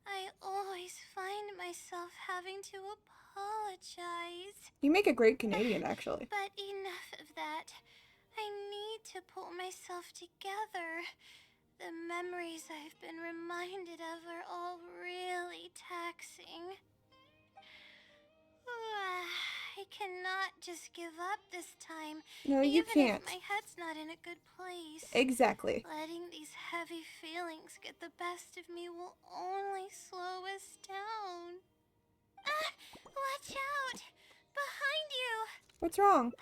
I always find myself having to apologize. You make a great Canadian, actually. But enough of that. I need to pull myself together. The memories I've been reminded of are all really taxing. I cannot just give up this time. No, you can't. Even if my head's not in a good place. Exactly. Letting these heavy feelings get the best of me will only slow us down. Watch out! Behind you! What's wrong?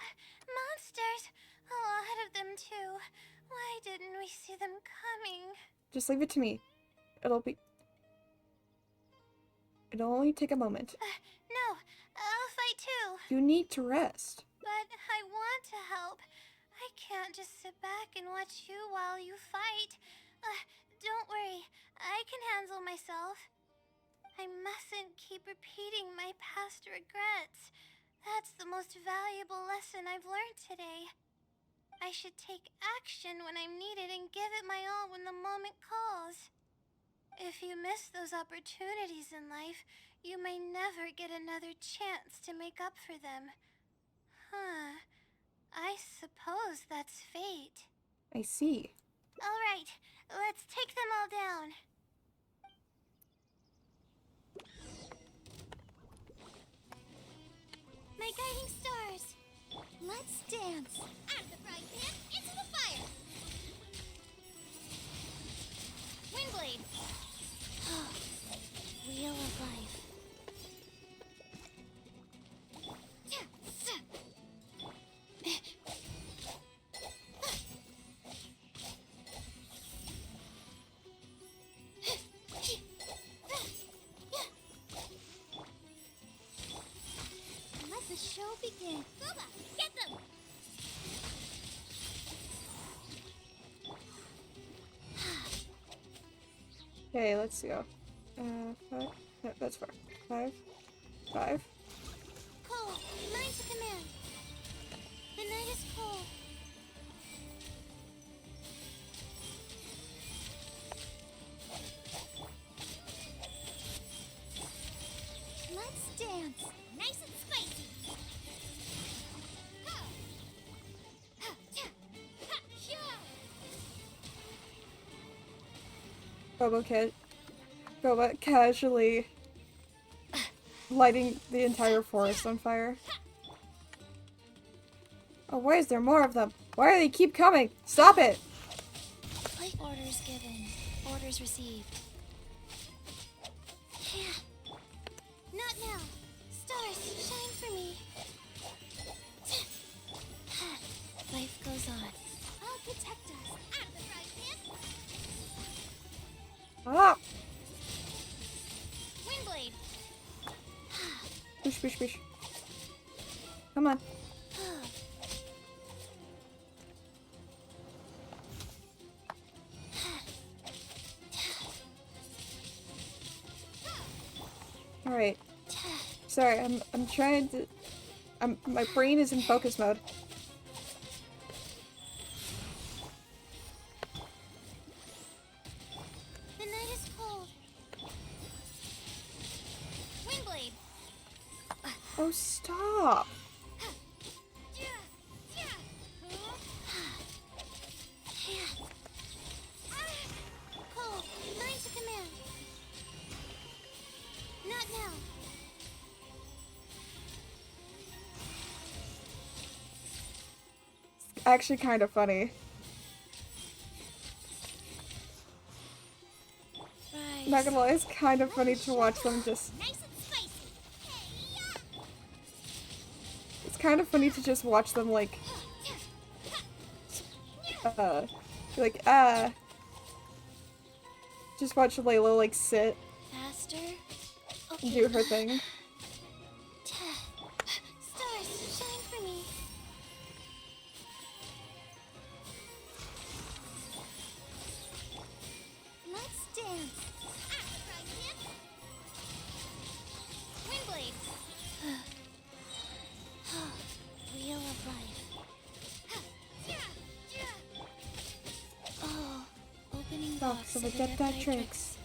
Monsters! A lot of them too. Why didn't we see them coming? Just leave it to me. It'll only take a moment. No, I'll fight too. You need to rest. But I want to help. I can't just sit back and watch you while you fight. Don't worry, I can handle myself. I mustn't keep repeating my past regrets. That's the most valuable lesson I've learned today. I should take action when I'm needed and give it my all when the moment calls. If you miss those opportunities in life, you may never get another chance to make up for them. I suppose that's fate. I see. All right, let's take them all down. My guiding stars, let's dance. Out of the frying pan, into the fire. Windblade. Wheel of life. Okay, let's go. Five. No, that's 4. 5. 5. Cold, mine to command. The night is cold. Let's dance. Nice and spicy. Ha! Ha! Yeah! Ha! Yeah! Robot casually lighting the entire forest on fire. Oh, why is there more of them? Why do they keep coming? Stop it! Plate orders given. Orders received. Yeah. Not now. Stars, shine for me. Life goes on. I'll protect us. Out of the frying pan. Ah! Windblade. Push, push, push. Come on. Alright. Sorry, I'm trying to... my brain is in focus mode. The night is cold. Windblade. Oh, stop! Cold, mine to command. Not now. It's actually kind of funny. Right. Not gonna lie, it's kind of funny to watch them just... Nice and spicy. It's kind of funny to just watch them, like... like, just watch Layla, like, sit Faster. and do her thing. Stars, shine for me. Let's dance. Windblade. Wheel of life. Oh, opening Oh, box so of we get that Adepti tricks.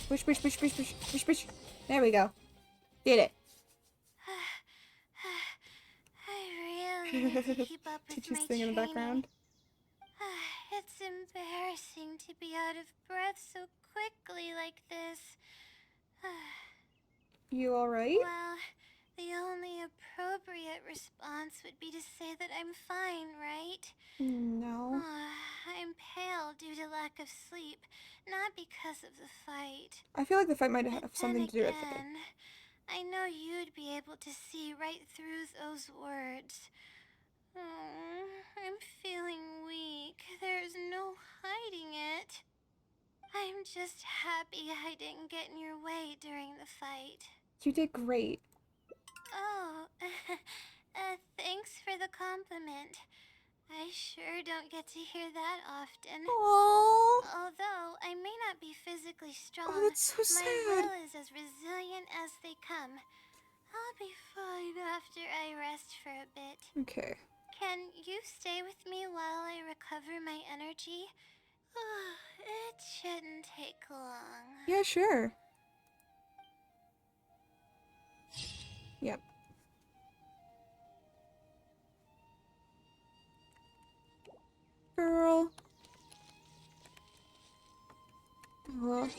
Push, push, push, push, push, push, push. There we go. Did it. I really need to keep up with Teacher's my thing in the training. background. It's embarrassing to be out of breath so quickly like this. You alright? Well, the only appropriate response would be to say that I'm fine, right? No. I'm pale due to lack of sleep, not because of the fight. I feel like the fight might But have something to do with it. again, I know you'd be able to see right through those words. I'm feeling weak. There's no hiding it. I'm just happy I didn't get in your way during the fight. You did great. Oh, thanks for the compliment. I sure don't get to hear that often. Aww. Although I may not be physically strong, Oh, that's so my sad. will is as resilient as they come. I'll be fine after I rest for a bit. Okay. Can you stay with me while I recover my energy? It shouldn't take long. Yeah, sure. Yep. Girl. Well,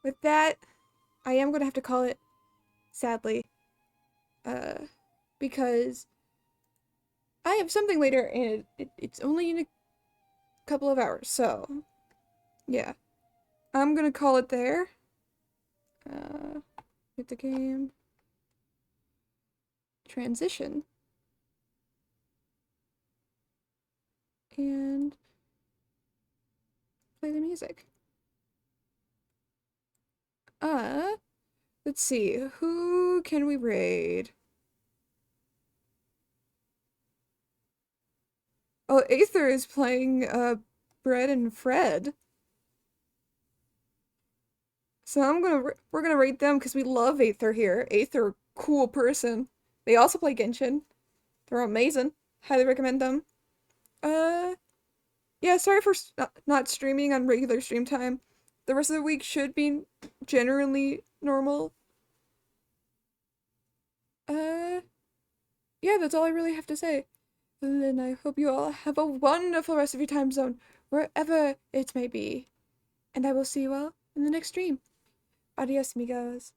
with that, I am gonna have to call it, sadly. Because I have something later and it's only in a couple of hours, so yeah. I'm gonna call it there. Hit the game. Transition. And play the music. Let's see, who can we raid? Oh, Aether is playing, Bread and Fred. So we're gonna rate them because we love Aether here. Aether, a cool person. They also play Genshin. They're amazing. Highly recommend them. Yeah, sorry for not streaming on regular stream time. The rest of the week should be generally normal. Yeah, that's all I really have to say. And then I hope you all have a wonderful rest of your time zone, wherever it may be. And I will see you all in the next stream. Adios, amigos.